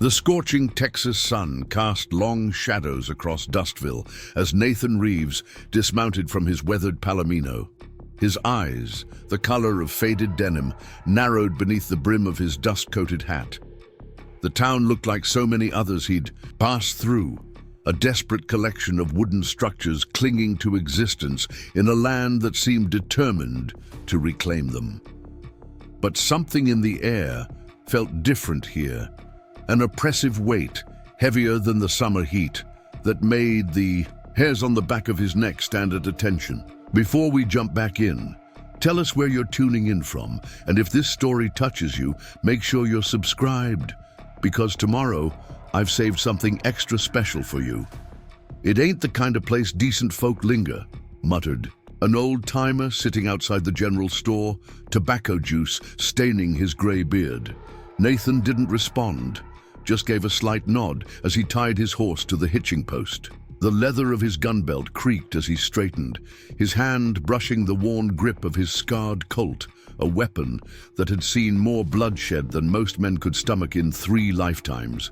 The scorching Texas sun cast long shadows across Dustville as Nathan Reeves dismounted from his weathered palomino. His eyes, the color of faded denim, narrowed beneath the brim of his dust-coated hat. The town looked like so many others he'd passed through, a desperate collection of wooden structures clinging to existence in a land that seemed determined to reclaim them. But something in the air felt different here, an oppressive weight, heavier than the summer heat, that made the hairs on the back of his neck stand at attention. Before we jump back in, tell us where you're tuning in from, and if this story touches you, make sure you're subscribed, because tomorrow I've saved something extra special for you. It ain't the kind of place decent folk linger, muttered, an old-timer sitting outside the general store, tobacco juice staining his gray beard. Nathan didn't respond, just gave a slight nod as he tied his horse to the hitching post. The leather of his gun belt creaked as he straightened, his hand brushing the worn grip of his scarred Colt, a weapon that had seen more bloodshed than most men could stomach in 3 lifetimes.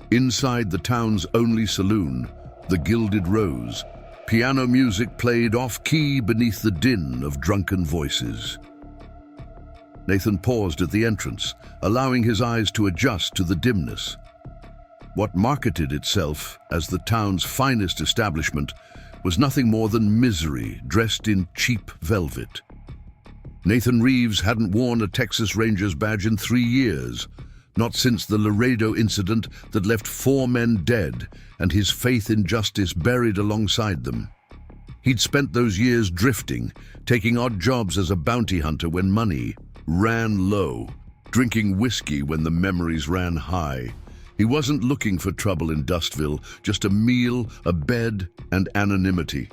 Inside the town's only saloon, the Gilded Rose, piano music played off-key beneath the din of drunken voices. Nathan paused at the entrance, allowing his eyes to adjust to the dimness. What marketed itself as the town's finest establishment was nothing more than misery dressed in cheap velvet. Nathan Reeves hadn't worn a Texas Rangers badge in 3 years, not since the Laredo incident that left 4 men dead and his faith in justice buried alongside them. He'd spent those years drifting, taking odd jobs as a bounty hunter when money ran low, drinking whiskey when the memories ran high. He wasn't looking for trouble in Dustville, just a meal, a bed, and anonymity.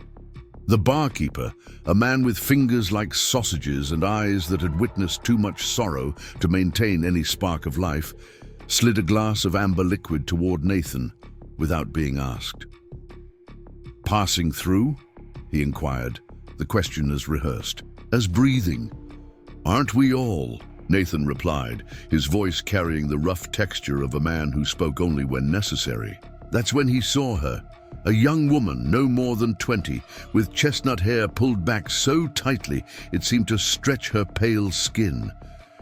The barkeeper, a man with fingers like sausages and eyes that had witnessed too much sorrow to maintain any spark of life, slid a glass of amber liquid toward Nathan without being asked. "Passing through?" he inquired, the question as rehearsed, as breathing. "Aren't we all?" Nathan replied, his voice carrying the rough texture of a man who spoke only when necessary. That's when he saw her, a young woman no more than 20, with chestnut hair pulled back so tightly it seemed to stretch her pale skin.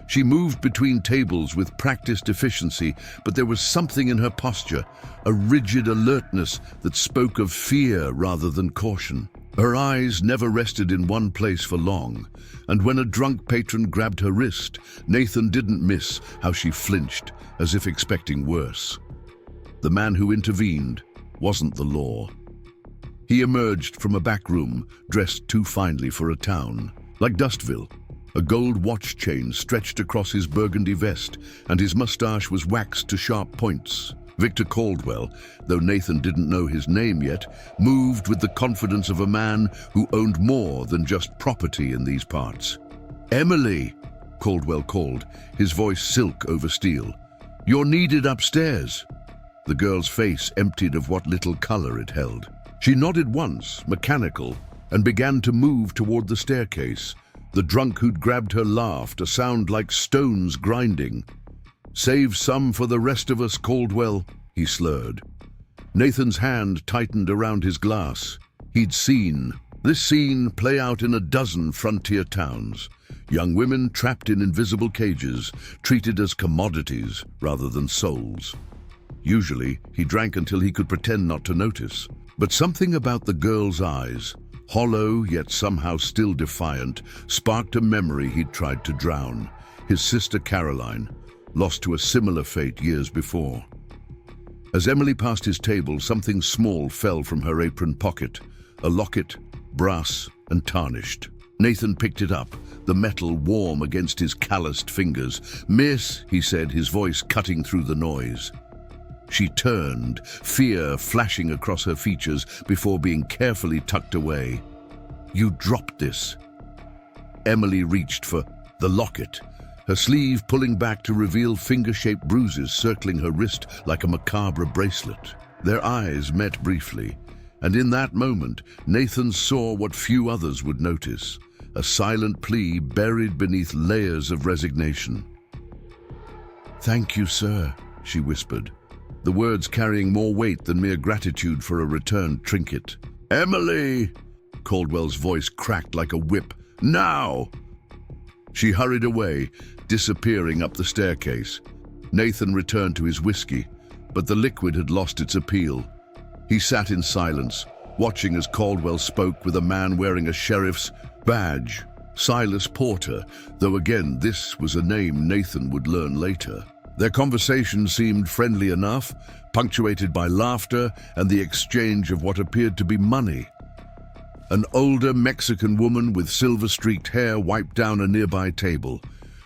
She moved between tables with practiced efficiency, but there was something in her posture, a rigid alertness that spoke of fear rather than caution. Her eyes never rested in one place for long, and when a drunk patron grabbed her wrist, Nathan didn't miss how she flinched, as if expecting worse. The man who intervened wasn't the law. He emerged from a back room, dressed too finely for a town. Like Dustville, a gold watch chain stretched across his burgundy vest, and his mustache was waxed to sharp points. Victor Caldwell, though Nathan didn't know his name yet, moved with the confidence of a man who owned more than just property in these parts. "Emily," Caldwell called, his voice silk over steel. "You're needed upstairs." The girl's face emptied of what little color it held. She nodded once, mechanical, and began to move toward the staircase. The drunk who'd grabbed her laughed, a sound like stones grinding. "Save some for the rest of us, Caldwell," he slurred. Nathan's hand tightened around his glass. He'd seen this scene play out in a dozen frontier towns. Young women trapped in invisible cages, treated as commodities rather than souls. Usually, he drank until he could pretend not to notice. But something about the girl's eyes, hollow yet somehow still defiant, sparked a memory he'd tried to drown. His sister Caroline, lost to a similar fate years before. As Emily passed his table, something small fell from her apron pocket, a locket, brass and tarnished. Nathan picked it up, the metal warm against his calloused fingers. "Miss," he said, his voice cutting through the noise. She turned, fear flashing across her features before being carefully tucked away. "You dropped this." Emily reached for the locket, her sleeve pulling back to reveal finger-shaped bruises circling her wrist like a macabre bracelet. Their eyes met briefly, and in that moment, Nathan saw what few others would notice, a silent plea buried beneath layers of resignation. "Thank you, sir," she whispered, the words carrying more weight than mere gratitude for a returned trinket. "Emily!" Caldwell's voice cracked like a whip. "Now!" She hurried away, disappearing up the staircase. Nathan returned to his whiskey, but the liquid had lost its appeal. He sat in silence, watching as Caldwell spoke with a man wearing a sheriff's badge, Silas Porter, though again this was a name Nathan would learn later. Their conversation seemed friendly enough, punctuated by laughter and the exchange of what appeared to be money. An older Mexican woman with silver-streaked hair wiped down a nearby table,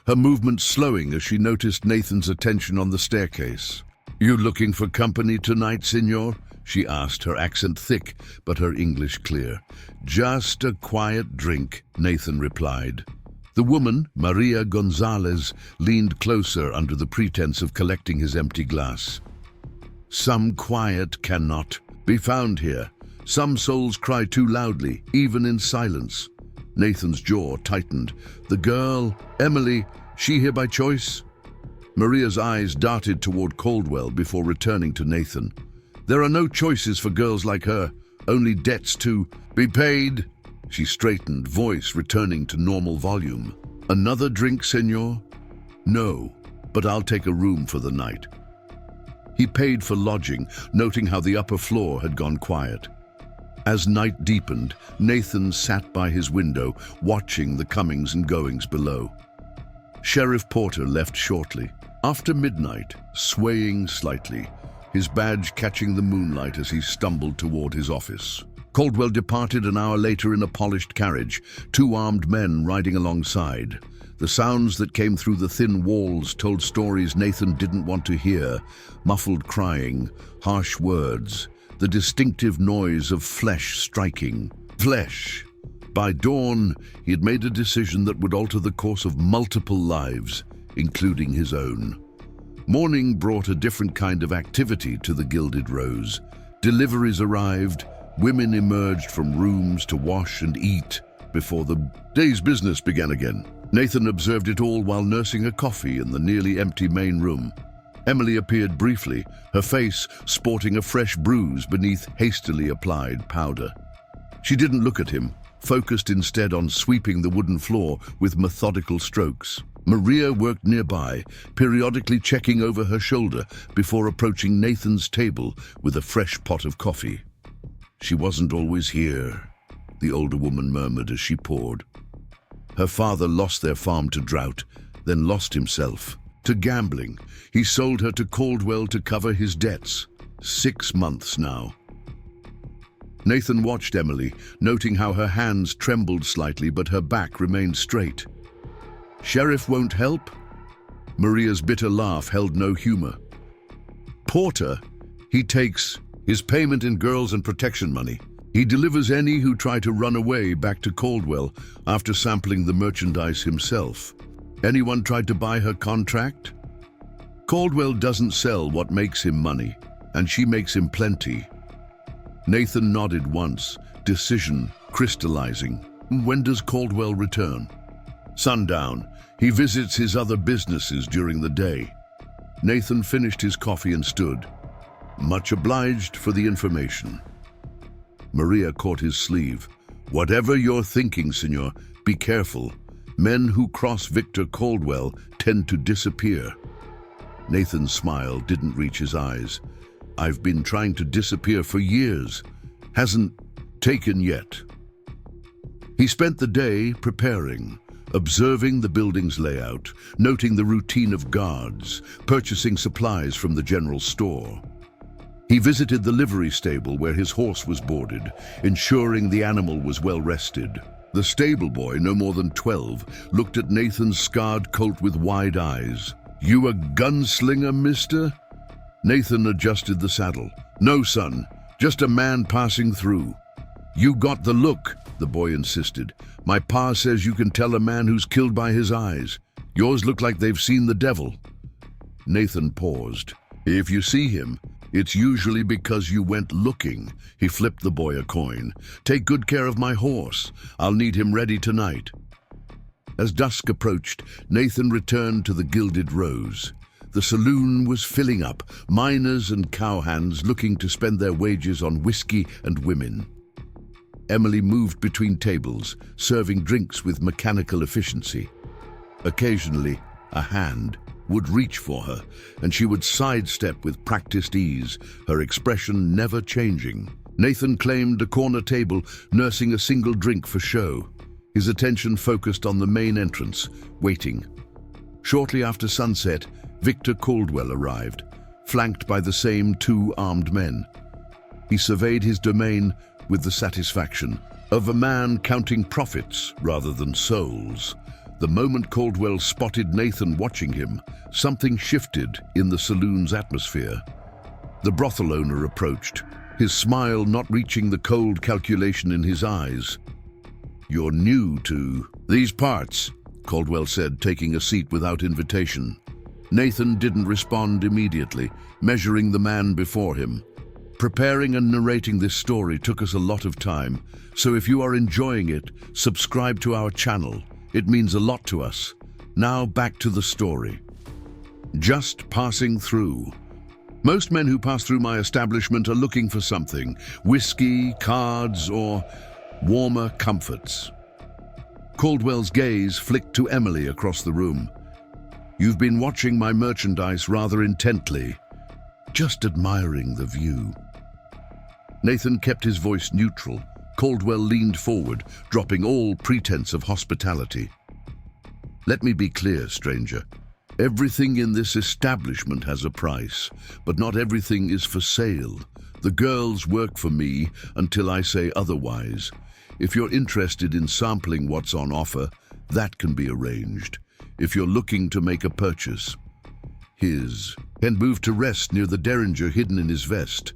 her movements slowing as she noticed Nathan's attention on the staircase. "You looking for company tonight, senor?" she asked, her accent thick, but her English clear. "Just a quiet drink," Nathan replied. The woman, Maria Gonzalez, leaned closer under the pretense of collecting his empty glass. "Some quiet cannot be found here. Some souls cry too loudly, even in silence." Nathan's jaw tightened. "The girl, Emily, she here by choice?" Maria's eyes darted toward Caldwell before returning to Nathan. "There are no choices for girls like her, only debts to be paid." She straightened, voice returning to normal volume. "Another drink, senor?" "No, but I'll take a room for the night." He paid for lodging, noting how the upper floor had gone quiet. As night deepened, Nathan sat by his window, watching the comings and goings below. Sheriff Porter left shortly, after midnight, swaying slightly, his badge catching the moonlight as he stumbled toward his office. Caldwell departed an hour later in a polished carriage, two armed men riding alongside. The sounds that came through the thin walls told stories Nathan didn't want to hear, muffled crying, harsh words, the distinctive noise of flesh striking. Flesh. By dawn, he had made a decision that would alter the course of multiple lives, including his own. Morning brought a different kind of activity to the Gilded Rose. Deliveries arrived, women emerged from rooms to wash and eat before the day's business began again. Nathan observed it all while nursing a coffee in the nearly empty main room. Emily appeared briefly, her face sporting a fresh bruise beneath hastily applied powder. She didn't look at him, focused instead on sweeping the wooden floor with methodical strokes. Maria worked nearby, periodically checking over her shoulder before approaching Nathan's table with a fresh pot of coffee. "She wasn't always here," the older woman murmured as she poured. Her father lost their farm to drought, then lost himself to gambling. He sold her to Caldwell to cover his debts. 6 months now. Nathan watched Emily, noting how her hands trembled slightly but her back remained straight. "Sheriff won't help?" Maria's bitter laugh held no humor. "Porter, he takes his payment in girls and protection money. He delivers any who try to run away back to Caldwell after sampling the merchandise himself. Anyone tried to buy her contract? Caldwell doesn't sell what makes him money, and she makes him plenty." Nathan nodded once, decision crystallizing. "When does Caldwell return?" "Sundown. He visits his other businesses during the day." Nathan finished his coffee and stood. "Much obliged for the information." Maria caught his sleeve. "Whatever you're thinking, senor, be careful. Men who cross Victor Caldwell tend to disappear." Nathan's smile didn't reach his eyes. "I've been trying to disappear for years. Hasn't taken yet." He spent the day preparing, observing the building's layout, noting the routine of guards, purchasing supplies from the general store. He visited the livery stable where his horse was boarded, ensuring the animal was well rested. The stable boy, no more than 12, looked at Nathan's scarred colt with wide eyes. "You a gunslinger, mister?" Nathan adjusted the saddle. "No, son, just a man passing through." "You got the look," the boy insisted. "My pa says you can tell a man who's killed by his eyes. Yours look like they've seen the devil." Nathan paused. "If you see him, it's usually because you went looking." He flipped the boy a coin. "Take good care of my horse. I'll need him ready tonight." As dusk approached, Nathan returned to the Gilded Rose. The saloon was filling up, miners and cowhands looking to spend their wages on whiskey and women. Emily moved between tables, serving drinks with mechanical efficiency. Occasionally, a hand would reach for her, and she would sidestep with practiced ease, her expression never changing. Nathan claimed a corner table, nursing a single drink for show. His attention focused on the main entrance, waiting. Shortly after sunset, Victor Caldwell arrived, flanked by the same two armed men. He surveyed his domain with the satisfaction of a man counting profits rather than souls. The moment Caldwell spotted Nathan watching him, something shifted in the saloon's atmosphere. The brothel owner approached, his smile not reaching the cold calculation in his eyes. "You're new to these parts," Caldwell said, taking a seat without invitation. Nathan didn't respond immediately, measuring the man before him. Preparing and narrating this story took us a lot of time, so if you are enjoying it, subscribe to our channel. It means a lot to us. Now back to the story. Just passing through. Most men who pass through my establishment are looking for something: whiskey, cards, or warmer comforts. Caldwell's gaze flicked to Emily across the room. "You've been watching my merchandise rather intently, just admiring the view." Nathan kept his voice neutral. Caldwell leaned forward, dropping all pretense of hospitality. "Let me be clear, stranger. Everything in this establishment has a price, but not everything is for sale. The girls work for me until I say otherwise. If you're interested in sampling what's on offer, that can be arranged. If you're looking to make a purchase." His hand moved to rest near the derringer hidden in his vest.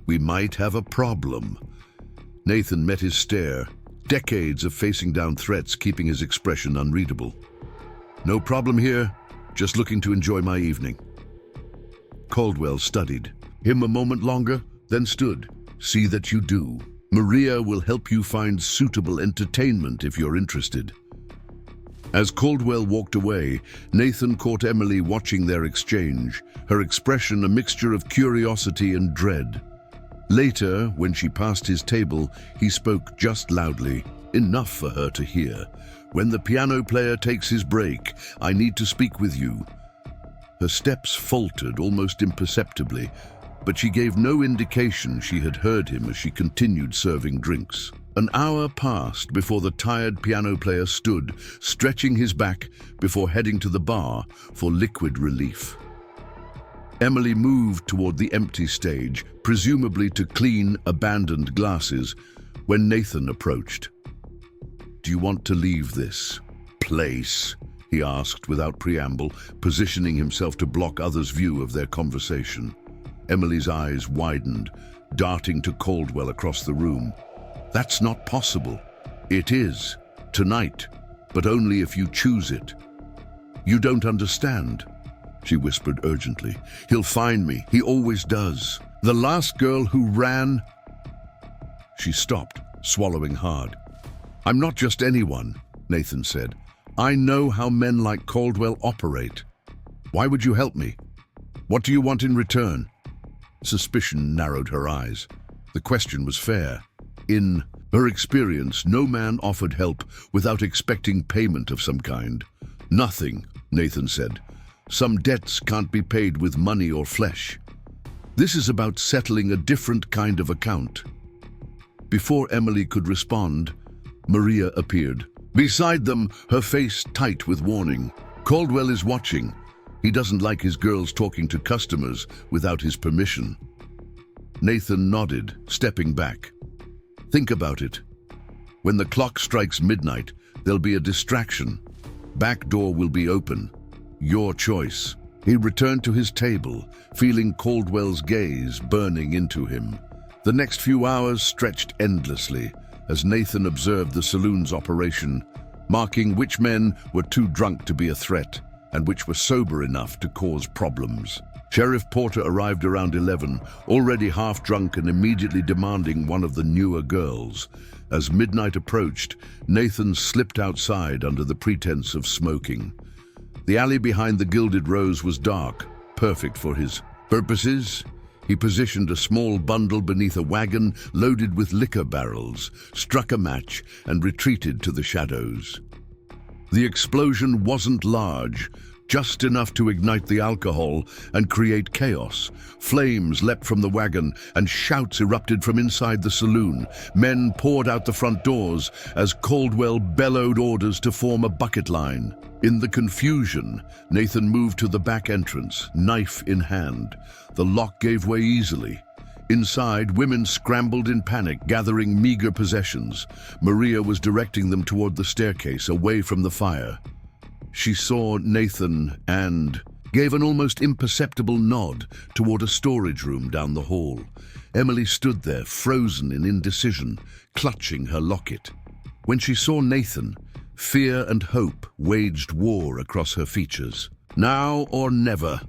"We might have a problem." Nathan met his stare, decades of facing down threats keeping his expression unreadable. "No problem here, just looking to enjoy my evening." Caldwell studied him a moment longer, then stood. "See that you do. Maria will help you find suitable entertainment if you're interested." As Caldwell walked away, Nathan caught Emily watching their exchange, her expression a mixture of curiosity and dread. Later, when she passed his table, he spoke just loudly, enough for her to hear. "When the piano player takes his break, I need to speak with you." Her steps faltered almost imperceptibly, but she gave no indication she had heard him as she continued serving drinks. An hour passed before the tired piano player stood, stretching his back before heading to the bar for liquid relief. Emily moved toward the empty stage, presumably to clean abandoned glasses, when Nathan approached. "Do you want to leave this place?" he asked without preamble, positioning himself to block others' view of their conversation. Emily's eyes widened, darting to Caldwell across the room. "That's not possible." "It is. Tonight. But only if you choose it." "You don't understand," she whispered urgently. "He'll find me. He always does. The last girl who ran—" She stopped, swallowing hard. "I'm not just anyone," Nathan said. "I know how men like Caldwell operate. Why would you help me? What do you want in return?" Suspicion narrowed her eyes. The question was fair. In her experience, no man offered help without expecting payment of some kind. "Nothing," Nathan said. "Some debts can't be paid with money or flesh. This is about settling a different kind of account." Before Emily could respond, Maria appeared. Beside them, her face tight with warning. "Caldwell is watching. He doesn't like his girls talking to customers without his permission." Nathan nodded, stepping back. "Think about it. When the clock strikes midnight, there'll be a distraction. Back door will be open. Your choice." He returned to his table, feeling Caldwell's gaze burning into him. The next few hours stretched endlessly as Nathan observed the saloon's operation, marking which men were too drunk to be a threat and which were sober enough to cause problems. Sheriff Porter arrived around 11, already half drunk and immediately demanding one of the newer girls. As midnight approached, Nathan slipped outside under the pretense of smoking. The alley behind the Gilded Rose was dark, perfect for his purposes. He positioned a small bundle beneath a wagon loaded with liquor barrels, struck a match, and retreated to the shadows. The explosion wasn't large, just enough to ignite the alcohol and create chaos. Flames leapt from the wagon and shouts erupted from inside the saloon. Men poured out the front doors as Caldwell bellowed orders to form a bucket line. In the confusion, Nathan moved to the back entrance, knife in hand. The lock gave way easily. Inside, women scrambled in panic, gathering meager possessions. Maria was directing them toward the staircase, away from the fire. She saw Nathan and gave an almost imperceptible nod toward a storage room down the hall. Emily stood there, frozen in indecision, clutching her locket. When she saw Nathan, fear and hope waged war across her features. "Now or never,"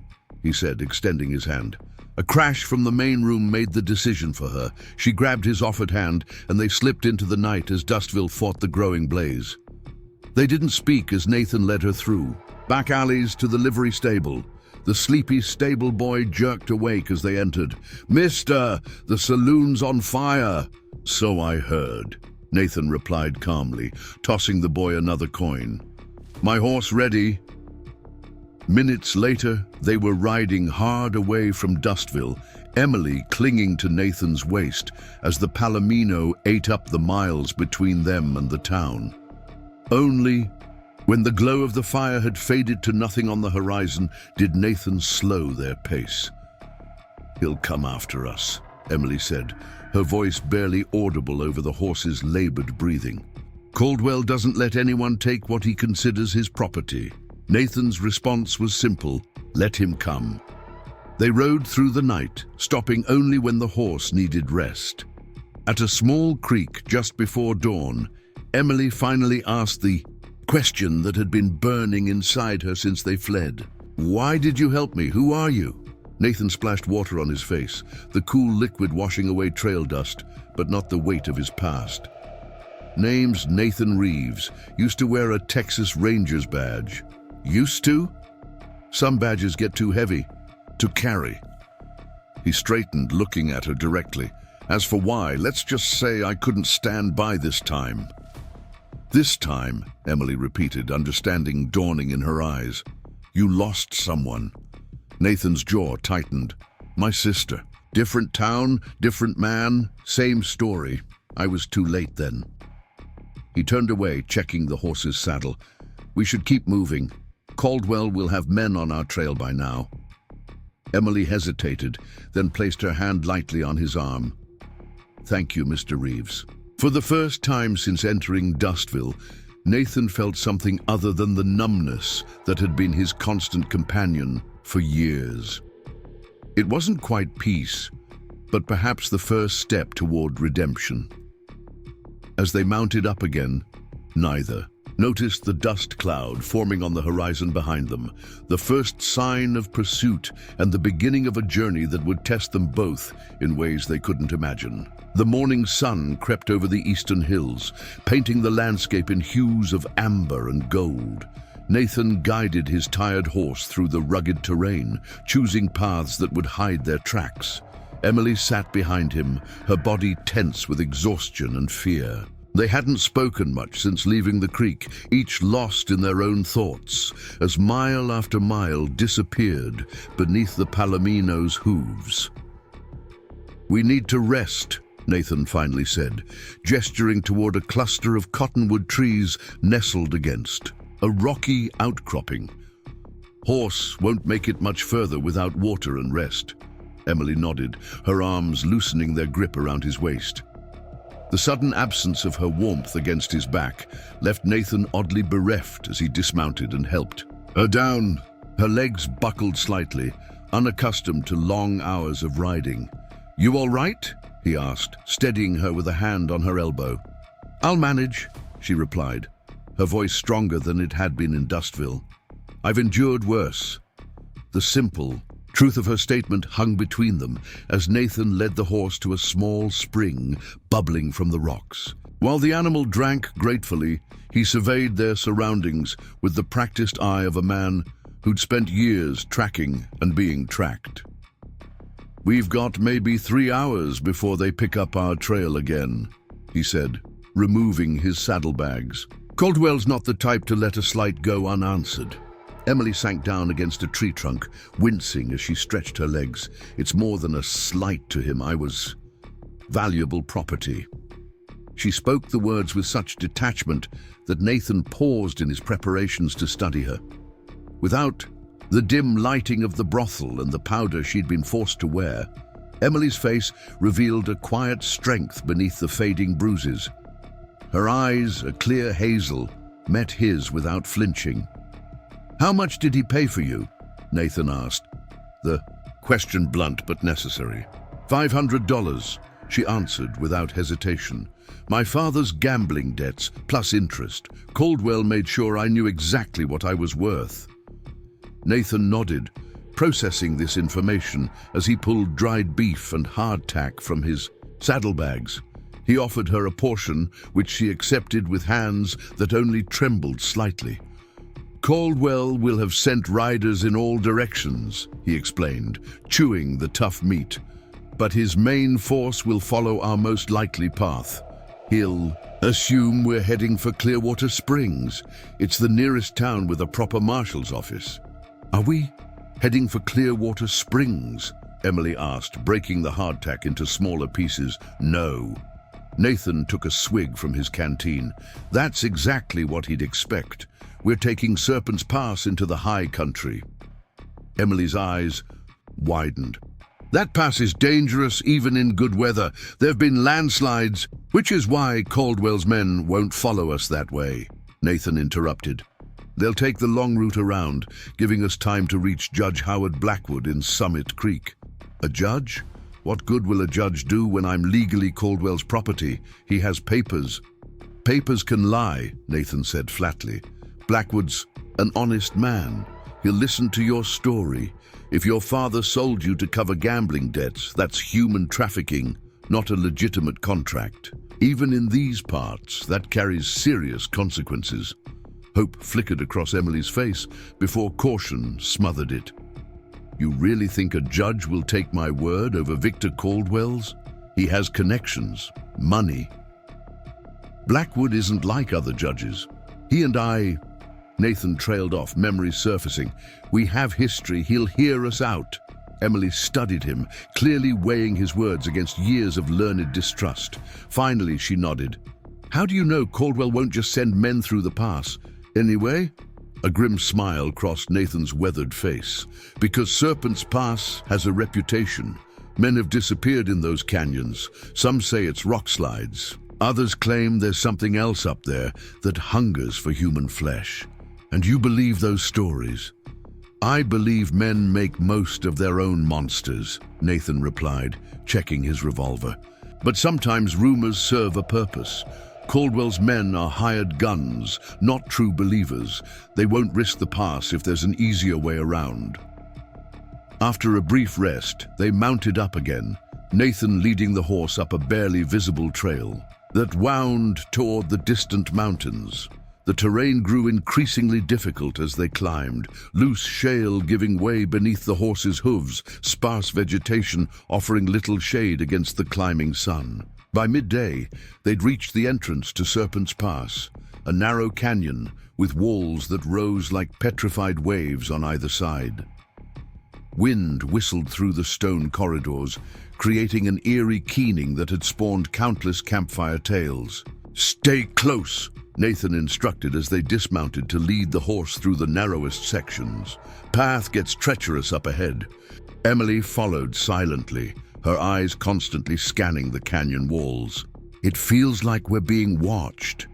he said, extending his hand. A crash from the main room made the decision for her. She grabbed his offered hand, and they slipped into the night as Dustville fought the growing blaze. They didn't speak as Nathan led her through. Back alleys to the livery stable. The sleepy stable boy jerked awake as they entered. "Mister, the saloon's on fire." "So I heard," Nathan replied calmly, tossing the boy another coin. "My horse ready." Minutes later, they were riding hard away from Dustville, Emily clinging to Nathan's waist as the palomino ate up the miles between them and the town. Only when the glow of the fire had faded to nothing on the horizon did Nathan slow their pace. "He'll come after us," Emily said, her voice barely audible over the horse's labored breathing. "Caldwell doesn't let anyone take what he considers his property." Nathan's response was simple: "Let him come." They rode through the night, stopping only when the horse needed rest. At a small creek just before dawn, Emily finally asked the question that had been burning inside her since they fled. "Why did you help me? Who are you?" Nathan splashed water on his face, the cool liquid washing away trail dust, but not the weight of his past. "Name's Nathan Reeves. Used to wear a Texas Rangers badge." "Used to?" "Some badges get too heavy to carry." He straightened, looking at her directly. "As for why, let's just say I couldn't stand by this time." "This time," Emily repeated, understanding dawning in her eyes. "You lost someone." Nathan's jaw tightened. "My sister. Different town, different man, same story. I was too late then." He turned away, checking the horse's saddle. "We should keep moving. Caldwell will have men on our trail by now." Emily hesitated, then placed her hand lightly on his arm. "Thank you, Mr. Reeves." For the first time since entering Dustville, Nathan felt something other than the numbness that had been his constant companion for years. It wasn't quite peace, but perhaps the first step toward redemption. As they mounted up again, neither noticed the dust cloud forming on the horizon behind them, the first sign of pursuit and the beginning of a journey that would test them both in ways they couldn't imagine. The morning sun crept over the eastern hills, painting the landscape in hues of amber and gold. Nathan guided his tired horse through the rugged terrain, choosing paths that would hide their tracks. Emily sat behind him, her body tense with exhaustion and fear. They hadn't spoken much since leaving the creek, each lost in their own thoughts, as mile after mile disappeared beneath the palomino's hooves. "We need to rest," Nathan finally said, gesturing toward a cluster of cottonwood trees nestled against a rocky outcropping. "Horse won't make it much further without water and rest." Emily nodded, her arms loosening their grip around his waist. The sudden absence of her warmth against his back left Nathan oddly bereft as he dismounted and helped her down. Her legs buckled slightly, unaccustomed to long hours of riding. "You all right?" he asked, steadying her with a hand on her elbow. "I'll manage," she replied, her voice stronger than it had been in Dustville. "I've endured worse." The simple truth of her statement hung between them as Nathan led the horse to a small spring bubbling from the rocks. While the animal drank gratefully, he surveyed their surroundings with the practiced eye of a man who'd spent years tracking and being tracked. "We've got maybe 3 hours before they pick up our trail again," he said, removing his saddlebags. Caldwell's not the type to let a slight go unanswered. Emily sank down against a tree trunk, wincing as she stretched her legs. "It's more than a slight to him. I was valuable property." She spoke the words with such detachment that Nathan paused in his preparations to study her. Without the dim lighting of the brothel and the powder she'd been forced to wear, Emily's face revealed a quiet strength beneath the fading bruises. Her eyes, a clear hazel, met his without flinching. "How much did he pay for you?" Nathan asked, the question blunt but necessary. $500, she answered without hesitation. "My father's gambling debts, plus interest. Caldwell made sure I knew exactly what I was worth." Nathan nodded, processing this information as he pulled dried beef and hardtack from his saddlebags. He offered her a portion, which she accepted with hands that only trembled slightly. "Caldwell will have sent riders in all directions," he explained, chewing the tough meat. "But his main force will follow our most likely path. He'll assume we're heading for Clearwater Springs. It's the nearest town with a proper marshal's office." "Are we heading for Clearwater Springs?" Emily asked, breaking the hardtack into smaller pieces. "No." Nathan took a swig from his canteen. "That's exactly what he'd expect. We're taking Serpent's Pass into the high country." Emily's eyes widened. "That pass is dangerous even in good weather. There've been landslides, which is why Caldwell's men won't follow us that way," Nathan interrupted. "They'll take the long route around, giving us time to reach Judge Howard Blackwood in Summit Creek." "A judge? What good will a judge do when I'm legally Caldwell's property? He has papers." "Papers can lie," Nathan said flatly. "Blackwood's an honest man. He'll listen to your story. If your father sold you to cover gambling debts, that's human trafficking, not a legitimate contract. Even in these parts, that carries serious consequences." Hope flickered across Emily's face before caution smothered it. "You really think a judge will take my word over Victor Caldwell's? He has connections, money." "Blackwood isn't like other judges. He and I..." Nathan trailed off, memories surfacing. "We have history. He'll hear us out." Emily studied him, clearly weighing his words against years of learned distrust. Finally, she nodded. "How do you know Caldwell won't just send men through the pass? Anyway?" A grim smile crossed Nathan's weathered face. "Because Serpent's Pass has a reputation. Men have disappeared in those canyons. Some say it's rock slides. Others claim there's something else up there that hungers for human flesh. And you believe those stories?" "I believe men make most of their own monsters," Nathan replied, checking his revolver. "But sometimes rumors serve a purpose. Caldwell's men are hired guns, not true believers. They won't risk the pass if there's an easier way around." After a brief rest, they mounted up again, Nathan leading the horse up a barely visible trail that wound toward the distant mountains. The terrain grew increasingly difficult as they climbed, loose shale giving way beneath the horse's hooves, sparse vegetation offering little shade against the climbing sun. By midday, they'd reached the entrance to Serpent's Pass, a narrow canyon with walls that rose like petrified waves on either side. Wind whistled through the stone corridors, creating an eerie keening that had spawned countless campfire tales. "Stay close," Nathan instructed as they dismounted to lead the horse through the narrowest sections. "Path gets treacherous up ahead." Emily followed silently, her eyes constantly scanning the canyon walls. "It feels like we're being watched."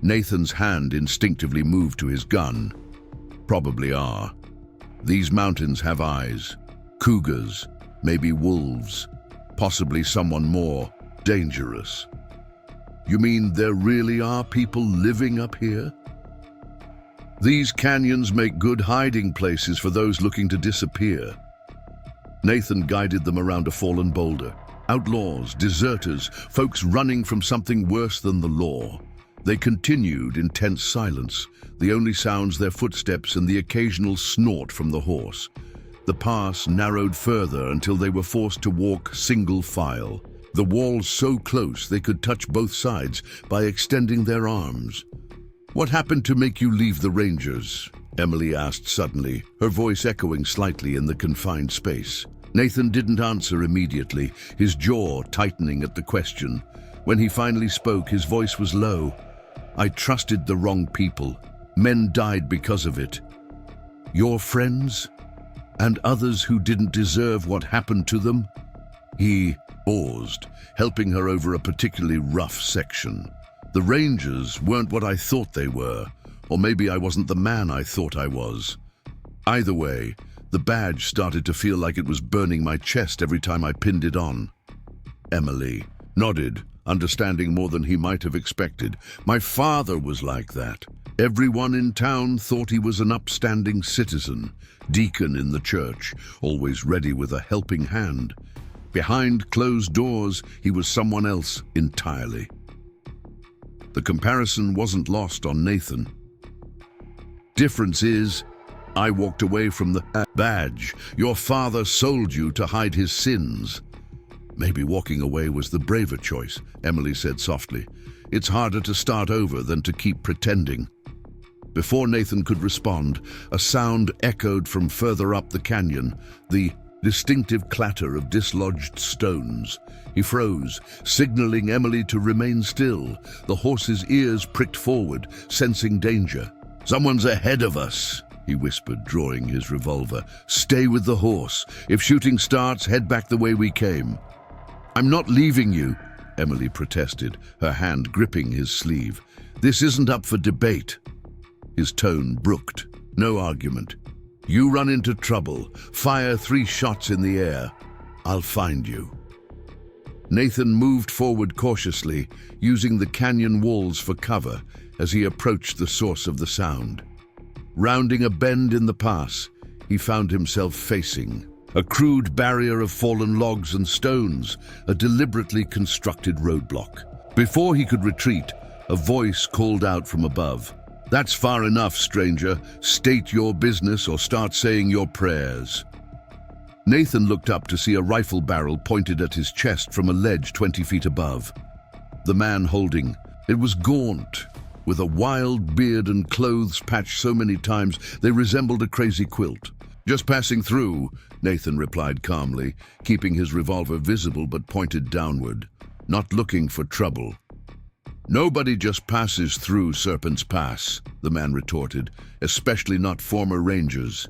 Nathan's hand instinctively moved to his gun. "Probably are. These mountains have eyes. Cougars, maybe wolves, possibly someone more dangerous." "You mean there really are people living up here?" "These canyons make good hiding places for those looking to disappear." Nathan guided them around a fallen boulder. Outlaws, deserters, folks running from something worse than the law. They continued in tense silence, the only sounds their footsteps and the occasional snort from the horse. The pass narrowed further until they were forced to walk single file, the walls so close they could touch both sides by extending their arms. "What happened to make you leave the Rangers?" Emily asked suddenly, her voice echoing slightly in the confined space. Nathan didn't answer immediately, his jaw tightening at the question. When he finally spoke, his voice was low. "I trusted the wrong people. Men died because of it. Your friends? And others who didn't deserve what happened to them?" He paused, helping her over a particularly rough section. "The Rangers weren't what I thought they were, or maybe I wasn't the man I thought I was. Either way, the badge started to feel like it was burning my chest every time I pinned it on." Emily nodded, understanding more than he might have expected. "My father was like that. Everyone in town thought he was an upstanding citizen, deacon in the church, always ready with a helping hand. Behind closed doors, he was someone else entirely." The comparison wasn't lost on Nathan. "Difference is, I walked away from the badge. Your father sold you to hide his sins." "Maybe walking away was the braver choice," Emily said softly. "It's harder to start over than to keep pretending." Before Nathan could respond, a sound echoed from further up the canyon, the distinctive clatter of dislodged stones. He froze, signaling Emily to remain still. The horse's ears pricked forward, sensing danger. "Someone's ahead of us," he whispered, drawing his revolver. "Stay with the horse. If shooting starts, head back the way we came." "I'm not leaving you," Emily protested, her hand gripping his sleeve. "This isn't up for debate." His tone brooked. "No argument. You run into trouble, fire 3 shots in the air. I'll find you." Nathan moved forward cautiously, using the canyon walls for cover as he approached the source of the sound. Rounding a bend in the pass, he found himself facing a crude barrier of fallen logs and stones, a deliberately constructed roadblock. Before he could retreat, a voice called out from above. "That's far enough, stranger. State your business or start saying your prayers." Nathan looked up to see a rifle barrel pointed at his chest from a ledge 20 feet above. The man holding it was gaunt, with a wild beard and clothes patched so many times they resembled a crazy quilt. "Just passing through," Nathan replied calmly, keeping his revolver visible but pointed downward. "Not looking for trouble." "Nobody just passes through Serpent's Pass," the man retorted, "especially not former Rangers."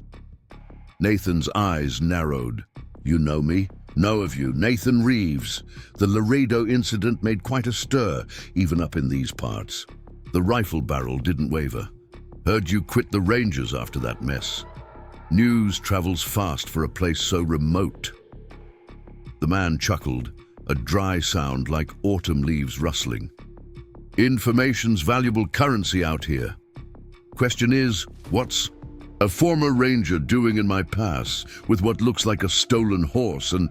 Nathan's eyes narrowed. "You know me?" "Know of you. Nathan Reeves. The Laredo incident made quite a stir, even up in these parts." The rifle barrel didn't waver. "Heard you quit the Rangers after that mess. News travels fast for a place so remote." The man chuckled, a dry sound like autumn leaves rustling. "Information's valuable currency out here. Question is, what's a former Ranger doing in my pass with what looks like a stolen horse?" And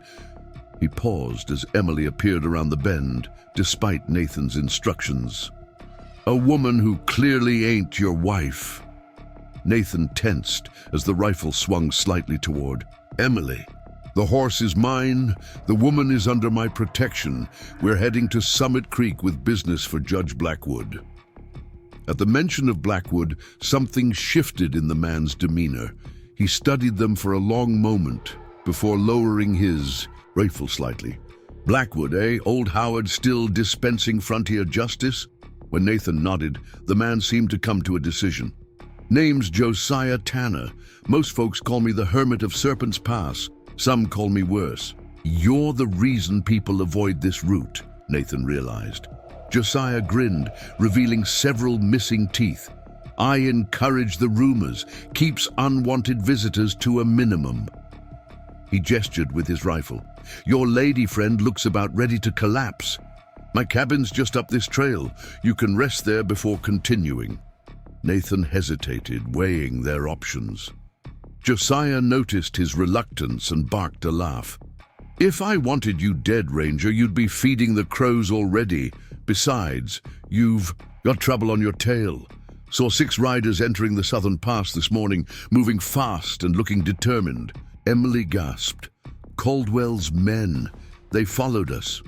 he paused as Emily appeared around the bend, despite Nathan's instructions. "A woman who clearly ain't your wife." Nathan tensed as the rifle swung slightly toward Emily. "The horse is mine. The woman is under my protection. We're heading to Summit Creek with business for Judge Blackwood." At the mention of Blackwood, something shifted in the man's demeanor. He studied them for a long moment before lowering his rifle slightly. "Blackwood, eh? Old Howard still dispensing frontier justice?" When Nathan nodded, the man seemed to come to a decision. "Name's Josiah Tanner. Most folks call me the Hermit of Serpent's Pass. Some call me worse." "You're the reason people avoid this route," Nathan realized. Josiah grinned, revealing several missing teeth. "I encourage the rumors, keeps unwanted visitors to a minimum." He gestured with his rifle. "Your lady friend looks about ready to collapse. My cabin's just up this trail. You can rest there before continuing." Nathan hesitated, weighing their options. Josiah noticed his reluctance and barked a laugh. "If I wanted you dead, Ranger, you'd be feeding the crows already. Besides, you've Got trouble on your tail. Saw 6 riders entering the southern pass this morning, moving fast and looking determined. Emily gasped. Caldwell's men. They followed us.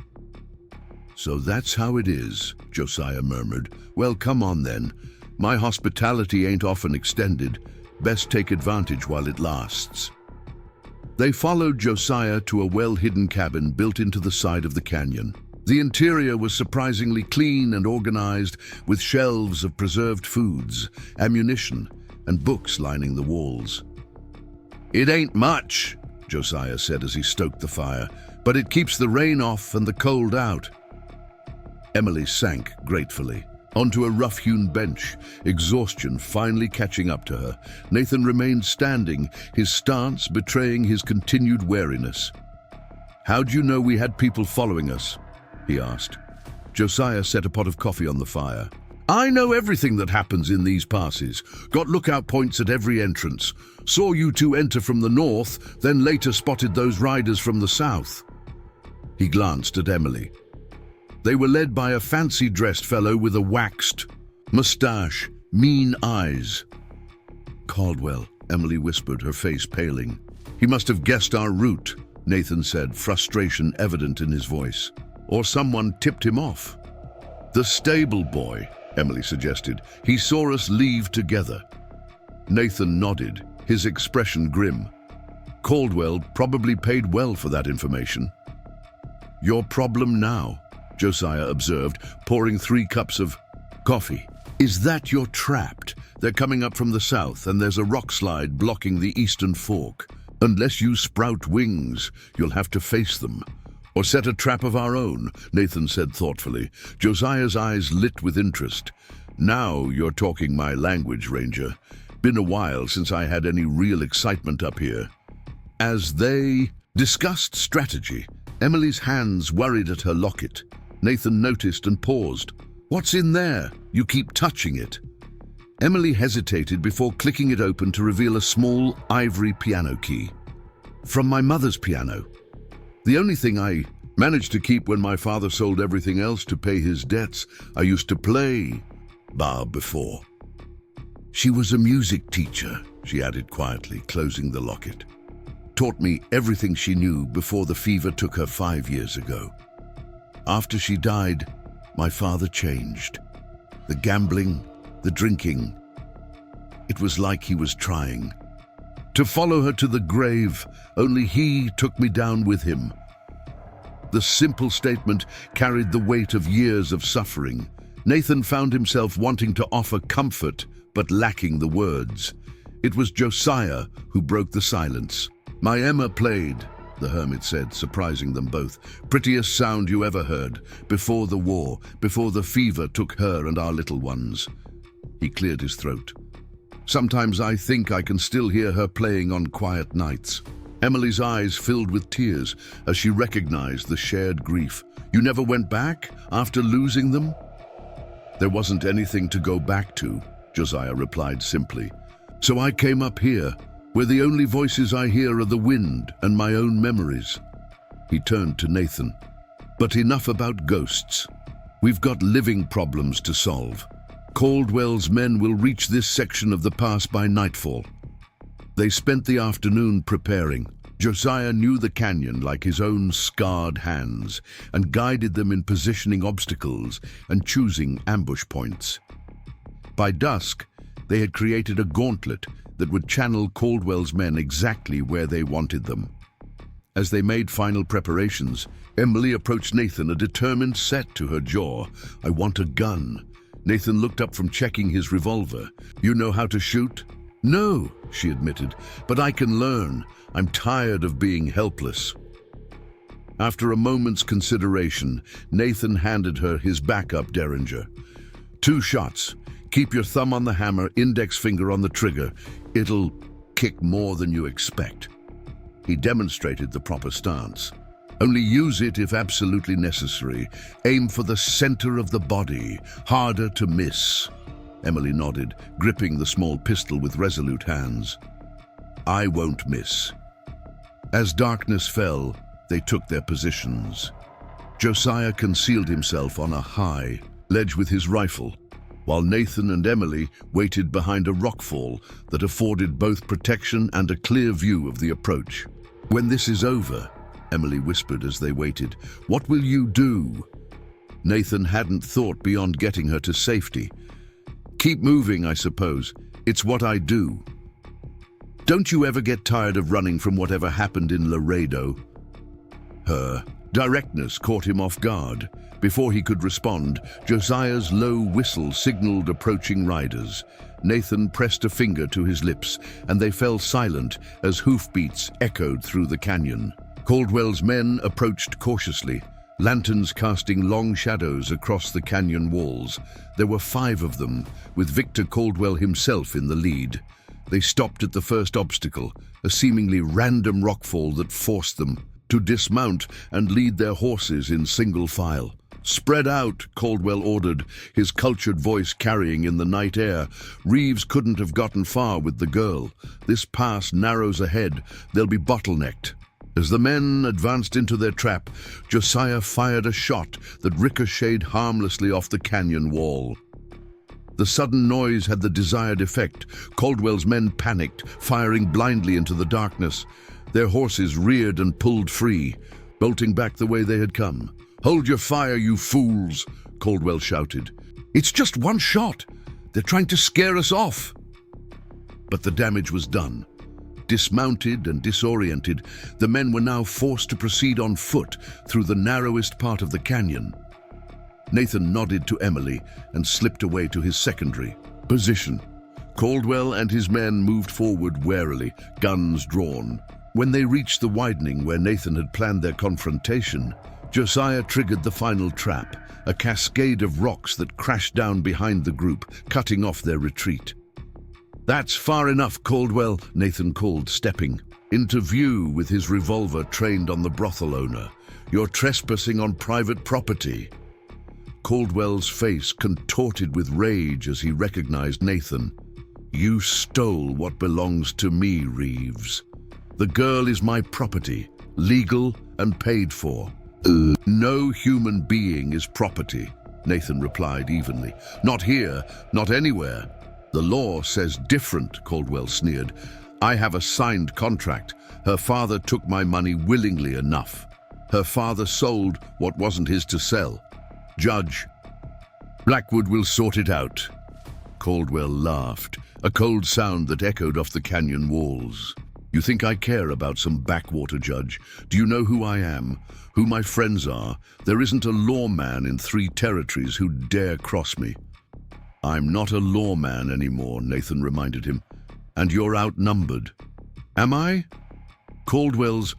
So that's how it is, Josiah murmured. Well, come on then. My hospitality ain't often extended. Best take advantage while it lasts. They followed Josiah to a well-hidden cabin built into the side of the canyon. The interior was surprisingly clean and organized, with shelves of preserved foods, ammunition, and books lining the walls. It ain't much, Josiah said as he stoked the fire, but it keeps the rain off and the cold out. Emily sank gratefully onto a rough-hewn bench, exhaustion finally catching up to her. Nathan remained standing, his stance betraying his continued wariness. How'd you know we had people following us? He asked. Josiah set a pot of coffee on the fire. I know everything that happens in these passes. Got lookout points at every entrance. Saw you 2 enter from the north, then later spotted those riders from the south. He glanced at Emily. They were led by a fancy-dressed fellow with a waxed mustache, mean eyes. Caldwell, Emily whispered, her face paling. He must have guessed our route, Nathan said, frustration evident in his voice. Or someone tipped him off. The stable boy, Emily suggested. He saw us leave together. Nathan nodded, his expression grim. Caldwell probably paid well for that information. Your problem now, Josiah observed, pouring 3 cups of coffee. Is that you're trapped? They're coming up from the south and there's a rock slide blocking the eastern fork. Unless you sprout wings, you'll have to face them. Or set a trap of our own, Nathan said thoughtfully. Josiah's eyes lit with interest. Now you're talking my language, Ranger. Been a while since I had any real excitement up here. As they discussed strategy, Emily's hands worried at her locket. Nathan noticed and paused. What's in there? You keep touching it. Emily hesitated before clicking it open to reveal a small ivory piano key. From my mother's piano. The only thing I managed to keep when my father sold everything else to pay his debts. I used to play bar before. She was a music teacher, she added quietly, closing the locket. Taught me everything she knew before the fever took her 5 years ago. After she died, my father changed. The gambling, the drinking. It was like he was trying to follow her to the grave, only he took me down with him. The simple statement carried the weight of years of suffering. Nathan found himself wanting to offer comfort, but lacking the words. It was Josiah who broke the silence. My Emma played, the hermit said, surprising them both. Prettiest sound you ever heard, before the war, before the fever took her and our little ones. He cleared his throat. Sometimes I think I can still hear her playing on quiet nights. Emily's eyes filled with tears as she recognized the shared grief. You never went back after losing them? There wasn't anything to go back to, Josiah replied simply. So I came up here, where the only voices I hear are the wind and my own memories. He turned to Nathan. But enough about ghosts. We've got living problems to solve. Caldwell's men will reach this section of the pass by nightfall. They spent the afternoon preparing. Josiah knew the canyon like his own scarred hands and guided them in positioning obstacles and choosing ambush points. By dusk, they had created a gauntlet that would channel Caldwell's men exactly where they wanted them. As they made final preparations, Emily approached Nathan, a determined set to her jaw. I want a gun. Nathan looked up from checking his revolver. You know how to shoot? No, she admitted, but I can learn. I'm tired of being helpless. After a moment's consideration, Nathan handed her his backup Derringer. 2 shots. Keep your thumb on the hammer, index finger on the trigger. It'll kick more than you expect. He demonstrated the proper stance. Only use it if absolutely necessary. Aim for the center of the body, harder to miss. Emily nodded, gripping the small pistol with resolute hands. I won't miss. As darkness fell, they took their positions. Josiah concealed himself on a high ledge with his rifle. while Nathan and Emily waited behind a rockfall that afforded both protection and a clear view of the approach. "When this is over," Emily whispered as they waited, "what will you do?" Nathan hadn't thought beyond getting her to safety. "Keep moving, I suppose. It's what I do." "Don't you ever get tired of running from whatever happened in Laredo?" Her directness caught him off guard. Before he could respond, Josiah's low whistle signaled approaching riders. Nathan pressed a finger to his lips, and they fell silent as hoofbeats echoed through the canyon. Caldwell's men approached cautiously, lanterns casting long shadows across the canyon walls. There were 5 of them, with Victor Caldwell himself in the lead. They stopped at the first obstacle, a seemingly random rockfall that forced them to dismount and lead their horses in single file. "Spread out," Caldwell ordered, his cultured voice carrying in the night air. "Reeves couldn't have gotten far with the girl. This pass narrows ahead. They'll be bottlenecked." As the men advanced into their trap, Josiah fired a shot that ricocheted harmlessly off the canyon wall. The sudden noise had the desired effect. Caldwell's men panicked, firing blindly into the darkness. Their horses reared and pulled free, bolting back the way they had come. "Hold your fire, you fools!" Caldwell shouted. "It's just one shot! They're trying to scare us off!" But the damage was done. Dismounted and disoriented, the men were now forced to proceed on foot through the narrowest part of the canyon. Nathan nodded to Emily and slipped away to his secondary position. Caldwell and his men moved forward warily, guns drawn. When they reached the widening where Nathan had planned their confrontation, Josiah triggered the final trap, a cascade of rocks that crashed down behind the group, cutting off their retreat. "That's far enough, Caldwell," Nathan called, stepping into view with his revolver trained on the brothel owner. "You're trespassing on private property." Caldwell's face contorted with rage as he recognized Nathan. "You stole what belongs to me, Reeves. The girl is my property, legal and paid for." "No human being is property," Nathan replied evenly. "Not here, not anywhere." "The law says different," Caldwell sneered. "I have a signed contract. Her father took my money willingly enough. Her father sold what wasn't his to sell. Judge, Blackwood will sort it out." Caldwell laughed, a cold sound that echoed off the canyon walls. "You think I care about some backwater judge? Do you know who I am? Who my friends are? There isn't a lawman in 3 territories who dare cross me." "I'm not a lawman anymore," Nathan reminded him. "And you're outnumbered." "Am I?" Caldwell's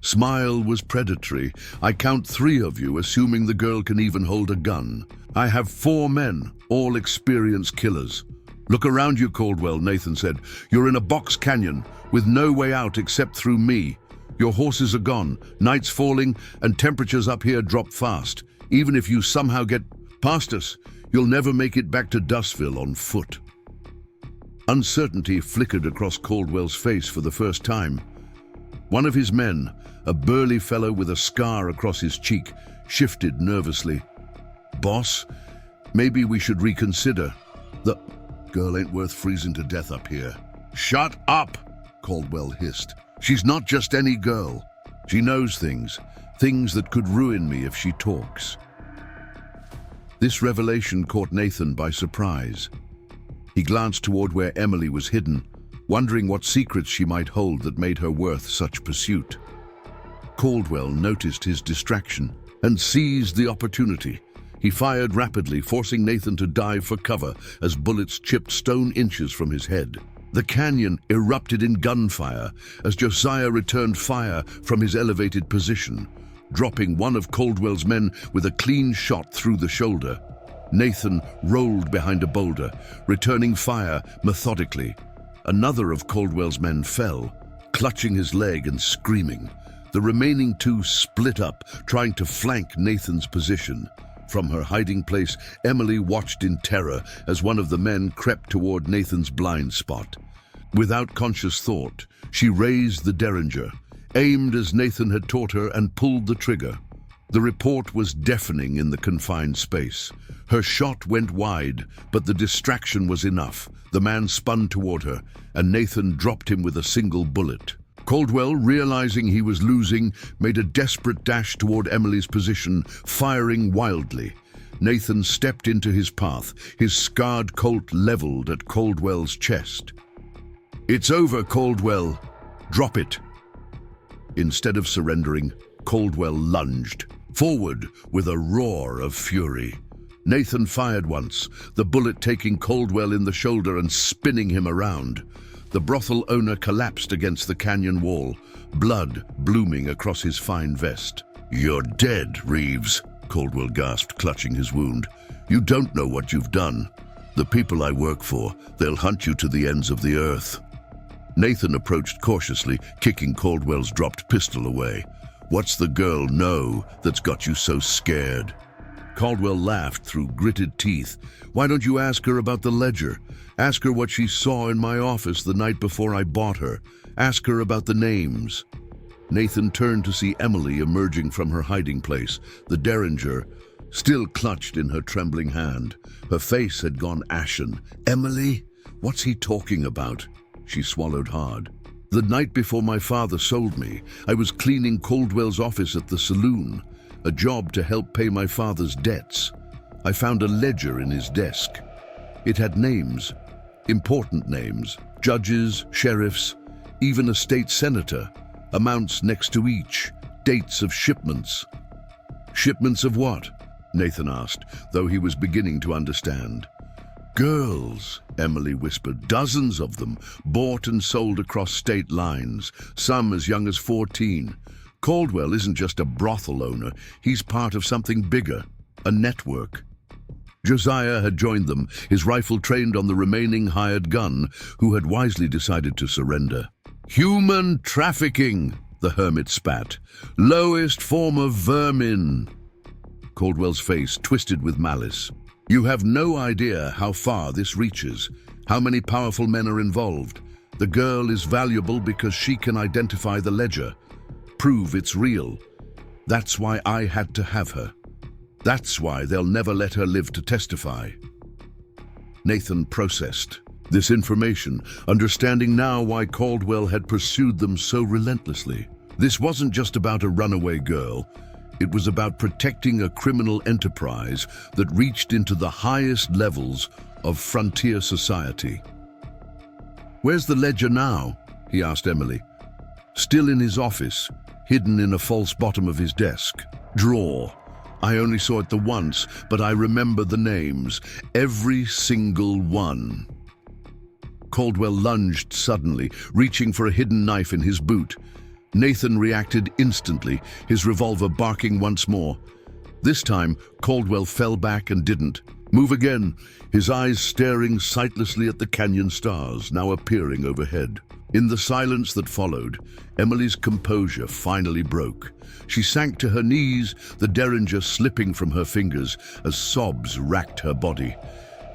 smile was predatory. "I count 3 of you, assuming the girl can even hold a gun. I have 4 men, all experienced killers." "Look around you, Caldwell," Nathan said. "You're in a box canyon, with no way out except through me. Your horses are gone, night's falling, and temperatures up here drop fast. Even if you somehow get past us, you'll never make it back to Dustville on foot." Uncertainty flickered across Caldwell's face for the first time. One of his men, a burly fellow with a scar across his cheek, shifted nervously. "Boss, maybe we should reconsider. The girl ain't worth freezing to death up here." "Shut up!" Caldwell hissed. "She's not just any girl. She knows things that could ruin me if she talks." This revelation caught Nathan by surprise. He glanced toward where Emily was hidden, wondering what secrets she might hold that made her worth such pursuit. Caldwell noticed his distraction and seized the opportunity. He fired rapidly, forcing Nathan to dive for cover as bullets chipped stone inches from his head. The canyon erupted in gunfire as Josiah returned fire from his elevated position, dropping one of Caldwell's men with a clean shot through the shoulder. Nathan rolled behind a boulder, returning fire methodically. Another of Caldwell's men fell, clutching his leg and screaming. The remaining 2 split up, trying to flank Nathan's position. From her hiding place, Emily watched in terror as one of the men crept toward Nathan's blind spot. Without conscious thought, she raised the derringer, aimed as Nathan had taught her, and pulled the trigger. The report was deafening in the confined space. Her shot went wide, but the distraction was enough. The man spun toward her, and Nathan dropped him with a single bullet. Caldwell, realizing he was losing, made a desperate dash toward Emily's position, firing wildly. Nathan stepped into his path, his scarred Colt leveled at Caldwell's chest. "It's over, Caldwell. Drop it." Instead of surrendering, Caldwell lunged forward with a roar of fury. Nathan fired once, the bullet taking Caldwell in the shoulder and spinning him around. The brothel owner collapsed against the canyon wall, blood blooming across his fine vest. "You're dead, Reeves," Caldwell gasped, clutching his wound. "You don't know what you've done. The people I work for, they'll hunt you to the ends of the earth." Nathan approached cautiously, kicking Caldwell's dropped pistol away. "What's the girl know that's got you so scared?" Caldwell laughed through gritted teeth. "Why don't you ask her about the ledger? Ask her what she saw in my office the night before I bought her. Ask her about the names." Nathan turned to see Emily emerging from her hiding place, the derringer still clutched in her trembling hand. Her face had gone ashen. "Emily? What's he talking about?" She swallowed hard. "The night before my father sold me, I was cleaning Caldwell's office at the saloon, a job to help pay my father's debts. I found a ledger in his desk. It had names, important names, judges, sheriffs, even a state senator, amounts next to each, dates of shipments." "Shipments of what?" Nathan asked, though he was beginning to understand. "Girls," Emily whispered, "dozens of them, bought and sold across state lines, some as young as 14. Caldwell isn't just a brothel owner, he's part of something bigger, a network." Josiah had joined them, his rifle trained on the remaining hired gun, who had wisely decided to surrender. "Human trafficking," the hermit spat. "Lowest form of vermin." Caldwell's face twisted with malice. "You have no idea how far this reaches, how many powerful men are involved. The girl is valuable because she can identify the ledger, prove it's real. That's why I had to have her. That's why they'll never let her live to testify." Nathan processed this information, understanding now why Caldwell had pursued them so relentlessly. This wasn't just about a runaway girl. It was about protecting a criminal enterprise that reached into the highest levels of frontier society. "Where's the ledger now?" he asked Emily. "Still in his office, hidden in a false bottom of his desk. Drawer. I only saw it the once, but I remember the names, every single one." Caldwell lunged suddenly, reaching for a hidden knife in his boot. Nathan reacted instantly, his revolver barking once more. This time, Caldwell fell back and didn't move again, his eyes staring sightlessly at the canyon stars now appearing overhead. In the silence that followed, Emily's composure finally broke. She sank to her knees, the derringer slipping from her fingers as sobs racked her body.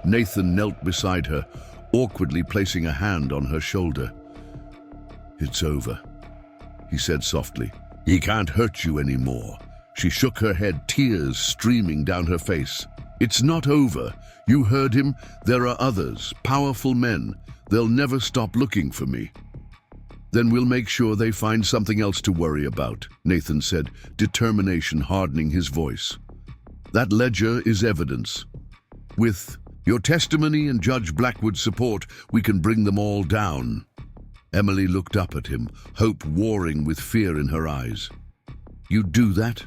Nathan knelt beside her, awkwardly placing a hand on her shoulder. "It's over," he said softly. "He can't hurt you anymore." She shook her head, tears streaming down her face. "It's not over. You heard him. There are others, powerful men. They'll never stop looking for me." "Then we'll make sure they find something else to worry about," Nathan said, determination hardening his voice. "That ledger is evidence. With your testimony and Judge Blackwood's support, we can bring them all down." Emily looked up at him, hope warring with fear in her eyes. "You'd do that?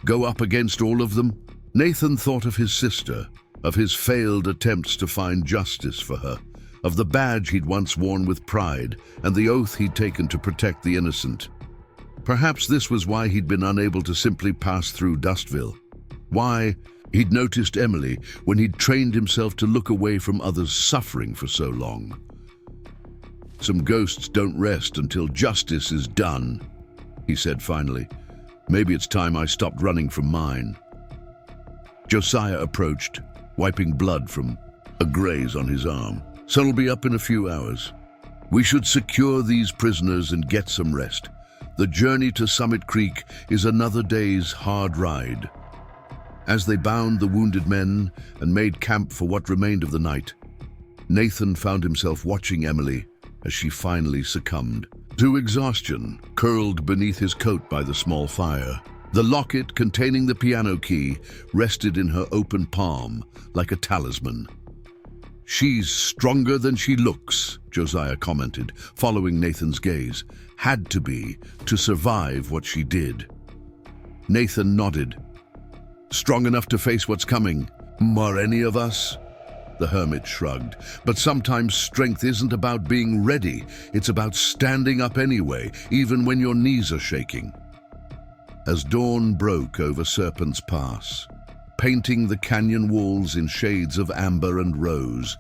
Go up against all of them?" Nathan thought of his sister, of his failed attempts to find justice for her, of the badge he'd once worn with pride, and the oath he'd taken to protect the innocent. Perhaps this was why he'd been unable to simply pass through Dustville. Why he'd noticed Emily when he'd trained himself to look away from others' suffering for so long. "Some ghosts don't rest until justice is done," he said finally. "Maybe it's time I stopped running from mine." Josiah approached, wiping blood from a graze on his arm. "Sun'll be up in a few hours. We should secure these prisoners and get some rest. The journey to Summit Creek is another day's hard ride. As they bound the wounded men and made camp for what remained of the night, Nathan found himself watching Emily as she finally succumbed to exhaustion, curled beneath his coat by the small fire. The locket containing the piano key rested in her open palm like a talisman. "She's stronger than she looks," Josiah commented, following Nathan's gaze. "Had to be, to survive what she did." Nathan nodded. "Strong enough to face what's coming. Are any of us?" The hermit shrugged. "But sometimes strength isn't about being ready. It's about standing up anyway, even when your knees are shaking." As dawn broke over Serpent's Pass, painting the canyon walls in shades of amber and rose,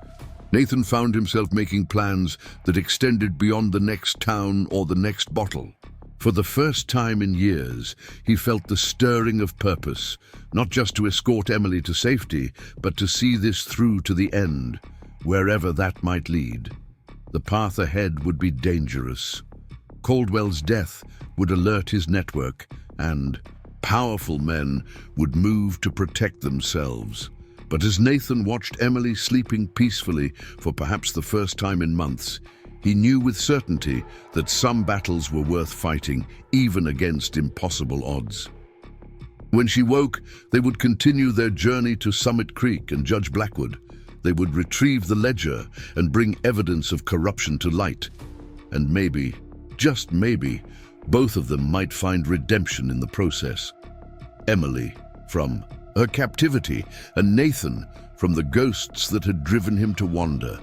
Nathan found himself making plans that extended beyond the next town or the next bottle. For the first time in years, he felt the stirring of purpose, not just to escort Emily to safety, but to see this through to the end, wherever that might lead. The path ahead would be dangerous. Caldwell's death would alert his network, and powerful men would move to protect themselves. But as Nathan watched Emily sleeping peacefully for perhaps the first time in months, he knew with certainty that some battles were worth fighting, even against impossible odds. When she woke, they would continue their journey to Summit Creek and Judge Blackwood. They would retrieve the ledger and bring evidence of corruption to light. And maybe, just maybe, both of them might find redemption in the process. Emily from her captivity, and Nathan from the ghosts that had driven him to wander.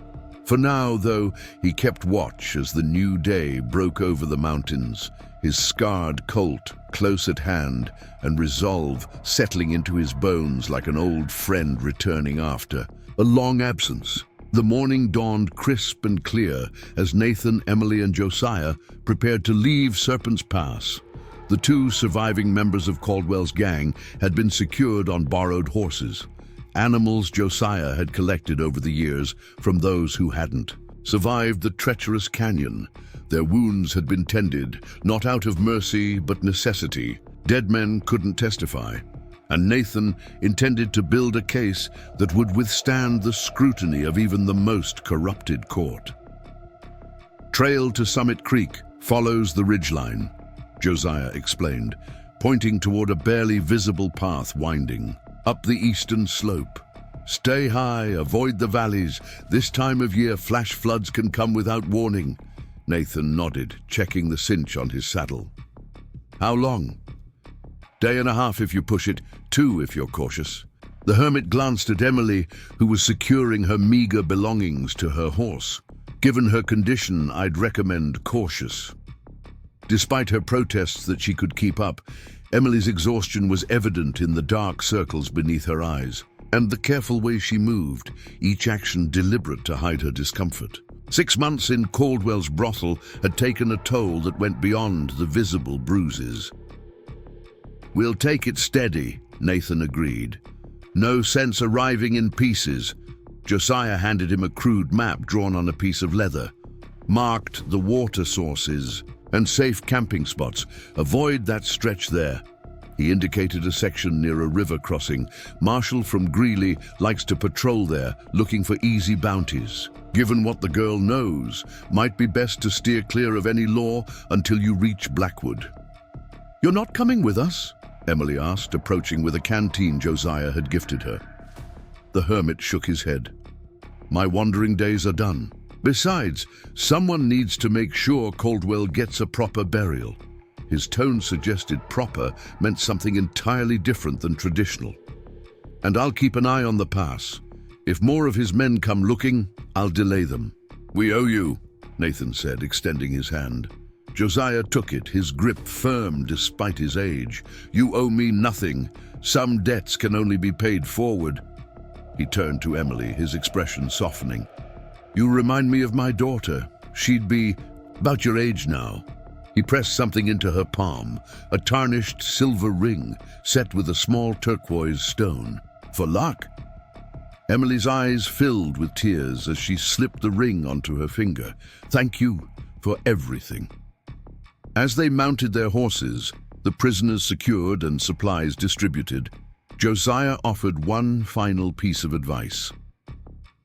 For now, though, he kept watch as the new day broke over the mountains, his scarred Colt close at hand, and resolve settling into his bones like an old friend returning after a long absence. The morning dawned crisp and clear as Nathan, Emily, and Josiah prepared to leave Serpent's Pass. The two surviving members of Caldwell's gang had been secured on borrowed horses, animals Josiah had collected over the years from those who hadn't survived the treacherous canyon. Their wounds had been tended, not out of mercy but necessity. Dead men couldn't testify, and Nathan intended to build a case that would withstand the scrutiny of even the most corrupted court. "Trail to Summit Creek follows the ridgeline," Josiah explained, pointing toward a barely visible path winding up the eastern slope. "Stay high, avoid the valleys. This time of year, flash floods can come without warning." Nathan nodded, checking the cinch on his saddle. "How long?" "Day and a half if you push it, 2 if you're cautious." The hermit glanced at Emily, who was securing her meager belongings to her horse. "Given her condition, I'd recommend cautious." Despite her protests that she could keep up, Emily's exhaustion was evident in the dark circles beneath her eyes, and the careful way she moved, each action deliberate to hide her discomfort. 6 months in Caldwell's brothel had taken a toll that went beyond the visible bruises. "We'll take it steady," Nathan agreed. "No sense arriving in pieces." Josiah handed him a crude map drawn on a piece of leather, marked the water sources and safe camping spots. "Avoid that stretch there." He indicated a section near a river crossing. "Marshall from Greeley likes to patrol there, looking for easy bounties. Given what the girl knows, might be best to steer clear of any law until you reach Blackwood." "You're not coming with us?" Emily asked, approaching with a canteen Josiah had gifted her. The hermit shook his head. "My wandering days are done. Besides, someone needs to make sure Caldwell gets a proper burial." His tone suggested proper meant something entirely different than traditional. "And I'll keep an eye on the pass. If more of his men come looking, I'll delay them." "We owe you," Nathan said, extending his hand. Josiah took it, his grip firm despite his age. "You owe me nothing. Some debts can only be paid forward." He turned to Emily, his expression softening. "You remind me of my daughter. She'd be about your age now." He pressed something into her palm, a tarnished silver ring set with a small turquoise stone. "For luck." Emily's eyes filled with tears as she slipped the ring onto her finger. "Thank you for everything." As they mounted their horses, the prisoners secured and supplies distributed, Josiah offered one final piece of advice.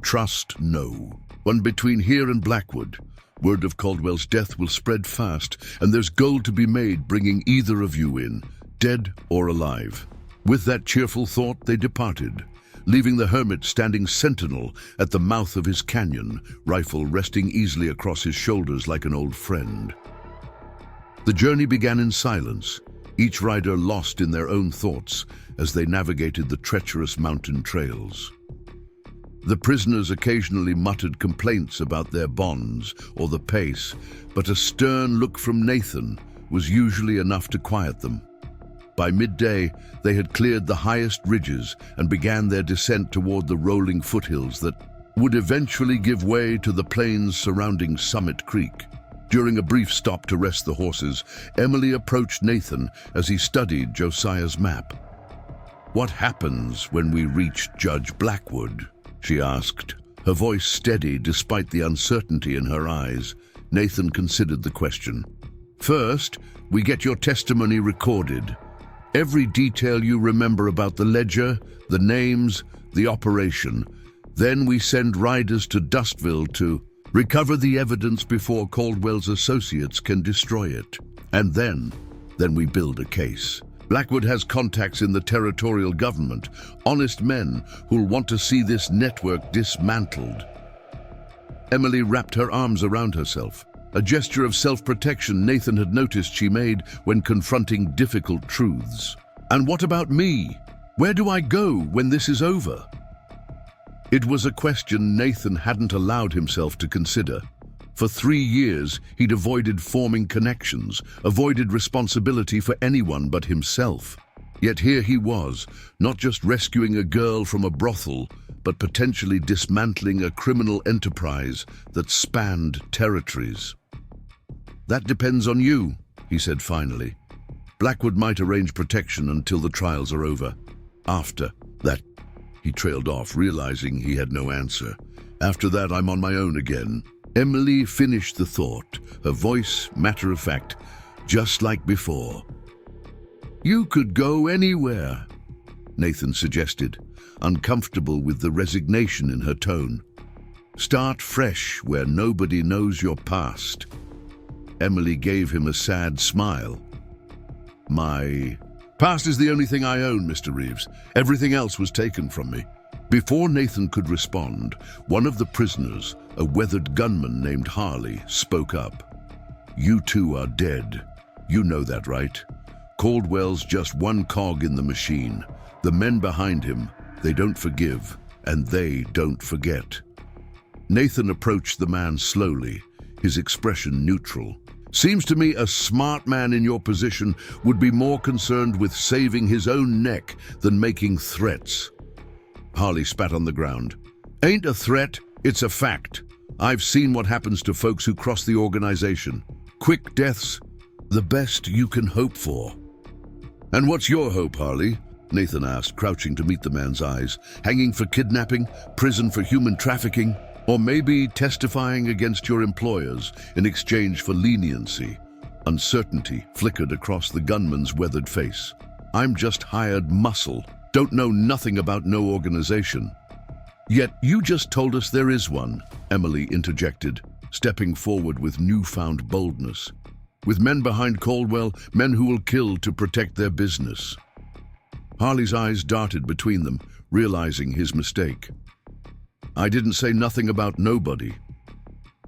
Trust no one between here and Blackwood. Word of Caldwell's death will spread fast, and there's gold to be made bringing either of you in, dead or alive. With that cheerful thought, they departed, leaving the hermit standing sentinel at the mouth of his canyon, rifle resting easily across his shoulders like an old friend. The journey began in silence, each rider lost in their own thoughts as they navigated the treacherous mountain trails. The prisoners occasionally muttered complaints about their bonds or the pace, but a stern look from Nathan was usually enough to quiet them. By midday, they had cleared the highest ridges and began their descent toward the rolling foothills that would eventually give way to the plains surrounding Summit Creek. During a brief stop to rest the horses, Emily approached Nathan as he studied Josiah's map. "What happens when we reach Judge Blackwood?" she asked, her voice steady despite the uncertainty in her eyes. Nathan considered the question. "First, we get your testimony recorded. Every detail you remember about the ledger, the names, the operation. Then we send riders to Dustville to recover the evidence before Caldwell's associates can destroy it. And then we build a case. Blackwood has contacts in the territorial government, honest men who'll want to see this network dismantled." Emily wrapped her arms around herself, a gesture of self-protection Nathan had noticed she made when confronting difficult truths. "And what about me? Where do I go when this is over?" It was a question Nathan hadn't allowed himself to consider. For 3 years, he'd avoided forming connections, avoided responsibility for anyone but himself. Yet here he was, not just rescuing a girl from a brothel, but potentially dismantling a criminal enterprise that spanned territories. "That depends on you," he said finally. "Blackwood might arrange protection until the trials are over. After that," he trailed off, realizing he had no answer. "After that, I'm on my own again." Emily finished the thought, her voice matter-of-fact, just like before. "You could go anywhere," Nathan suggested, uncomfortable with the resignation in her tone. "Start fresh where nobody knows your past." Emily gave him a sad smile. "My past is the only thing I own, Mr. Reeves. Everything else was taken from me." Before Nathan could respond, one of the prisoners, a weathered gunman named Harley, spoke up. "You two are dead. You know that, right? Caldwell's just one cog in the machine. The men behind him, they don't forgive, and they don't forget." Nathan approached the man slowly, his expression neutral. "Seems to me a smart man in your position would be more concerned with saving his own neck than making threats." Harley spat on the ground. "Ain't a threat, it's a fact. I've seen what happens to folks who cross the organization. Quick deaths, the best you can hope for." "And what's your hope, Harley?" Nathan asked, crouching to meet the man's eyes. "Hanging for kidnapping, prison for human trafficking, or maybe testifying against your employers in exchange for leniency?" Uncertainty flickered across the gunman's weathered face. "I'm just hired muscle. Don't know nothing about no organization." "Yet you just told us there is one," Emily interjected, stepping forward with newfound boldness. "With men behind Caldwell, men who will kill to protect their business." Harley's eyes darted between them, realizing his mistake. "I didn't say nothing about nobody."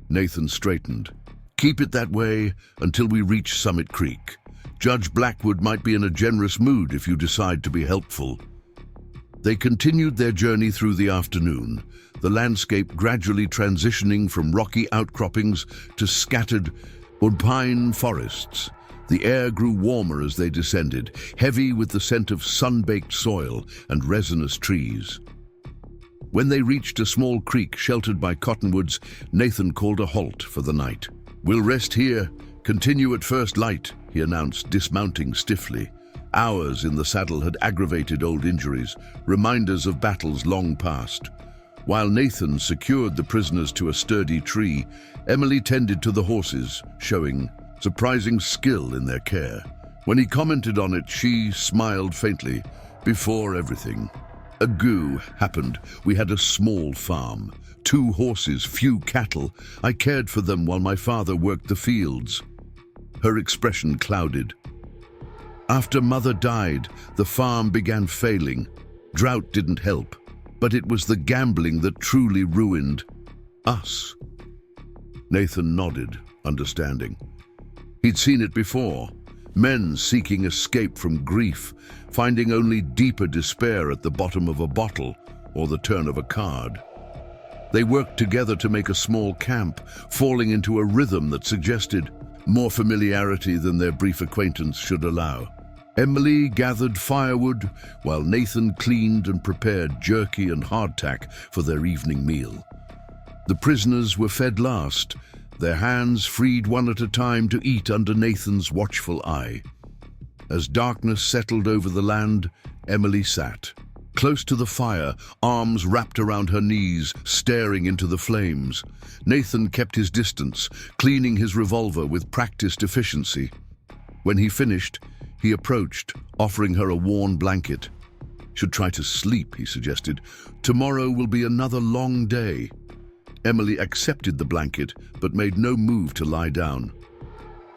Nathan straightened. "Keep it that way until we reach Summit Creek. Judge Blackwood might be in a generous mood if you decide to be helpful." They continued their journey through the afternoon, the landscape gradually transitioning from rocky outcroppings to scattered pine forests. The air grew warmer as they descended, heavy with the scent of sun-baked soil and resinous trees. When they reached a small creek sheltered by cottonwoods, Nathan called a halt for the night. "We'll rest here, continue at first light," he announced, dismounting stiffly. Hours in the saddle had aggravated old injuries, reminders of battles long past. While Nathan secured the prisoners to a sturdy tree, Emily tended to the horses, showing surprising skill in their care. When he commented on it, she smiled faintly. Before everything, a goo happened. We had a small farm, 2 horses, few cattle. I cared for them while my father worked the fields. Her expression clouded. After Mother died, the farm began failing. Drought didn't help, but it was the gambling that truly ruined us. Nathan nodded, understanding. He'd seen it before. Men seeking escape from grief, finding only deeper despair at the bottom of a bottle or the turn of a card. They worked together to make a small camp, falling into a rhythm that suggested more familiarity than their brief acquaintance should allow. Emily gathered firewood while Nathan cleaned and prepared jerky and hardtack for their evening meal. The prisoners were fed last, their hands freed one at a time to eat under Nathan's watchful eye. As darkness settled over the land, Emily sat, close to the fire, arms wrapped around her knees, staring into the flames. Nathan kept his distance, cleaning his revolver with practiced efficiency. When he finished, he approached, offering her a worn blanket. "Should try to sleep," he suggested. "Tomorrow will be another long day." Emily accepted the blanket, but made no move to lie down.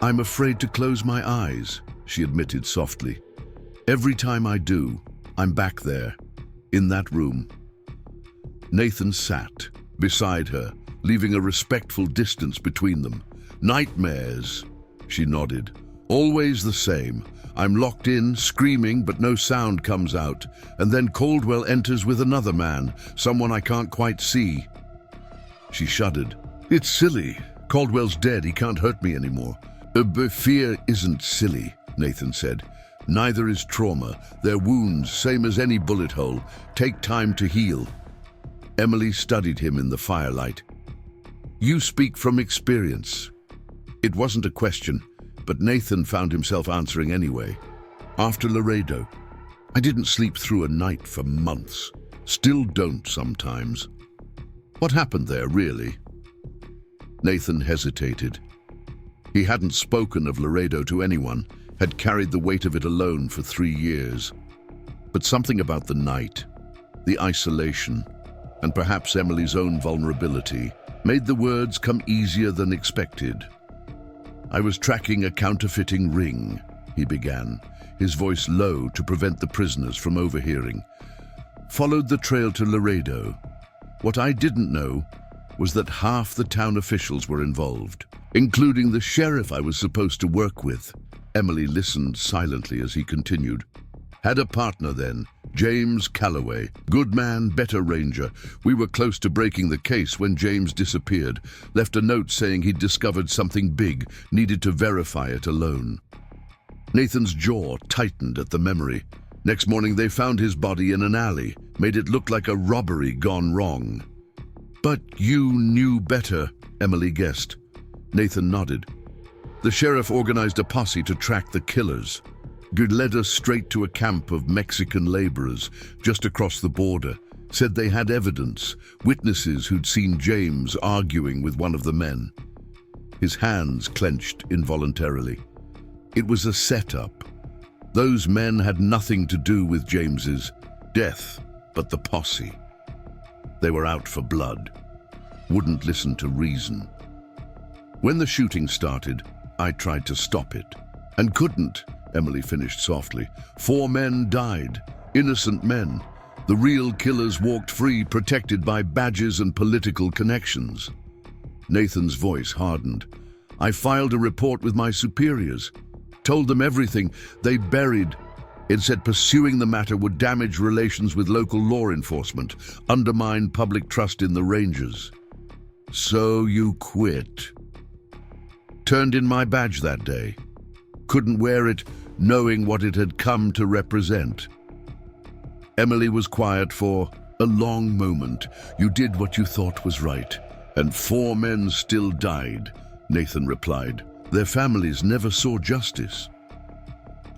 "I'm afraid to close my eyes," she admitted softly. "Every time I do, I'm back there, in that room." Nathan sat beside her, leaving a respectful distance between them. "Nightmares," she nodded. "Always the same. I'm locked in, screaming, but no sound comes out. And then Caldwell enters with another man, someone I can't quite see." She shuddered. "It's silly. Caldwell's dead. He can't hurt me anymore." "But fear isn't silly," Nathan said. "Neither is trauma. Their wounds, same as any bullet hole, take time to heal." Emily studied him in the firelight. "You speak from experience." It wasn't a question, but Nathan found himself answering anyway. "After Laredo, I didn't sleep through a night for months. Still don't sometimes." "What happened there, really?" Nathan hesitated. He hadn't spoken of Laredo to anyone, had carried the weight of it alone for 3 years. But something about the night, the isolation, and perhaps Emily's own vulnerability, made the words come easier than expected. "I was tracking a counterfeiting ring," he began, his voice low to prevent the prisoners from overhearing. "Followed the trail to Laredo. What I didn't know was that half the town officials were involved, including the sheriff I was supposed to work with." Emily listened silently as he continued. "Had a partner then, James Calloway. Good man, better ranger. We were close to breaking the case when James disappeared. Left a note saying he'd discovered something big, needed to verify it alone." Nathan's jaw tightened at the memory. Next morning they found his body in an alley, made it look like a robbery gone wrong. "But you knew better," Emily guessed. Nathan nodded. "The sheriff organized a posse to track the killers. Led us straight to a camp of Mexican laborers just across the border. Said they had evidence, witnesses who'd seen James arguing with one of the men." His hands clenched involuntarily. It was a setup. Those men had nothing to do with James's death, but the posse. They were out for blood, wouldn't listen to reason. "When the shooting started, I tried to stop it, and couldn't," Emily finished softly. 4 men died, innocent men. The real killers walked free, protected by badges and political connections. Nathan's voice hardened. "I filed a report with my superiors. Told them everything. They buried. It said pursuing the matter would damage relations with local law enforcement, undermine public trust in the Rangers. So you quit." "Turned in my badge that day. Couldn't wear it, knowing what it had come to represent." Emily was quiet for a long moment. "You did what you thought was right, and 4 men still died," Nathan replied. "Their families never saw justice."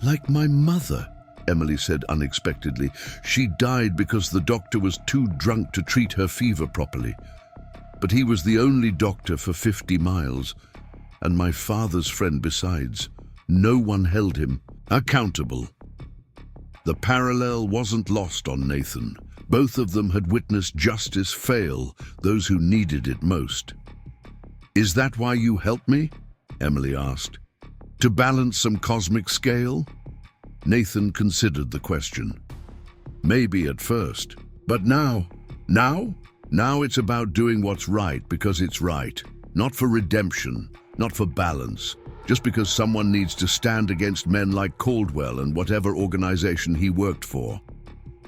"Like my mother," Emily said unexpectedly. "She died because the doctor was too drunk to treat her fever properly. But he was the only doctor for 50 miles. and my father's friend besides. No one held him accountable. The parallel wasn't lost on Nathan. Both of them had witnessed justice fail those who needed it most. "Is that why you helped me?" Emily asked. "To balance some cosmic scale?" Nathan considered the question. "Maybe at first, but now? Now it's about doing what's right because it's right. Not for redemption, not for balance. Just because someone needs to stand against men like Caldwell and whatever organization he worked for."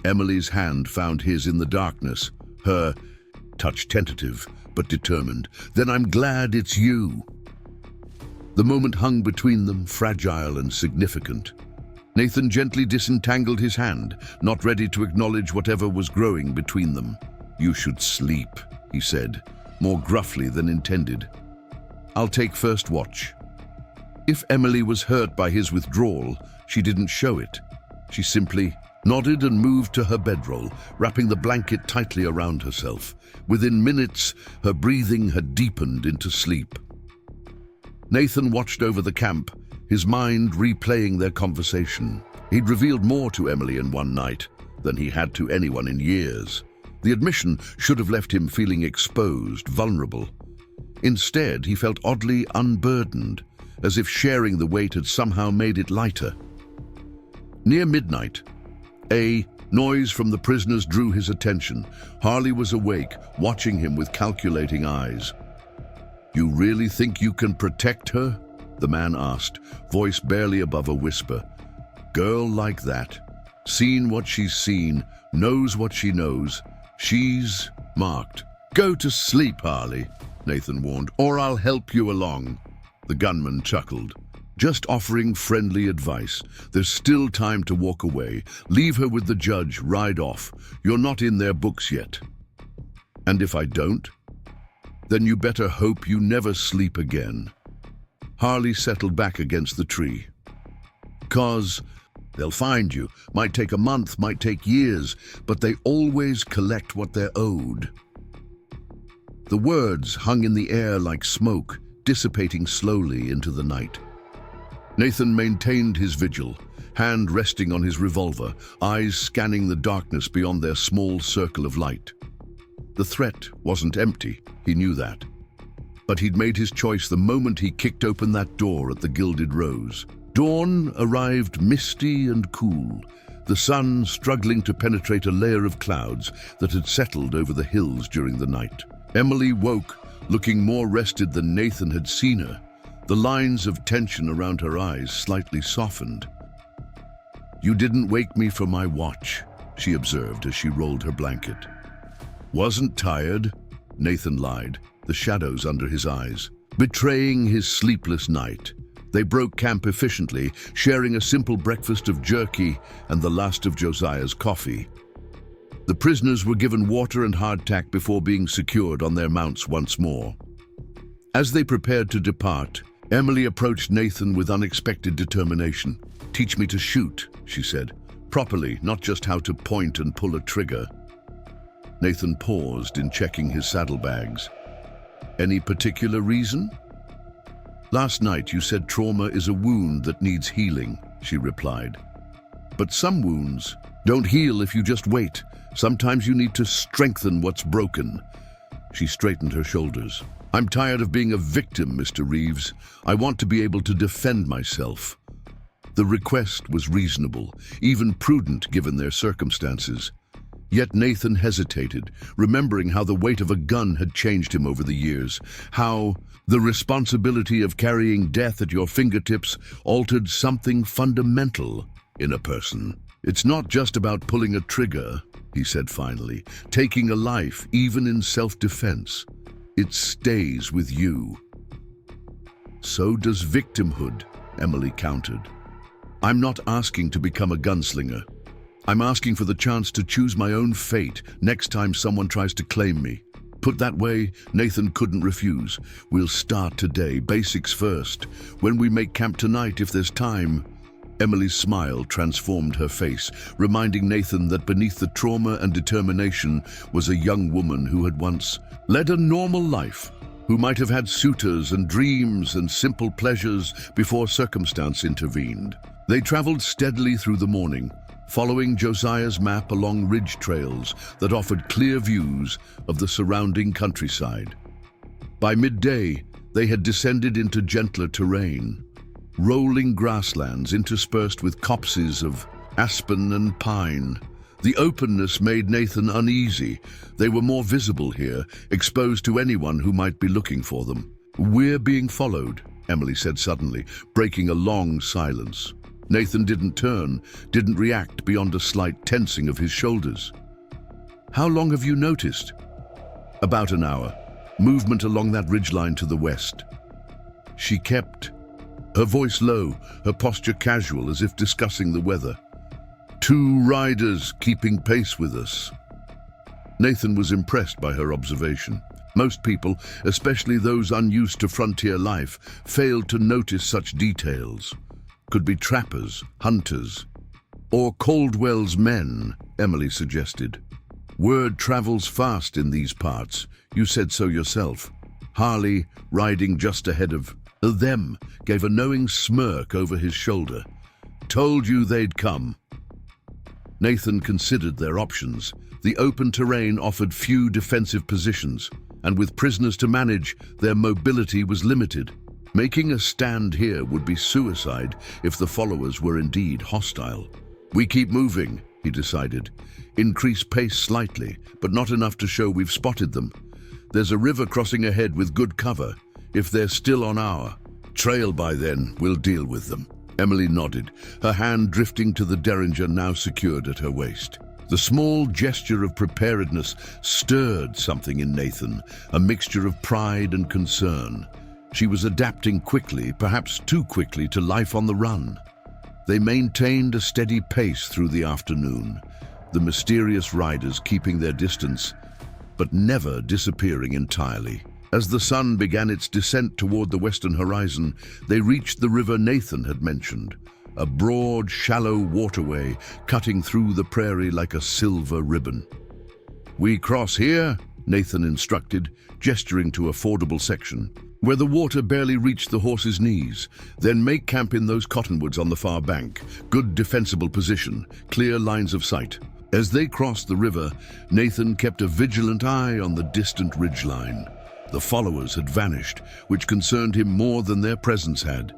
Emily's hand found his in the darkness, her touch tentative but determined. "Then I'm glad it's you." The moment hung between them, fragile and significant. Nathan gently disentangled his hand, not ready to acknowledge whatever was growing between them. "You should sleep," he said, more gruffly than intended. "I'll take first watch." If Emily was hurt by his withdrawal, she didn't show it. She simply nodded and moved to her bedroll, wrapping the blanket tightly around herself. Within minutes, her breathing had deepened into sleep. Nathan watched over the camp, his mind replaying their conversation. He'd revealed more to Emily in one night than he had to anyone in years. The admission should have left him feeling exposed, vulnerable. Instead, he felt oddly unburdened, as if sharing the weight had somehow made it lighter. Near midnight, a noise from the prisoners drew his attention. Harley was awake, watching him with calculating eyes. "You really think you can protect her?" the man asked, voice barely above a whisper. "Girl like that, seen what she's seen, knows what she knows. She's marked." "Go to sleep, Harley," Nathan warned, "or I'll help you along." The gunman chuckled. "Just offering friendly advice. There's still time to walk away. Leave her with the judge, ride off. You're not in their books yet." "And if I don't?" "Then you better hope you never sleep again." Harley settled back against the tree. "'Cause they'll find you. Might take a month, might take years, but they always collect what they're owed." The words hung in the air like smoke, dissipating slowly into the night. Nathan maintained his vigil, hand resting on his revolver, eyes scanning the darkness beyond their small circle of light. The threat wasn't empty, he knew that. But he'd made his choice the moment he kicked open that door at the Gilded Rose. Dawn arrived misty and cool, the sun struggling to penetrate a layer of clouds that had settled over the hills during the night. Emily woke, looking more rested than Nathan had seen her. The lines of tension around her eyes slightly softened. "You didn't wake me for my watch," she observed as she rolled her blanket. "Wasn't tired," Nathan lied, the shadows under his eyes. Betraying his sleepless night, they broke camp efficiently, sharing a simple breakfast of jerky and the last of Josiah's coffee. The prisoners were given water and hardtack before being secured on their mounts once more. As they prepared to depart, Emily approached Nathan with unexpected determination. "Teach me to shoot," she said. "Properly, not just how to point and pull a trigger." Nathan paused in checking his saddlebags. "Any particular reason?" "Last night you said trauma is a wound that needs healing," she replied. "But some wounds don't heal if you just wait. Sometimes you need to strengthen what's broken." She straightened her shoulders. "I'm tired of being a victim, Mr. Reeves. I want to be able to defend myself." The request was reasonable, even prudent given their circumstances. Yet Nathan hesitated, remembering how the weight of a gun had changed him over the years, how the responsibility of carrying death at your fingertips altered something fundamental in a person. "It's not just about pulling a trigger," he said finally, "taking a life, even in self-defense. It stays with you." "So does victimhood," Emily countered. "I'm not asking to become a gunslinger. I'm asking for the chance to choose my own fate next time someone tries to claim me." Put that way, Nathan couldn't refuse. "We'll start today, basics first. When we make camp tonight, if there's time." Emily's smile transformed her face, reminding Nathan that beneath the trauma and determination was a young woman who had once led a normal life, who might have had suitors and dreams and simple pleasures before circumstance intervened. They traveled steadily through the morning, following Josiah's map along ridge trails that offered clear views of the surrounding countryside. By midday, they had descended into gentler terrain, rolling grasslands interspersed with copses of aspen and pine. The openness made Nathan uneasy. They were more visible here, exposed to anyone who might be looking for them. "We're being followed," Emily said suddenly, breaking a long silence. Nathan didn't turn, didn't react beyond a slight tensing of his shoulders. "How long have you noticed?" "About an hour. Movement along that ridgeline to the west." She kept, her voice low, her posture casual, as if discussing the weather. "2 riders keeping pace with us." Nathan was impressed by her observation. Most people, especially those unused to frontier life, failed to notice such details. Could be trappers, hunters, or Caldwell's men, Emily suggested. "Word travels fast in these parts. You said so yourself." Harley, riding just ahead of them, gave a knowing smirk over his shoulder. "Told you they'd come." Nathan considered their options. The open terrain offered few defensive positions, and with prisoners to manage, their mobility was limited. Making a stand here would be suicide if the followers were indeed hostile. "We keep moving," he decided. "Increase pace slightly, but not enough to show we've spotted them. There's a river crossing ahead with good cover. If they're still on our trail by then, we'll deal with them." Emily nodded, her hand drifting to the derringer now secured at her waist. The small gesture of preparedness stirred something in Nathan, a mixture of pride and concern. She was adapting quickly, perhaps too quickly, to life on the run. They maintained a steady pace through the afternoon, the mysterious riders keeping their distance, but never disappearing entirely. As the sun began its descent toward the western horizon, they reached the river Nathan had mentioned, a broad, shallow waterway cutting through the prairie like a silver ribbon. "We cross here," Nathan instructed, gesturing to a fordable section, where the water barely reached the horses' knees. "Then make camp in those cottonwoods on the far bank. Good defensible position, clear lines of sight." As they crossed the river, Nathan kept a vigilant eye on the distant ridgeline. The followers had vanished, which concerned him more than their presence had.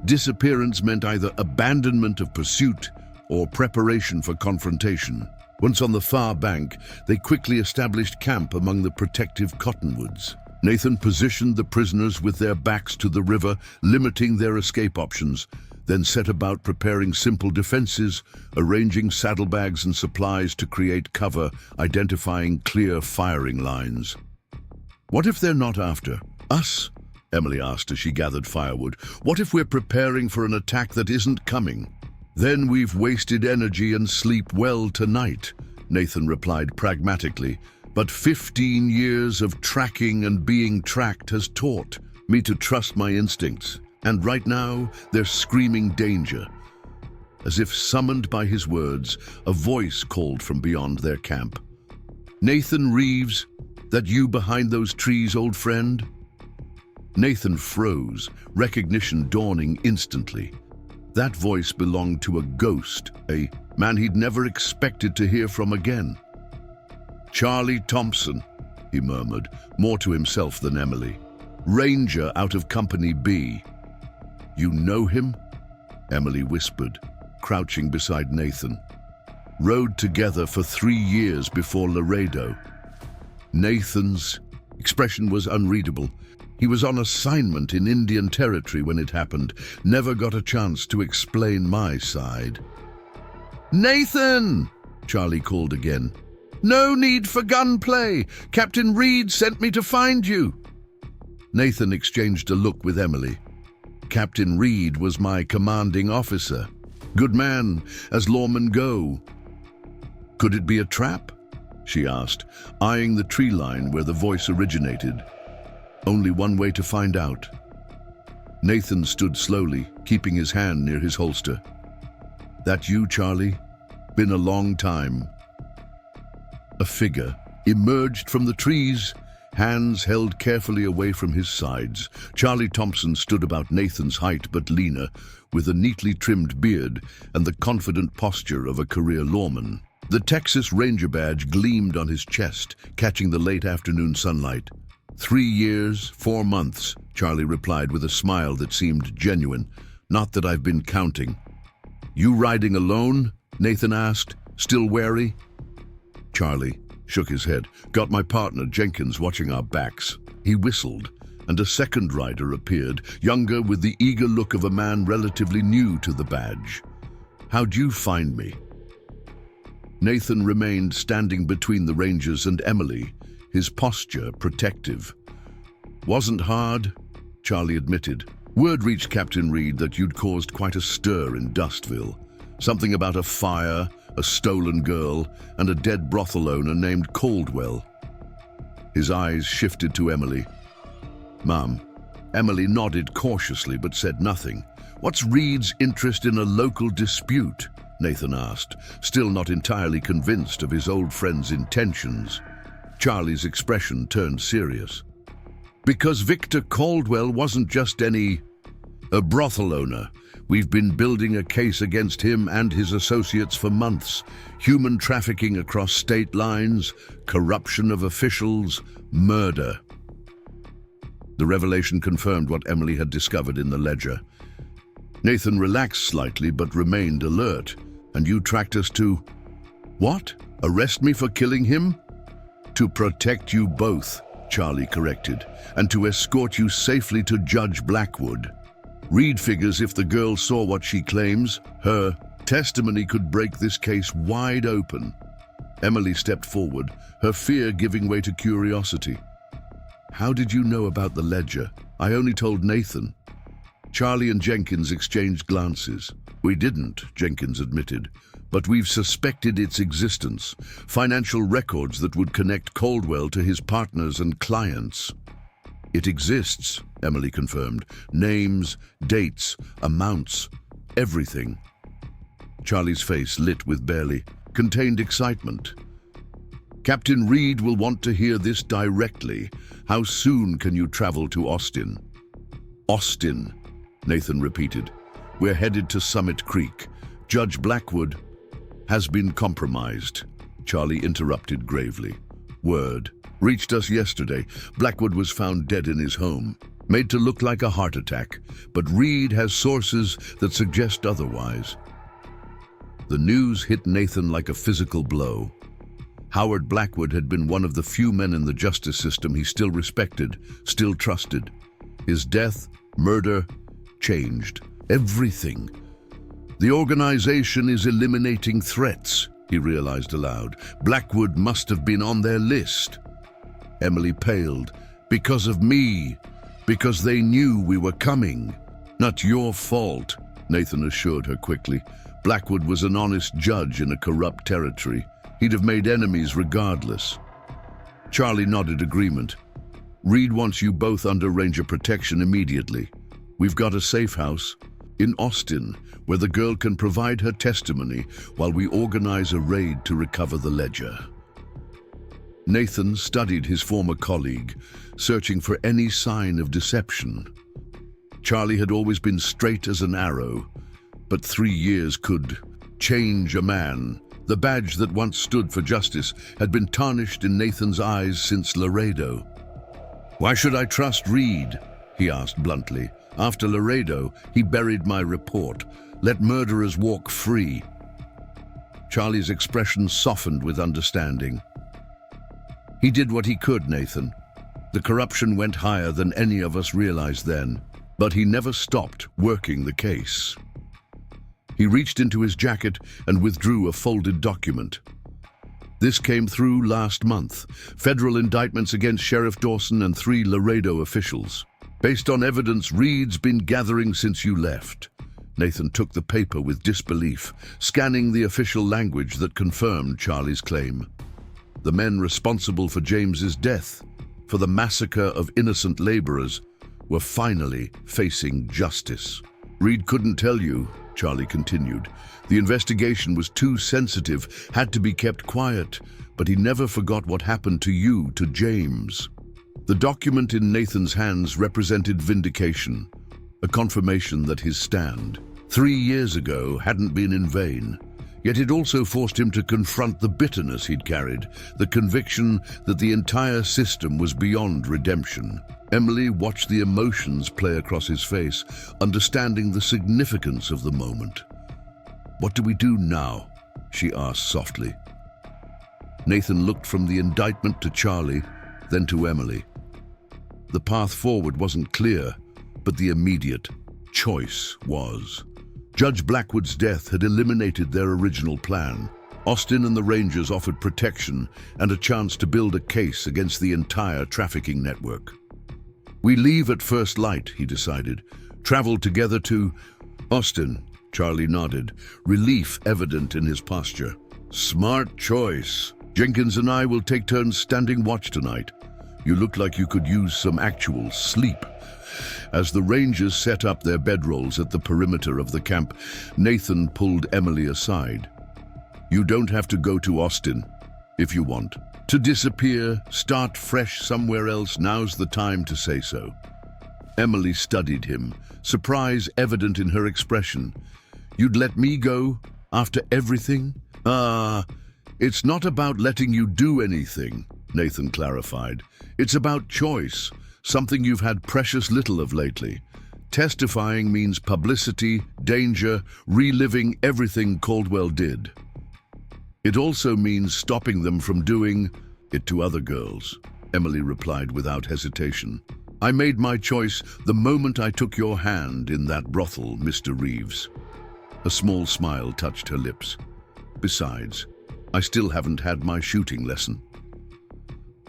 Disappearance meant either abandonment of pursuit or preparation for confrontation. Once on the far bank, they quickly established camp among the protective cottonwoods. Nathan positioned the prisoners with their backs to the river, limiting their escape options, then set about preparing simple defenses, arranging saddlebags and supplies to create cover, identifying clear firing lines. "What if they're not after us?" Emily asked as she gathered firewood. "What if we're preparing for an attack that isn't coming?" "Then we've wasted energy and sleep well tonight," Nathan replied pragmatically. "But 15 years of tracking and being tracked has taught me to trust my instincts. And right now, they're screaming danger." As if summoned by his words, a voice called from beyond their camp. "Nathan Reeves, that you behind those trees, old friend?" Nathan froze, recognition dawning instantly. That voice belonged to a ghost, a man he'd never expected to hear from again. "Charlie Thompson," he murmured, more to himself than Emily. "Ranger out of Company B." "You know him?" Emily whispered, crouching beside Nathan. "Rode together for 3 years before Laredo." Nathan's expression was unreadable. He was on assignment in Indian Territory when it happened. Never got a chance to explain my side. "Nathan!" Charlie called again. "No need for gunplay. Captain Reed sent me to find you." Nathan exchanged a look with Emily. "Captain Reed was my commanding officer. Good man, as lawmen go." "Could it be a trap?" she asked, eyeing the tree line where the voice originated. "Only one way to find out." Nathan stood slowly, keeping his hand near his holster. "That you, Charlie? Been a long time." A figure emerged from the trees, hands held carefully away from his sides. Charlie Thompson stood about Nathan's height but leaner, with a neatly trimmed beard and the confident posture of a career lawman. The Texas Ranger badge gleamed on his chest, catching the late afternoon sunlight. 3 years, 4 months, Charlie replied with a smile that seemed genuine. Not that I've been counting. You riding alone? Nathan asked, still wary. Charlie shook his head. Got my partner, Jenkins, watching our backs. He whistled, and a second rider appeared, younger with the eager look of a man relatively new to the badge. How'd you find me? Nathan remained standing between the Rangers and Emily, his posture protective. Wasn't hard, Charlie admitted. Word reached Captain Reed that you'd caused quite a stir in Dustville. Something about a fire, a stolen girl, and a dead brothel owner named Caldwell. His eyes shifted to Emily. Mum. Emily nodded cautiously but said nothing. What's Reed's interest in a local dispute? Nathan asked, still not entirely convinced of his old friend's intentions. Charlie's expression turned serious. Because Victor Caldwell wasn't just a brothel owner. We've been building a case against him and his associates for months. Human trafficking across state lines, corruption of officials, murder. The revelation confirmed what Emily had discovered in the ledger. Nathan relaxed slightly but remained alert. And you tracked us to... What? Arrest me for killing him? To protect you both, Charlie corrected, and to escort you safely to Judge Blackwood. Reed figures if the girl saw what she claims, her testimony could break this case wide open. Emily stepped forward, her fear giving way to curiosity. How did you know about the ledger? I only told Nathan. Charlie and Jenkins exchanged glances. We didn't, Jenkins admitted, but we've suspected its existence. Financial records that would connect Caldwell to his partners and clients. It exists, Emily confirmed. Names, dates, amounts, everything. Charlie's face lit with barely contained excitement. Captain Reed will want to hear this directly. How soon can you travel to Austin? Austin, Nathan repeated. We're headed to Summit Creek. Judge Blackwood has been compromised, Charlie interrupted gravely. Word reached us yesterday. Blackwood was found dead in his home, made to look like a heart attack, but Reed has sources that suggest otherwise. The news hit Nathan like a physical blow. Howard Blackwood had been one of the few men in the justice system he still respected, still trusted. His death, murder, changed everything. The organization is eliminating threats, he realized aloud. Blackwood must have been on their list. Emily paled. Because of me. Because they knew we were coming. Not your fault, Nathan assured her quickly. Blackwood was an honest judge in a corrupt territory. He'd have made enemies regardless. Charlie nodded agreement. Reed wants you both under Ranger protection immediately. We've got a safe house in Austin where the girl can provide her testimony while we organize a raid to recover the ledger. Nathan studied his former colleague, searching for any sign of deception. Charlie had always been straight as an arrow, but 3 years could change a man. The badge that once stood for justice had been tarnished in Nathan's eyes since Laredo. Why should I trust Reed? He asked bluntly. After Laredo, he buried my report. Let murderers walk free. Charlie's expression softened with understanding. He did what he could, Nathan. The corruption went higher than any of us realized then, but he never stopped working the case. He reached into his jacket and withdrew a folded document. This came through last month. Federal indictments against Sheriff Dawson and 3 Laredo officials. Based on evidence Reed's been gathering since you left. Nathan took the paper with disbelief, scanning the official language that confirmed Charlie's claim. The men responsible for James's death, for the massacre of innocent laborers, were finally facing justice. Reed couldn't tell you, Charlie continued. The investigation was too sensitive, had to be kept quiet, but he never forgot what happened to you, to James. The document in Nathan's hands represented vindication, a confirmation that his stand, 3 years ago, hadn't been in vain. Yet it also forced him to confront the bitterness he'd carried, the conviction that the entire system was beyond redemption. Emily watched the emotions play across his face, understanding the significance of the moment. "What do we do now?" she asked softly. Nathan looked from the indictment to Charlie, then to Emily. The path forward wasn't clear, but the immediate choice was. Judge Blackwood's death had eliminated their original plan. Austin and the Rangers offered protection and a chance to build a case against the entire trafficking network. "We leave at first light," he decided. "Travel together to Austin." Charlie nodded, relief evident in his posture. "Smart choice. Jenkins and I will take turns standing watch tonight. You look like you could use some actual sleep." As the Rangers set up their bedrolls at the perimeter of the camp, Nathan pulled Emily aside. "You don't have to go to Austin, if you want. To disappear, start fresh somewhere else, now's the time to say so." Emily studied him, surprise evident in her expression. "You'd let me go, after everything?" It's not about letting you do anything," Nathan clarified. "It's about choice. Something you've had precious little of lately. Testifying means publicity, danger, reliving everything Caldwell did. It also means stopping them from doing it to other girls," Emily replied without hesitation. "I made my choice the moment I took your hand in that brothel, Mr. Reeves." A small smile touched her lips. "Besides, I still haven't had my shooting lesson."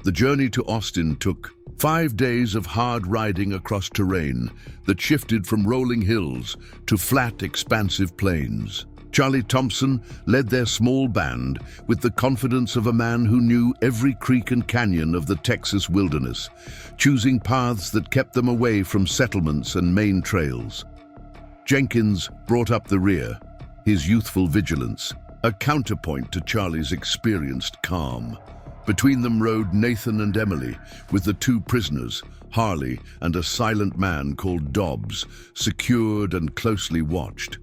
The journey to Austin took 5 days of hard riding across terrain that shifted from rolling hills to flat, expansive plains. Charlie Thompson led their small band with the confidence of a man who knew every creek and canyon of the Texas wilderness, choosing paths that kept them away from settlements and main trails. Jenkins brought up the rear, his youthful vigilance, a counterpoint to Charlie's experienced calm. Between them rode Nathan and Emily, with the 2 prisoners, Harley and a silent man called Dobbs, secured and closely watched.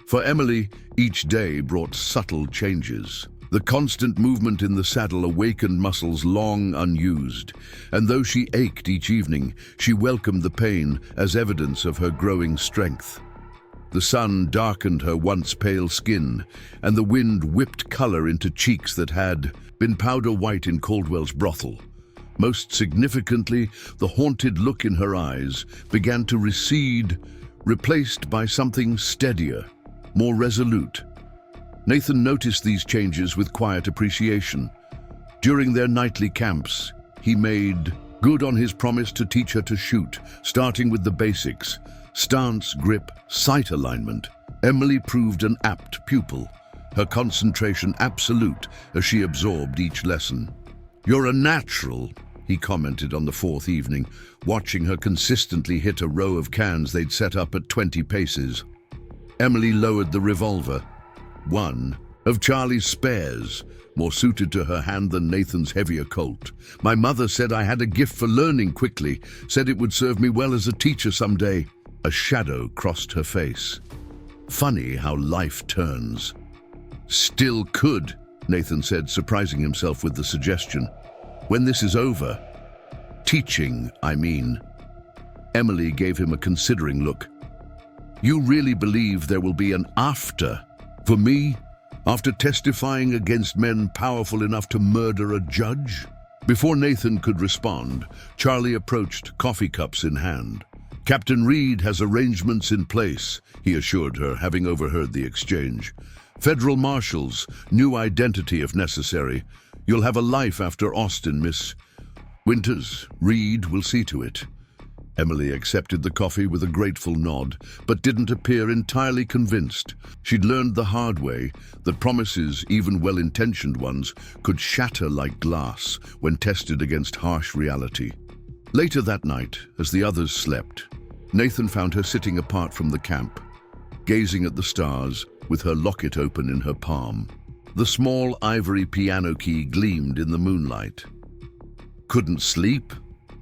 For Emily, each day brought subtle changes. The constant movement in the saddle awakened muscles long unused, and though she ached each evening, she welcomed the pain as evidence of her growing strength. The sun darkened her once pale skin, and the wind whipped color into cheeks that had been powder white in Caldwell's brothel. Most significantly, the haunted look in her eyes began to recede, replaced by something steadier, more resolute. Nathan noticed these changes with quiet appreciation. During their nightly camps, he made good on his promise to teach her to shoot, starting with the basics: stance, grip, sight alignment. Emily proved an apt pupil, her concentration absolute as she absorbed each lesson. "You're a natural," he commented on the 4th evening, watching her consistently hit a row of cans they'd set up at 20 paces. Emily lowered the revolver, one of Charlie's spares, more suited to her hand than Nathan's heavier Colt. "My mother said I had a gift for learning quickly, said it would serve me well as a teacher someday." A shadow crossed her face. Funny how life turns. "Still could," Nathan said, surprising himself with the suggestion. "When this is over." "Teaching, I mean." Emily gave him a considering look. "You really believe there will be an after? For me, after testifying against men powerful enough to murder a judge?" Before Nathan could respond, Charlie approached, coffee cups in hand. "Captain Reed has arrangements in place," he assured her, having overheard the exchange. "Federal marshals, new identity if necessary. You'll have a life after Austin, Miss Winters. Reed will see to it." Emily accepted the coffee with a grateful nod, but didn't appear entirely convinced. She'd learned the hard way that promises, even well-intentioned ones, could shatter like glass when tested against harsh reality. Later that night, as the others slept, Nathan found her sitting apart from the camp, gazing at the stars with her locket open in her palm. The small ivory piano key gleamed in the moonlight. "Couldn't sleep?"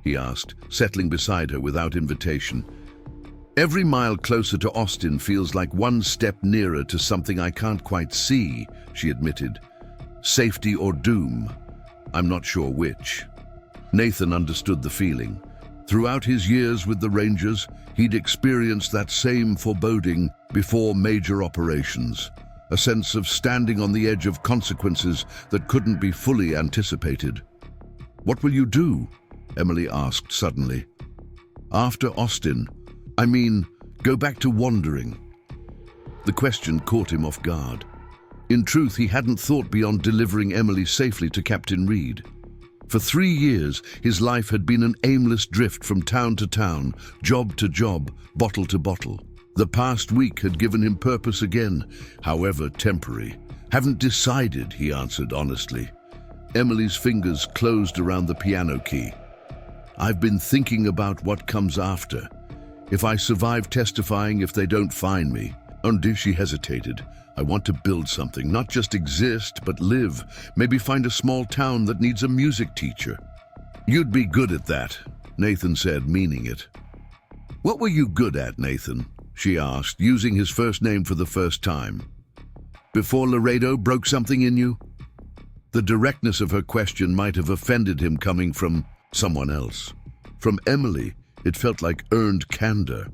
he asked, settling beside her without invitation. Every mile closer to Austin feels like one step nearer to something I can't quite see, she admitted. Safety or doom? I'm not sure which. Nathan understood the feeling. Throughout his years with the Rangers, he'd experienced that same foreboding before major operations. A sense of standing on the edge of consequences that couldn't be fully anticipated. What will you do? Emily asked suddenly. After Austin, go back to wandering. The question caught him off guard. In truth, he hadn't thought beyond delivering Emily safely to Captain Reed. For 3 years, his life had been an aimless drift from town to town, job to job, bottle to bottle. The past week had given him purpose again, however temporary. Haven't decided, he answered honestly. Emily's fingers closed around the piano key. I've been thinking about what comes after. If I survive testifying, if they don't find me. And she hesitated. I want to build something, not just exist, but live. Maybe find a small town that needs a music teacher. You'd be good at that, Nathan said, meaning it. What were you good at, Nathan? She asked, using his first name for the first time. Before Laredo broke something in you? The directness of her question might have offended him coming from someone else. From Emily, it felt like earned candor.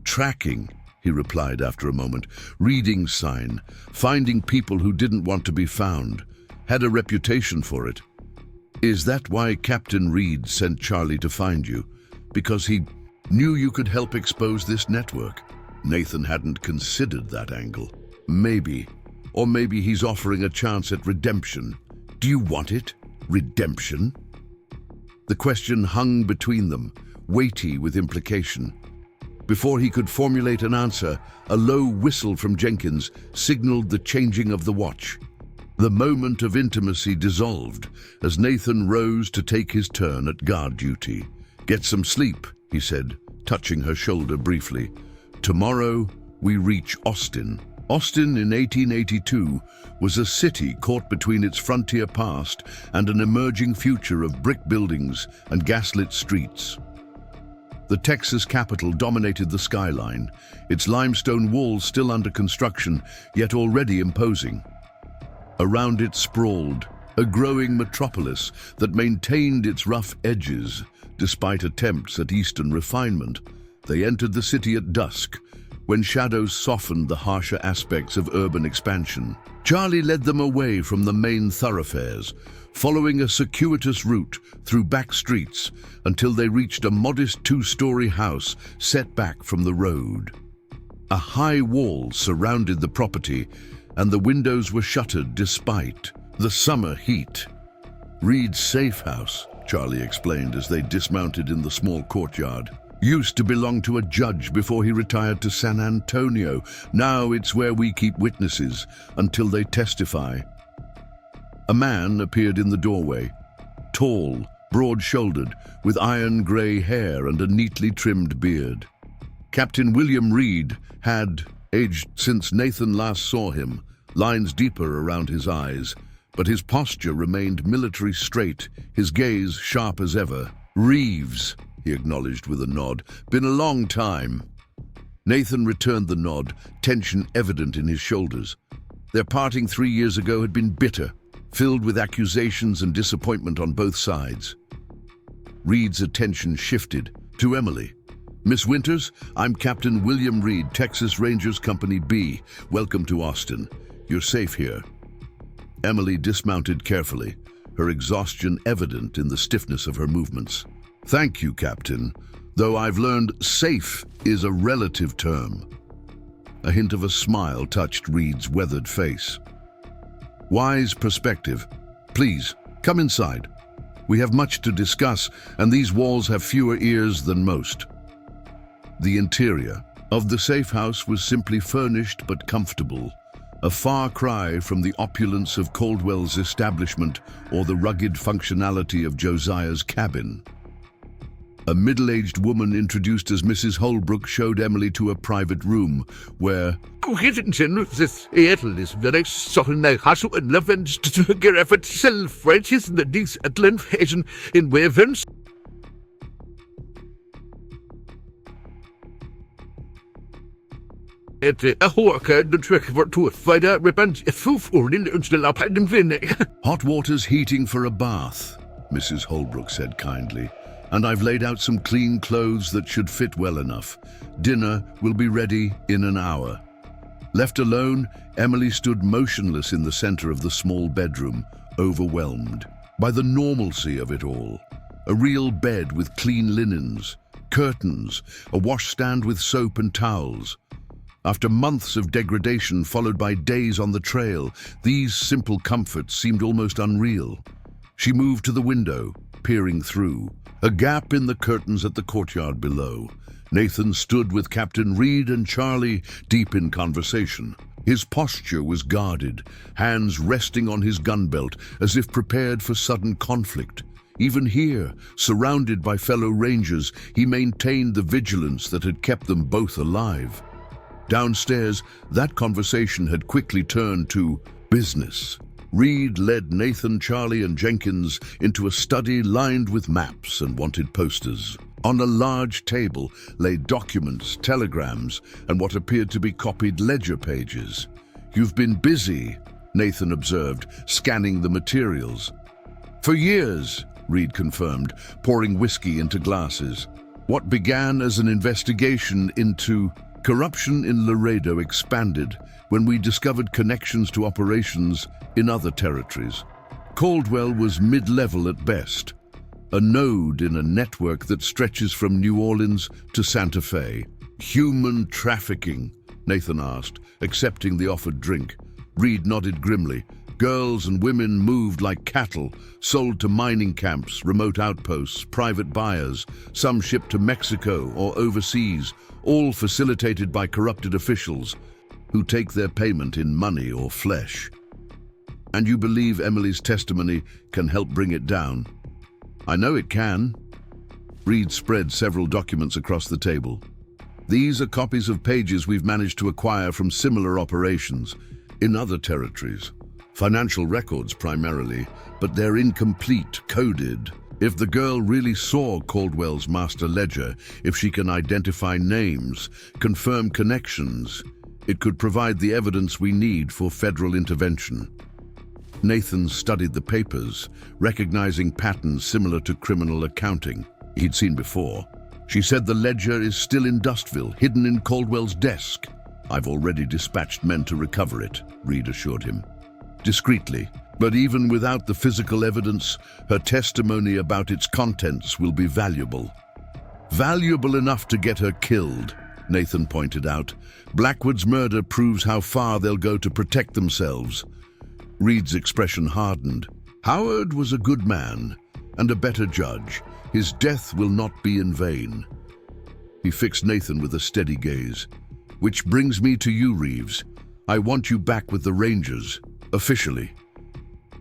Tracking, he replied after a moment. Reading sign, finding people who didn't want to be found. Had a reputation for it. Is that why Captain Reed sent Charlie to find you? Because he knew you could help expose this network? Nathan hadn't considered that angle. Maybe. Or maybe he's offering a chance at redemption. Do you want it? Redemption? The question hung between them, weighty with implication. Before he could formulate an answer, a low whistle from Jenkins signaled the changing of the watch. The moment of intimacy dissolved as Nathan rose to take his turn at guard duty. Get some sleep, he said, touching her shoulder briefly. Tomorrow we reach Austin. Austin in 1882 was a city caught between its frontier past and an emerging future of brick buildings and gaslit streets. The Texas capital dominated the skyline, its limestone walls still under construction, yet already imposing. Around it sprawled a growing metropolis that maintained its rough edges, despite attempts at eastern refinement. They entered the city at dusk, when shadows softened the harsher aspects of urban expansion. Charlie led them away from the main thoroughfares, following a circuitous route through back streets until they reached a modest 2-story house set back from the road. A high wall surrounded the property, and the windows were shuttered despite the summer heat. Reed's safe house, Charlie explained as they dismounted in the small courtyard. Used to belong to a judge before he retired to San Antonio. Now it's where we keep witnesses until they testify. A man appeared in the doorway, tall, broad-shouldered, with iron-gray hair and a neatly trimmed beard. Captain William Reed had aged since Nathan last saw him, lines deeper around his eyes, but his posture remained military straight, his gaze sharp as ever. Reeves, he acknowledged with a nod. Been a long time. Nathan returned the nod, tension evident in his shoulders. Their parting 3 years ago had been bitter, filled with accusations and disappointment on both sides. Reed's attention shifted to Emily. Miss Winters, I'm Captain William Reed, Texas Rangers Company B. Welcome to Austin. You're safe here. Emily dismounted carefully, her exhaustion evident in the stiffness of her movements. Thank you, Captain, though I've learned safe is a relative term. A hint of a smile touched Reed's weathered face. Wise perspective. Please, come inside. We have much to discuss, and these walls have fewer ears than most. The interior of the safe house was simply furnished but comfortable, a far cry from the opulence of Caldwell's establishment or the rugged functionality of Josiah's cabin. A middle-aged woman introduced as Mrs. Holbrook showed Emily to a private room where This is very sorry has to get effort self-righteous in the discipline in Wavens. hårkar den trycker vart tårfajda repens fufurin unstilla på den vinne. Hot water's heating for a bath, Mrs. Holbrook said kindly, and I've laid out some clean clothes that should fit well enough. Dinner will be ready in an hour. Left alone, Emily stood motionless in the center of the small bedroom, overwhelmed by the normalcy of it all. A real bed with clean linens, curtains, a washstand with soap and towels. After months of degradation followed by days on the trail, these simple comforts seemed almost unreal. She moved to the window, peering through. A gap in the curtains at the courtyard below. Nathan stood with Captain Reed and Charlie deep in conversation. His posture was guarded, hands resting on his gun belt as if prepared for sudden conflict. Even here, surrounded by fellow rangers, he maintained the vigilance that had kept them both alive. Downstairs, that conversation had quickly turned to business. Reed led Nathan, Charlie, and Jenkins into a study lined with maps and wanted posters. On a large table lay documents, telegrams, and what appeared to be copied ledger pages. "You've been busy," Nathan observed, scanning the materials. "For years," Reed confirmed, pouring whiskey into glasses. What began as an investigation into corruption in Laredo expanded when we discovered connections to operations in other territories. Caldwell was mid-level at best, a node in a network that stretches from New Orleans to Santa Fe. "Human trafficking?" Nathan asked, accepting the offered drink. Reed nodded grimly. Girls and women moved like cattle, sold to mining camps, remote outposts, private buyers, some shipped to Mexico or overseas, all facilitated by corrupted officials who take their payment in money or flesh. "And you believe Emily's testimony can help bring it down?" "I know it can." Reed spread several documents across the table. "These are copies of pages we've managed to acquire from similar operations in other territories. Financial records primarily, but they're incomplete, coded. If the girl really saw Caldwell's master ledger, if she can identify names, confirm connections, it could provide the evidence we need for federal intervention." Nathan studied the papers, recognizing patterns similar to criminal accounting he'd seen before. "She said the ledger is still in Dustville, hidden in Caldwell's desk." "I've already dispatched men to recover it," Reed assured him. "Discreetly, but even without the physical evidence, her testimony about its contents will be valuable." "Valuable enough to get her killed," Nathan pointed out. "Blackwood's murder proves how far they'll go to protect themselves." Reed's expression hardened. "Howard was a good man and a better judge. His death will not be in vain." He fixed Nathan with a steady gaze. "Which brings me to you, Reeves. I want you back with the Rangers, officially."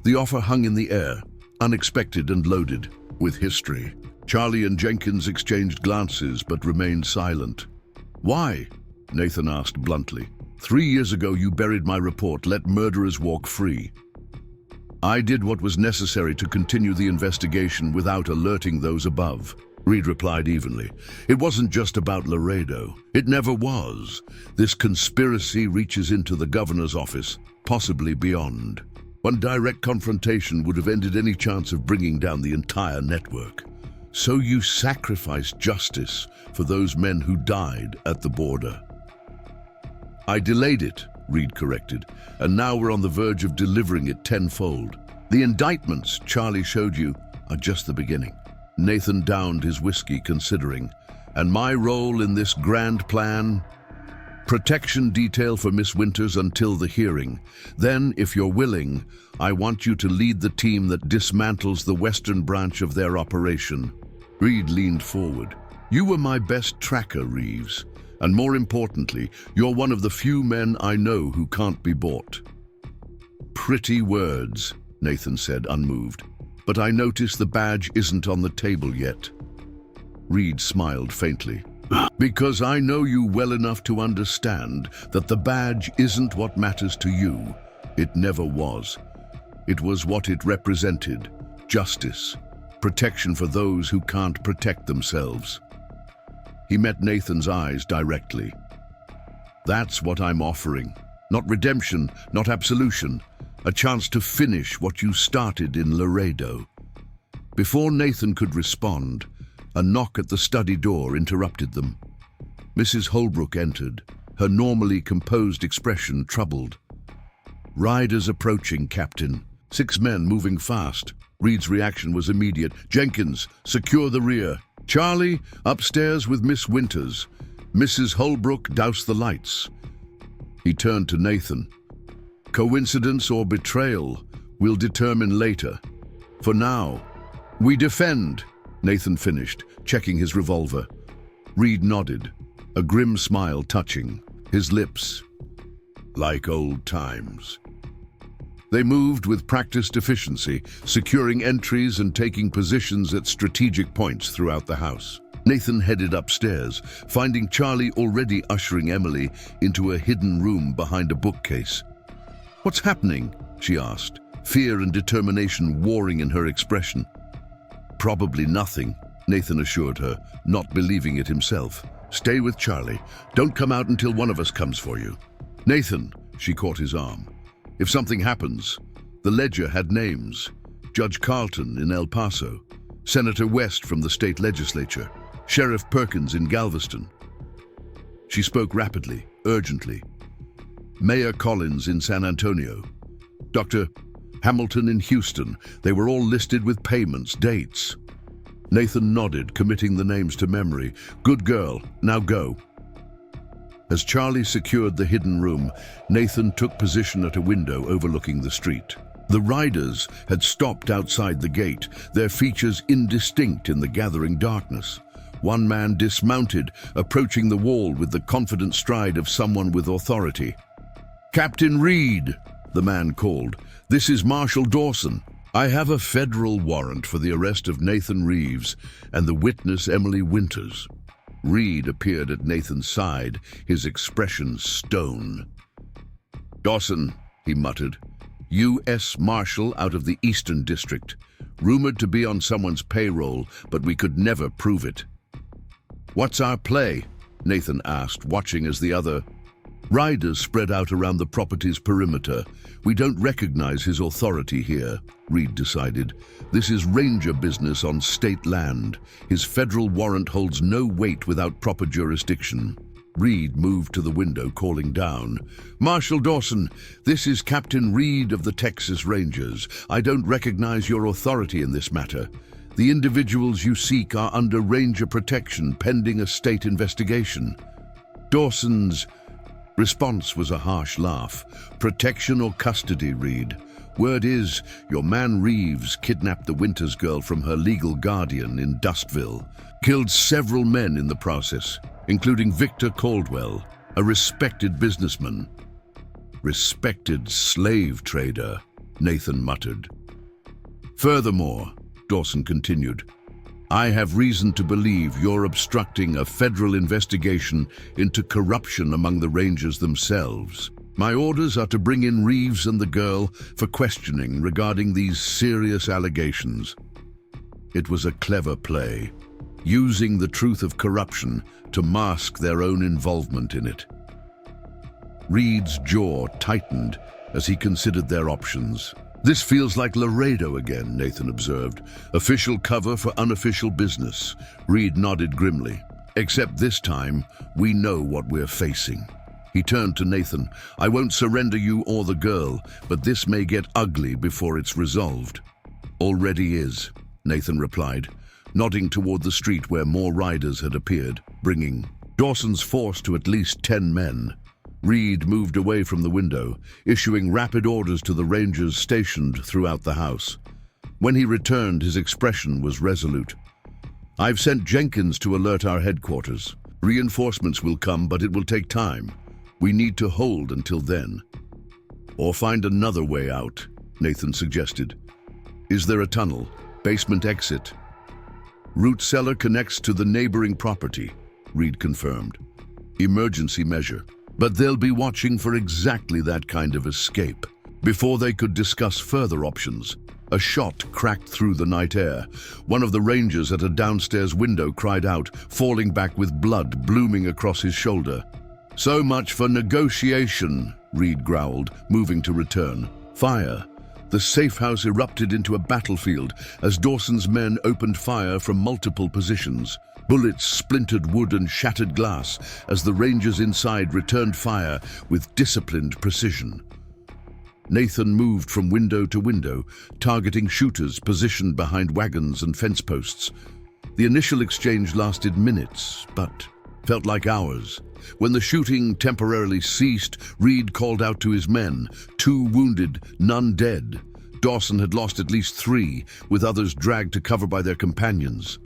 The offer hung in the air, unexpected and loaded with history. Charlie and Jenkins exchanged glances but remained silent. "Why?" Nathan asked bluntly. 3 years ago you buried my report, let murderers walk free. I did what was necessary to continue the investigation without alerting those above," Reed replied evenly. "It wasn't just about Laredo. It never was. This conspiracy reaches into the governor's office, possibly beyond. One direct confrontation would have ended any chance of bringing down the entire network. So you sacrificed justice for those men who died at the border." "I delayed it," Reed corrected, "and now we're on the verge of delivering it tenfold. The indictments Charlie showed you are just the beginning." Nathan downed his whiskey, considering. "And my role in this grand plan? Protection detail for Miss Winters until the hearing. Then, if you're willing, I want you to lead the team that dismantles the western branch of their operation." Reed leaned forward. "You were my best tracker, Reeves. And more importantly, you're one of the few men I know who can't be bought." "Pretty words," Nathan said, unmoved. "But I notice the badge isn't on the table yet." Reed smiled faintly. "Because I know you well enough to understand that the badge isn't what matters to you. It never was. It was what it represented: justice, protection for those who can't protect themselves." He met Nathan's eyes directly. That's what I'm offering. Not redemption, not absolution. A chance to finish what you started in Laredo. Before Nathan could respond, a knock at the study door interrupted them. Mrs. Holbrook entered, her normally composed expression troubled. "Riders approaching, Captain. 6 men moving fast." Reed's reaction was immediate. "Jenkins, secure the rear. Charlie, upstairs with Miss Winters. Mrs. Holbrook, douse the lights." He turned to Nathan. "Coincidence or betrayal, we'll determine later. For now, we defend," Nathan finished, checking his revolver. Reed nodded, a grim smile touching his lips. "Like old times." They moved with practiced efficiency, securing entries and taking positions at strategic points throughout the house. Nathan headed upstairs, finding Charlie already ushering Emily into a hidden room behind a bookcase. "What's happening?" she asked, fear and determination warring in her expression. "Probably nothing," Nathan assured her, not believing it himself. "Stay with Charlie. Don't come out until one of us comes for you." "Nathan," she caught his arm. "If something happens," the ledger had names. Judge Carlton in El Paso, Senator West from the state legislature, Sheriff Perkins in Galveston. She spoke rapidly, urgently. Mayor Collins in San Antonio, Dr. Hamilton in Houston. They were all listed with payments, dates. Nathan nodded, committing the names to memory. "Good girl, now go." As Charlie secured the hidden room, Nathan took position at a window overlooking the street. The riders had stopped outside the gate, their features indistinct in the gathering darkness. One man dismounted, approaching the wall with the confident stride of someone with authority. "Captain Reed," the man called. "This is Marshal Dawson. I have a federal warrant for the arrest of Nathan Reeves and the witness Emily Winters." Reed appeared at Nathan's side, his expression stone. "Dawson," he muttered, "U.S. Marshal out of the Eastern District. Rumored to be on someone's payroll, but we could never prove it." "What's our play?" Nathan asked, watching as the other riders spread out around the property's perimeter. "We don't recognize his authority here," Reed decided. "This is ranger business on state land. His federal warrant holds no weight without proper jurisdiction." Reed moved to the window, calling down, "Marshal Dawson, this is Captain Reed of the Texas Rangers. I don't recognize your authority in this matter. The individuals you seek are under ranger protection pending a state investigation." Dawson's response was a harsh laugh. "Protection or custody, Reed? Word is, your man Reeves kidnapped the Winters girl from her legal guardian in Dustville. Killed several men in the process, including Victor Caldwell, a respected businessman." "Respected slave trader," Nathan muttered. "Furthermore," Dawson continued, "I have reason to believe you're obstructing a federal investigation into corruption among the Rangers themselves. My orders are to bring in Reeves and the girl for questioning regarding these serious allegations." It was a clever play, using the truth of corruption to mask their own involvement in it. Reed's jaw tightened as he considered their options. "This feels like Laredo again," Nathan observed. "Official cover for unofficial business." Reed nodded grimly. "Except this time, we know what we're facing." He turned to Nathan. "I won't surrender you or the girl, but this may get ugly before it's resolved." "Already is," Nathan replied, nodding toward the street where more riders had appeared, bringing Dawson's force to at least 10 men. Reed moved away from the window, issuing rapid orders to the rangers stationed throughout the house. When he returned, his expression was resolute. "I've sent Jenkins to alert our headquarters. Reinforcements will come, but it will take time. We need to hold until then." "Or find another way out," Nathan suggested. "Is there a tunnel? Basement exit?" "Root cellar connects to the neighboring property," Reed confirmed. "Emergency measure. But they'll be watching for exactly that kind of escape." Before they could discuss further options, a shot cracked through the night air. One of the rangers at a downstairs window cried out, falling back with blood blooming across his shoulder. So much for negotiation, Reed growled, moving to return. Fire. The safe house erupted into a battlefield as Dawson's men opened fire from multiple positions. Bullets splintered wood and shattered glass as the Rangers inside returned fire with disciplined precision. Nathan moved from window to window, targeting shooters positioned behind wagons and fence posts. The initial exchange lasted minutes, but felt like hours. When the shooting temporarily ceased, Reed called out to his men, 2 wounded, none dead. Dawson had lost at least 3, with others dragged to cover by their companions.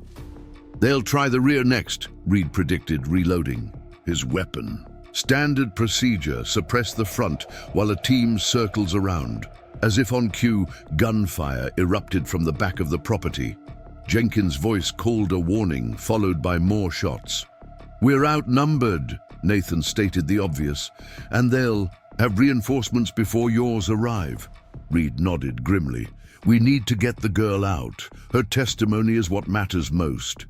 They'll try the rear next, Reed predicted, reloading his weapon. Standard procedure, suppress the front while a team circles around. As if on cue, gunfire erupted from the back of the property. Jenkins' voice called a warning, followed by more shots. We're outnumbered, Nathan stated the obvious, and they'll have reinforcements before yours arrive. Reed nodded grimly. We need to get the girl out. Her testimony is what matters most.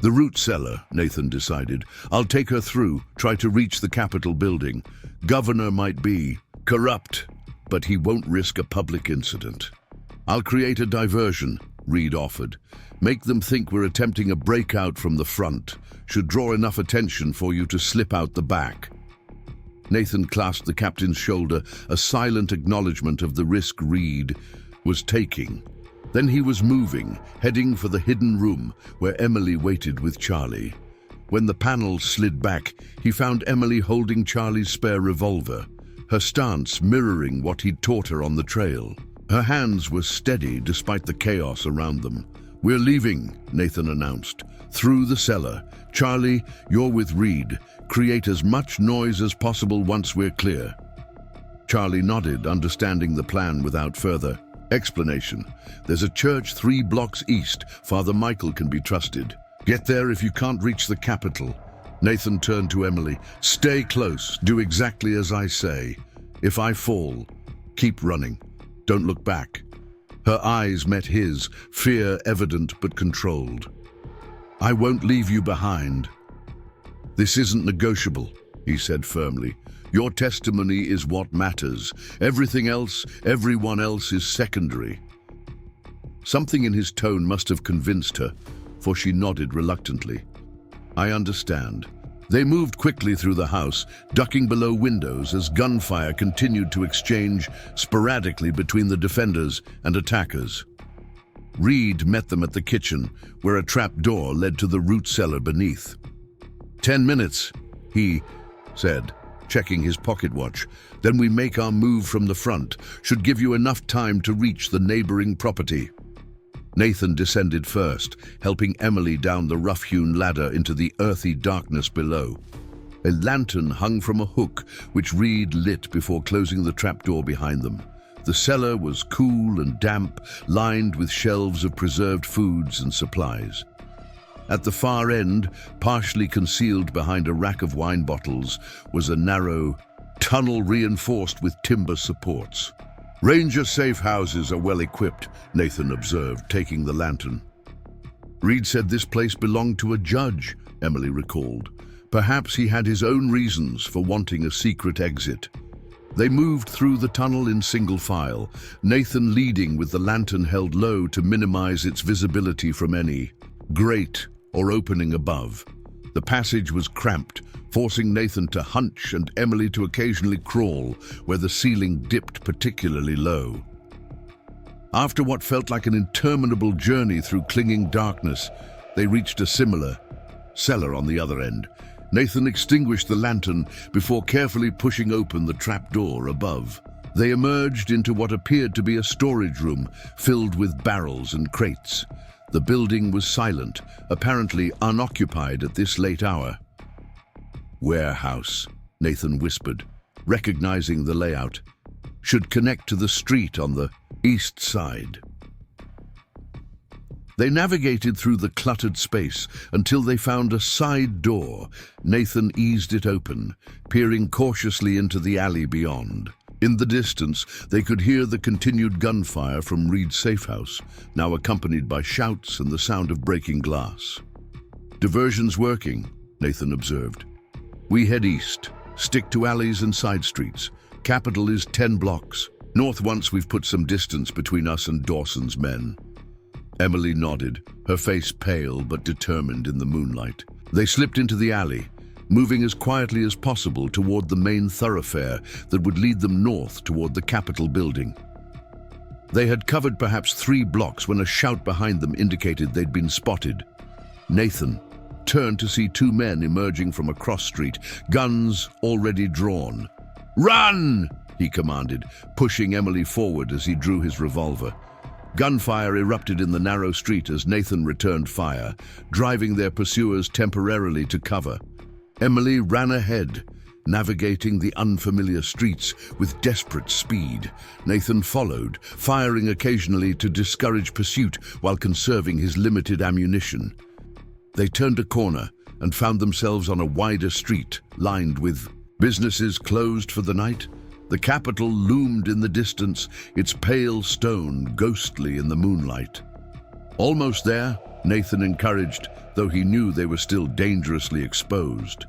The root cellar, Nathan decided. I'll take her through, try to reach the Capitol building. Governor might be corrupt, but he won't risk a public incident. I'll create a diversion, Reed offered. Make them think we're attempting a breakout from the front. Should draw enough attention for you to slip out the back. Nathan clasped the captain's shoulder, a silent acknowledgement of the risk Reed was taking. Then he was moving, heading for the hidden room where Emily waited with Charlie. When the panel slid back, he found Emily holding Charlie's spare revolver, her stance mirroring what he'd taught her on the trail. Her hands were steady despite the chaos around them. We're leaving, Nathan announced. Through the cellar. Charlie, you're with Reed. Create as much noise as possible once we're clear. Charlie nodded, understanding the plan without further explanation. There's a church 3 blocks east. Father Michael can be trusted. Get there if you can't reach the Capitol. Nathan turned to Emily. Stay close. Do exactly as I say. If I fall, keep running. Don't look back. Her eyes met his, fear evident but controlled. I won't leave you behind. This isn't negotiable, he said firmly. Your testimony is what matters. Everything else, everyone else is secondary. Something in his tone must have convinced her, for she nodded reluctantly. I understand. They moved quickly through the house, ducking below windows as gunfire continued to exchange sporadically between the defenders and attackers. Reed met them at the kitchen, where a trap door led to the root cellar beneath. 10 minutes, he said, checking his pocket watch. Then we make our move from the front. Should give you enough time to reach the neighboring property. Nathan descended first, helping Emily down the rough-hewn ladder into the earthy darkness below. A lantern hung from a hook, which Reed lit before closing the trapdoor behind them. The cellar was cool and damp, lined with shelves of preserved foods and supplies. At the far end, partially concealed behind a rack of wine bottles, was a narrow tunnel reinforced with timber supports. Ranger safe houses are well equipped, Nathan observed, taking the lantern. Reed said this place belonged to a judge, Emily recalled. Perhaps he had his own reasons for wanting a secret exit. They moved through the tunnel in single file, Nathan leading with the lantern held low to minimize its visibility from any grate or opening above. The passage was cramped, forcing Nathan to hunch and Emily to occasionally crawl where the ceiling dipped particularly low. After what felt like an interminable journey through clinging darkness, they reached a similar cellar on the other end. Nathan extinguished the lantern before carefully pushing open the trapdoor above. They emerged into what appeared to be a storage room filled with barrels and crates. The building was silent, apparently unoccupied at this late hour. Warehouse, Nathan whispered, recognizing the layout. Should connect to the street on the east side. They navigated through the cluttered space until they found a side door. Nathan eased it open, peering cautiously into the alley beyond. In the distance, they could hear the continued gunfire from Reed's safe house, now accompanied by shouts and the sound of breaking glass. Diversion's working, Nathan observed. We head east, stick to alleys and side streets. Capital is 10 blocks. North once we've put some distance between us and Dawson's men. Emily nodded, her face pale but determined in the moonlight. They slipped into the alley, moving as quietly as possible toward the main thoroughfare that would lead them north toward the Capitol building. They had covered perhaps 3 blocks when a shout behind them indicated they'd been spotted. Nathan turned to see 2 men emerging from a cross street, guns already drawn. "Run!" he commanded, pushing Emily forward as he drew his revolver. Gunfire erupted in the narrow street as Nathan returned fire, driving their pursuers temporarily to cover. Emily ran ahead, navigating the unfamiliar streets with desperate speed. Nathan followed, firing occasionally to discourage pursuit while conserving his limited ammunition. They turned a corner and found themselves on a wider street, lined with businesses closed for the night. The Capitol loomed in the distance, its pale stone ghostly in the moonlight. Almost there, Nathan encouraged, though he knew they were still dangerously exposed.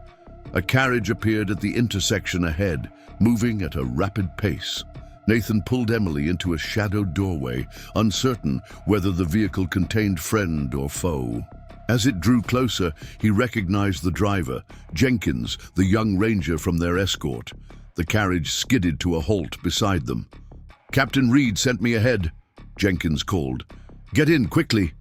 A carriage appeared at the intersection ahead, moving at a rapid pace. Nathan pulled Emily into a shadowed doorway, uncertain whether the vehicle contained friend or foe. As it drew closer, he recognized the driver, Jenkins, the young ranger from their escort. The carriage skidded to a halt beside them. "Captain Reed sent me ahead," Jenkins called. "Get in, quickly."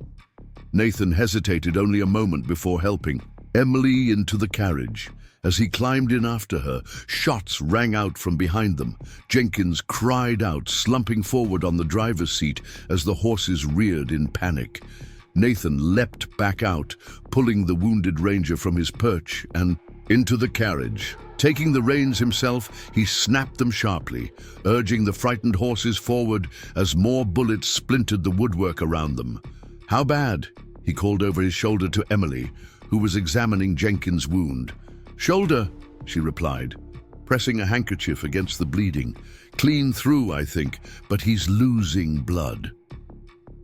Nathan hesitated only a moment before helping Emily into the carriage. As he climbed in after her, shots rang out from behind them. Jenkins cried out, slumping forward on the driver's seat as the horses reared in panic. Nathan leapt back out, pulling the wounded ranger from his perch and into the carriage. Taking the reins himself, he snapped them sharply, urging the frightened horses forward as more bullets splintered the woodwork around them. "How bad?" he called over his shoulder to Emily, who was examining Jenkins' wound. "Shoulder," she replied, pressing a handkerchief against the bleeding. "Clean through, I think, but he's losing blood."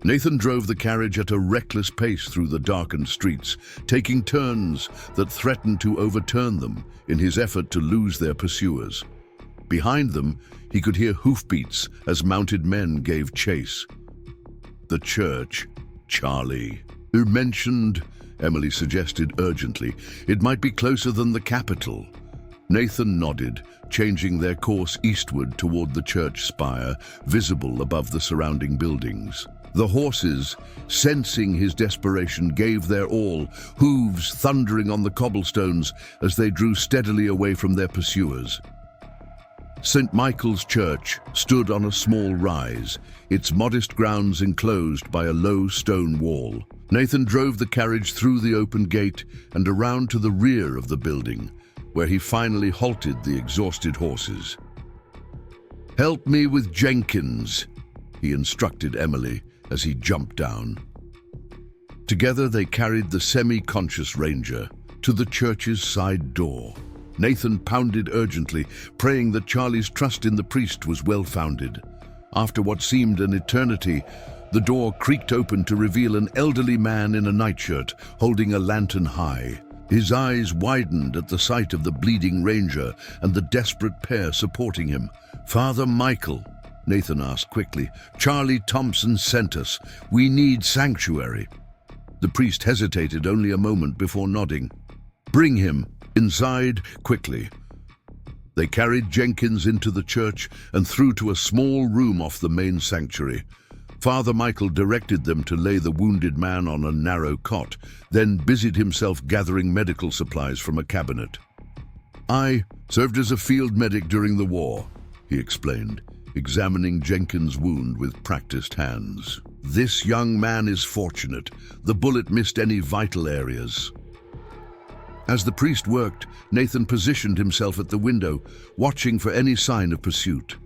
Nathan drove the carriage at a reckless pace through the darkened streets, taking turns that threatened to overturn them in his effort to lose their pursuers. Behind them, he could hear hoofbeats as mounted men gave chase. "The church, Charlie. You mentioned," Emily suggested urgently. "It might be closer than the Capitol." Nathan nodded, changing their course eastward toward the church spire, visible above the surrounding buildings. The horses, sensing his desperation, gave their all, hooves thundering on the cobblestones as they drew steadily away from their pursuers. St. Michael's Church stood on a small rise, its modest grounds enclosed by a low stone wall. Nathan drove the carriage through the open gate and around to the rear of the building, where he finally halted the exhausted horses. "Help me with Jenkins," he instructed Emily as he jumped down. Together they carried the semi-conscious ranger to the church's side door. Nathan pounded urgently, praying that Charlie's trust in the priest was well-founded. After what seemed an eternity, the door creaked open to reveal an elderly man in a nightshirt, holding a lantern high. His eyes widened at the sight of the bleeding ranger and the desperate pair supporting him. "Father Michael," Nathan asked quickly, "Charlie Thompson sent us. We need sanctuary." The priest hesitated only a moment before nodding. "Bring him inside quickly." They carried Jenkins into the church and through to a small room off the main sanctuary. Father Michael directed them to lay the wounded man on a narrow cot, then busied himself gathering medical supplies from a cabinet. "I served as a field medic during the war," he explained, examining Jenkins' wound with practiced hands. "This young man is fortunate. The bullet missed any vital areas." As the priest worked, Nathan positioned himself at the window, watching for any sign of pursuit.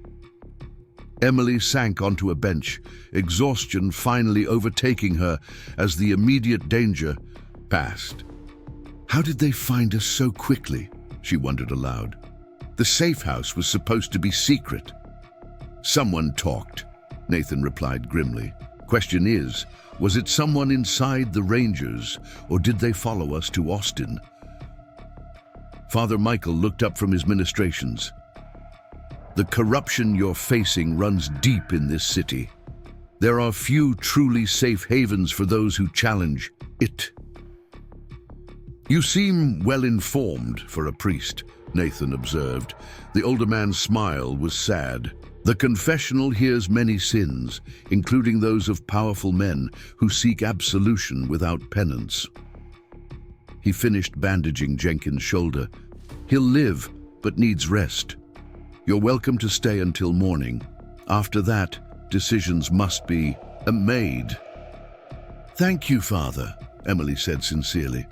Emily sank onto a bench, exhaustion finally overtaking her as the immediate danger passed. "How did they find us so quickly?" she wondered aloud. "The safe house was supposed to be secret." "Someone talked," Nathan replied grimly. "Question is, was it someone inside the Rangers, or did they follow us to Austin?" Father Michael looked up from his ministrations. The corruption you're facing runs deep in this city. There are few truly safe havens for those who challenge it. You seem well informed for a priest, Nathan observed. The older man's smile was sad. The confessional hears many sins, including those of powerful men who seek absolution without penance. He finished bandaging Jenkins' shoulder. He'll live, but needs rest. You're welcome to stay until morning. After that, decisions must be made. Thank you, Father, Emily said sincerely.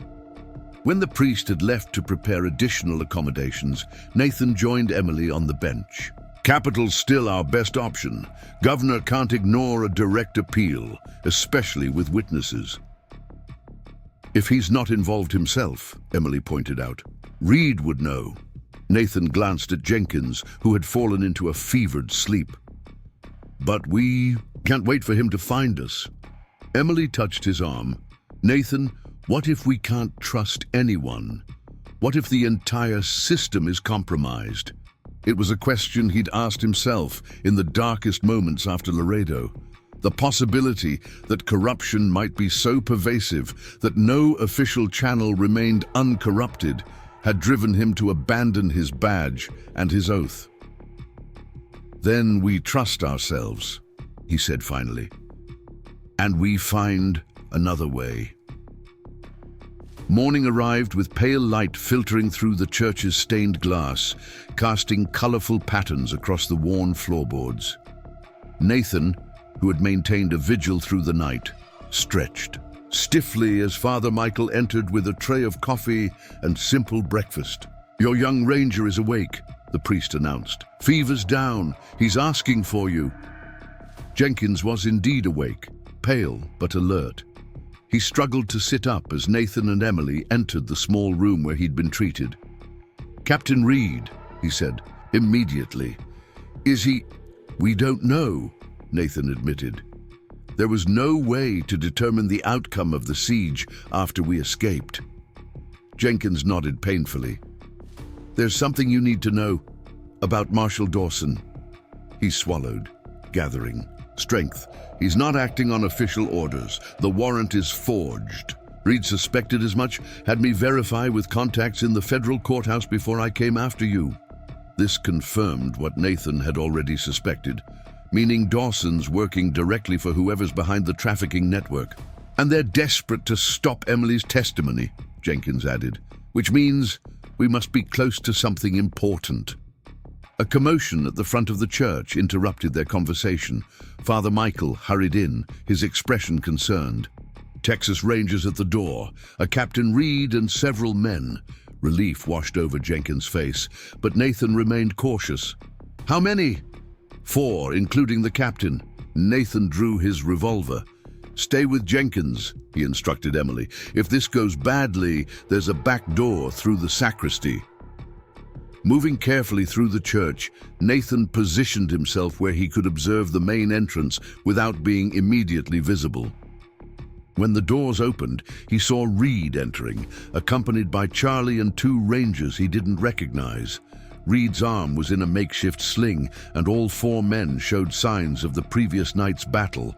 When the priest had left to prepare additional accommodations, Nathan joined Emily on the bench. Capital's still our best option. Governor can't ignore a direct appeal, especially with witnesses. If he's not involved himself, Emily pointed out, Reed would know. Nathan glanced at Jenkins, who had fallen into a fevered sleep. But we can't wait for him to find us. Emily touched his arm. Nathan, what if we can't trust anyone? What if the entire system is compromised? It was a question he'd asked himself in the darkest moments after Laredo. The possibility that corruption might be so pervasive that no official channel remained uncorrupted had driven him to abandon his badge and his oath. Then we trust ourselves, he said finally, and we find another way. Morning arrived with pale light filtering through the church's stained glass, casting colorful patterns across the worn floorboards. Nathan, who had maintained a vigil through the night, stretched stiffly as Father Michael entered with a tray of coffee and simple breakfast. Your young ranger is awake, the priest announced. Fever's down. He's asking for you. Jenkins was indeed awake, pale but alert. He struggled to sit up as Nathan and Emily entered the small room where he'd been treated. Captain Reed, he said, immediately. Is he? We don't know, Nathan admitted. There was no way to determine the outcome of the siege after we escaped. Jenkins nodded painfully. There's something you need to know about Marshal Dawson. He swallowed, gathering strength. He's not acting on official orders. The warrant is forged. Reed suspected as much, had me verify with contacts in the federal courthouse before I came after you. This confirmed what Nathan had already suspected, meaning Dawson's working directly for whoever's behind the trafficking network. And they're desperate to stop Emily's testimony, Jenkins added, which means we must be close to something important. A commotion at the front of the church interrupted their conversation. Father Michael hurried in, his expression concerned. Texas Rangers at the door, a Captain Reed and several men. Relief washed over Jenkins' face, but Nathan remained cautious. How many? 4, including the captain. Nathan drew his revolver. Stay with Jenkins, he instructed Emily. If this goes badly, there's a back door through the sacristy. Moving carefully through the church, Nathan positioned himself where he could observe the main entrance without being immediately visible. When the doors opened, he saw Reed entering, accompanied by Charlie and 2 rangers he didn't recognize. Reed's arm was in a makeshift sling, and all 4 men showed signs of the previous night's battle.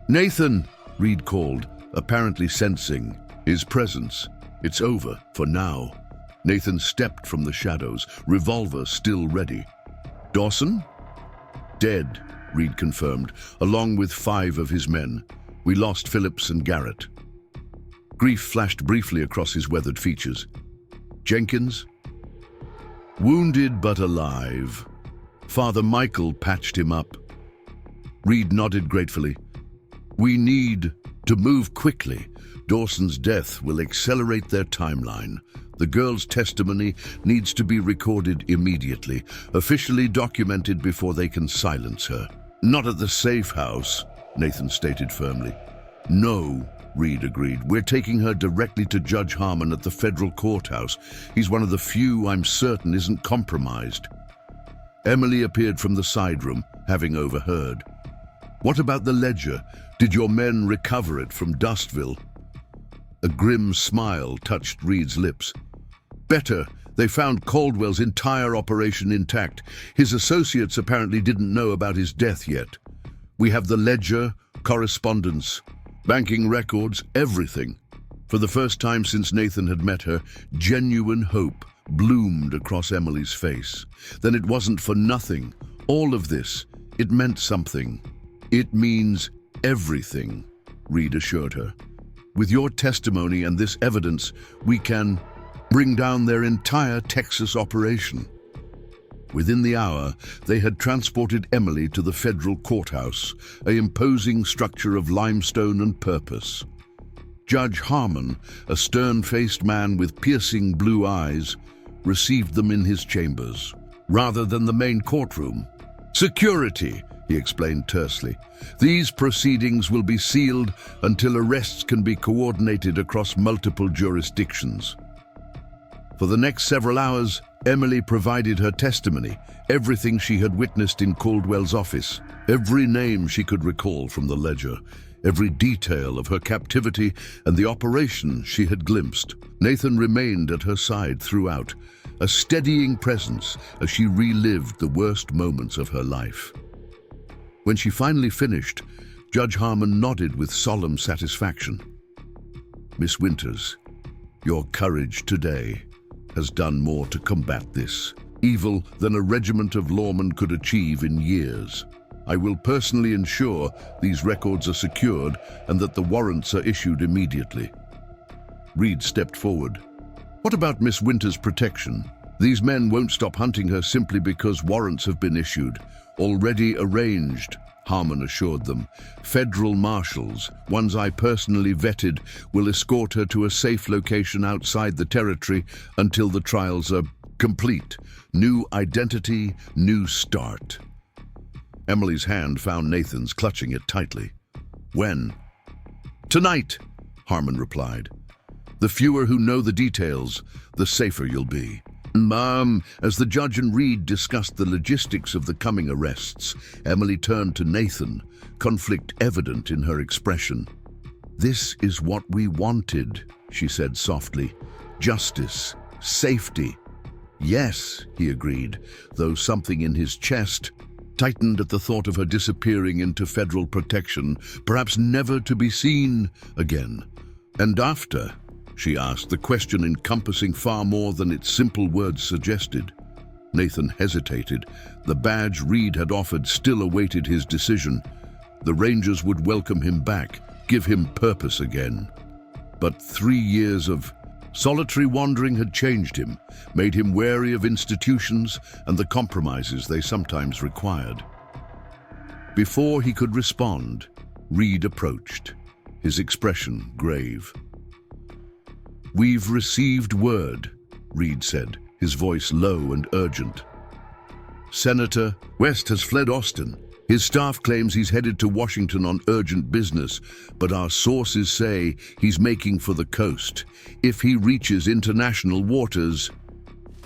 Nathan, Reed called, apparently sensing his presence. It's over for now. Nathan stepped from the shadows, revolver still ready. Dawson? Dead, Reed confirmed, along with 5 of his men. We lost Phillips and Garrett. Grief flashed briefly across his weathered features. Jenkins? Wounded but alive. Father Michael patched him up. Reed nodded gratefully. We need to move quickly. Dawson's death will accelerate their timeline. The girl's testimony needs to be recorded immediately, officially documented before they can silence her. Not at the safe house, Nathan stated firmly. No, Reed agreed. We're taking her directly to Judge Harmon at the federal courthouse. He's one of the few I'm certain isn't compromised. Emily appeared from the side room, having overheard. What about the ledger? Did your men recover it from Dustville? A grim smile touched Reed's lips. Better They found Caldwell's entire operation intact. His associates apparently didn't know about his death yet. We have the ledger, correspondence, banking records, everything. For the first time since Nathan had met her, genuine hope bloomed across Emily's face. Then it wasn't for nothing. All of this, it meant something. It means everything, Reed assured her. With your testimony and this evidence, we can bring down their entire Texas operation. Within the hour, they had transported Emily to the federal courthouse, an imposing structure of limestone and purpose. Judge Harmon, a stern-faced man with piercing blue eyes, received them in his chambers, rather than the main courtroom. Security, he explained tersely. These proceedings will be sealed until arrests can be coordinated across multiple jurisdictions. For the next several hours, Emily provided her testimony, everything she had witnessed in Caldwell's office, every name she could recall from the ledger, every detail of her captivity and the operation she had glimpsed. Nathan remained at her side throughout, a steadying presence as she relived the worst moments of her life. When she finally finished, Judge Harmon nodded with solemn satisfaction. Miss Winters, your courage today has done more to combat this evil than a regiment of lawmen could achieve in years. I will personally ensure these records are secured and that the warrants are issued immediately. Reed stepped forward. What about Miss Winters' protection? These men won't stop hunting her simply because warrants have been issued. Already arranged, Harmon assured them. Federal marshals, ones I personally vetted, will escort her to a safe location outside the territory until the trials are complete. New identity, new start. Emily's hand found Nathan's, clutching it tightly. When? Tonight, Harmon replied. The fewer who know the details, the safer you'll be. As the judge and Reed discussed the logistics of the coming arrests, Emily turned to Nathan, conflict evident in her expression. This is what we wanted, she said softly. Justice, safety. Yes, he agreed, though something in his chest tightened at the thought of her disappearing into federal protection, perhaps never to be seen again. And after? She asked, the question encompassing far more than its simple words suggested. Nathan hesitated. The badge Reed had offered still awaited his decision. The Rangers would welcome him back, give him purpose again. But 3 years of solitary wandering had changed him, made him wary of institutions and the compromises they sometimes required. Before he could respond, Reed approached, his expression grave. We've received word, Reed said, his voice low and urgent. Senator West has fled Austin. His staff claims he's headed to Washington on urgent business, but our sources say he's making for the coast. If he reaches international waters,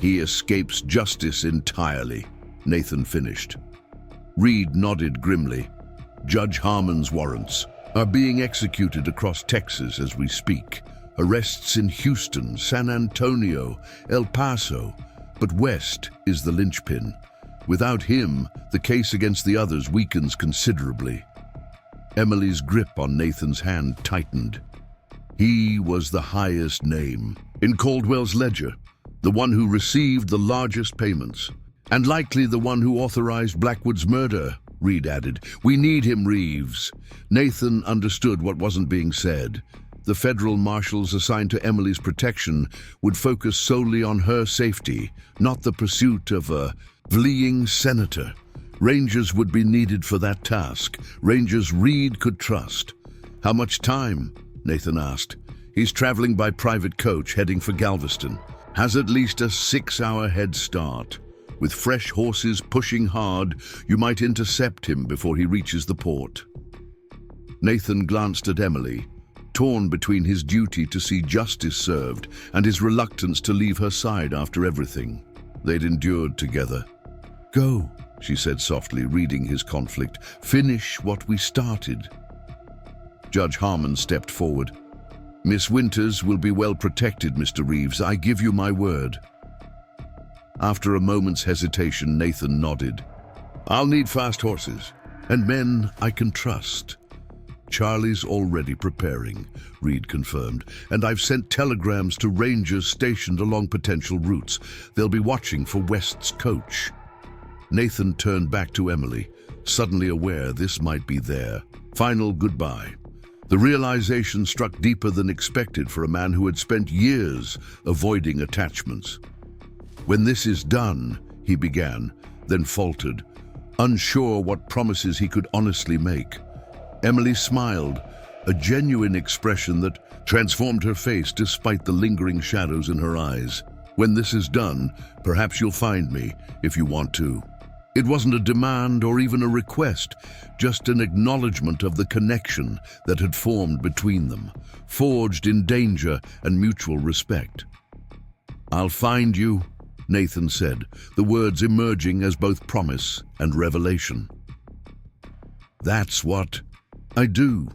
he escapes justice entirely, Nathan finished. Reed nodded grimly. Judge Harmon's warrants are being executed across Texas as we speak. Arrests in Houston, San Antonio, El Paso, but West is the linchpin. Without him, the case against the others weakens considerably. Emily's grip on Nathan's hand tightened. He was the highest name in Caldwell's ledger, the one who received the largest payments, and likely the one who authorized Blackwood's murder, Reed added. We need him, Reeves. Nathan understood what wasn't being said. The federal marshals assigned to Emily's protection would focus solely on her safety, not the pursuit of a fleeing senator. Rangers would be needed for that task, Rangers Reed could trust. How much time? Nathan asked. He's traveling by private coach heading for Galveston. Has at least a 6-hour head start. With fresh horses pushing hard, you might intercept him before he reaches the port. Nathan glanced at Emily, torn between his duty to see justice served and his reluctance to leave her side after everything they'd endured together. Go, she said softly, reading his conflict. Finish what we started. Judge Harmon stepped forward. Miss Winters will be well protected, Mr. Reeves. I give you my word. After a moment's hesitation, Nathan nodded. "I'll need fast horses, and men I can trust." "Charlie's already preparing," Reed confirmed, "and I've sent telegrams to rangers stationed along potential routes. They'll be watching for West's coach." Nathan turned back to Emily, suddenly aware this might be their final goodbye. The realization struck deeper than expected for a man who had spent years avoiding attachments. "When this is done," he began, then faltered, unsure what promises he could honestly make. Emily smiled, a genuine expression that transformed her face despite the lingering shadows in her eyes. "When this is done, perhaps you'll find me, if you want to." It wasn't a demand or even a request, just an acknowledgement of the connection that had formed between them, forged in danger and mutual respect. "I'll find you," Nathan said, the words emerging as both promise and revelation. "That's what I do."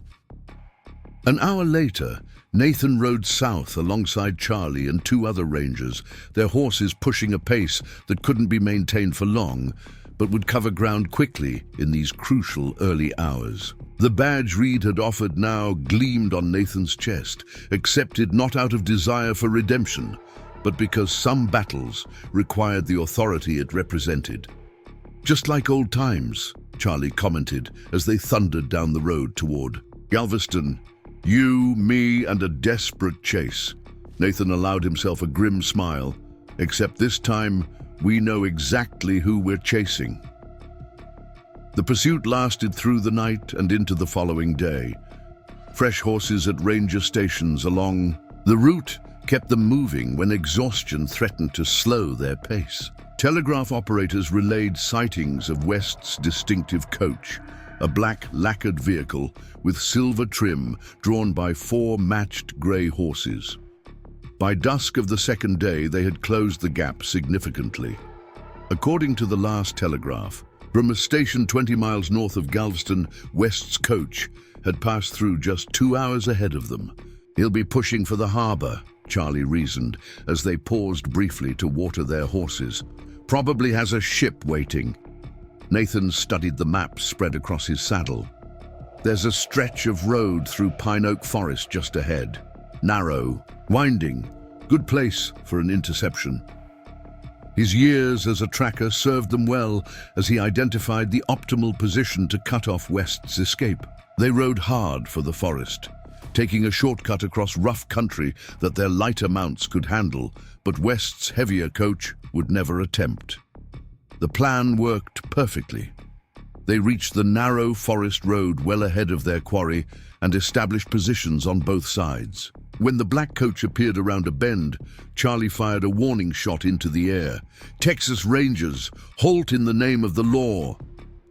An hour later, Nathan rode south alongside Charlie and two other rangers, their horses pushing a pace that couldn't be maintained for long, but would cover ground quickly in these crucial early hours. The badge Reed had offered now gleamed on Nathan's chest, accepted not out of desire for redemption, but because some battles required the authority it represented. "Just like old times," Charlie commented as they thundered down the road toward Galveston. "You, me, and a desperate chase." Nathan allowed himself a grim smile. "Except this time, we know exactly who we're chasing." The pursuit lasted through the night and into the following day. Fresh horses at ranger stations along the route kept them moving when exhaustion threatened to slow their pace. Telegraph operators relayed sightings of West's distinctive coach, a black lacquered vehicle with silver trim drawn by 4 matched grey horses. By dusk of the second day, they had closed the gap significantly. According to the last telegraph, from a station 20 miles north of Galveston, West's coach had passed through just 2 hours ahead of them. "He'll be pushing for the harbor," Charlie reasoned as they paused briefly to water their horses. "Probably has a ship waiting." Nathan studied the map spread across his saddle. "There's a stretch of road through pine oak forest just ahead. Narrow, winding, good place for an interception." His years as a tracker served them well as he identified the optimal position to cut off West's escape. They rode hard for the forest, taking a shortcut across rough country that their lighter mounts could handle, but West's heavier coach would never attempt. The plan worked perfectly. They reached the narrow forest road well ahead of their quarry and established positions on both sides. When the black coach appeared around a bend, Charlie fired a warning shot into the air. "Texas Rangers, halt in the name of the law!"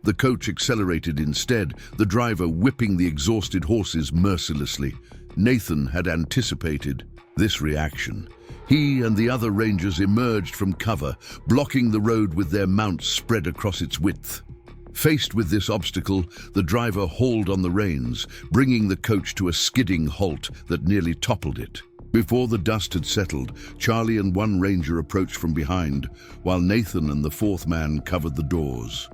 The coach accelerated instead, the driver whipping the exhausted horses mercilessly. Nathan had anticipated this reaction. He and the other rangers emerged from cover, blocking the road with their mounts spread across its width. Faced with this obstacle, the driver hauled on the reins, bringing the coach to a skidding halt that nearly toppled it. Before the dust had settled, Charlie and one ranger approached from behind, while Nathan and the fourth man covered the doors.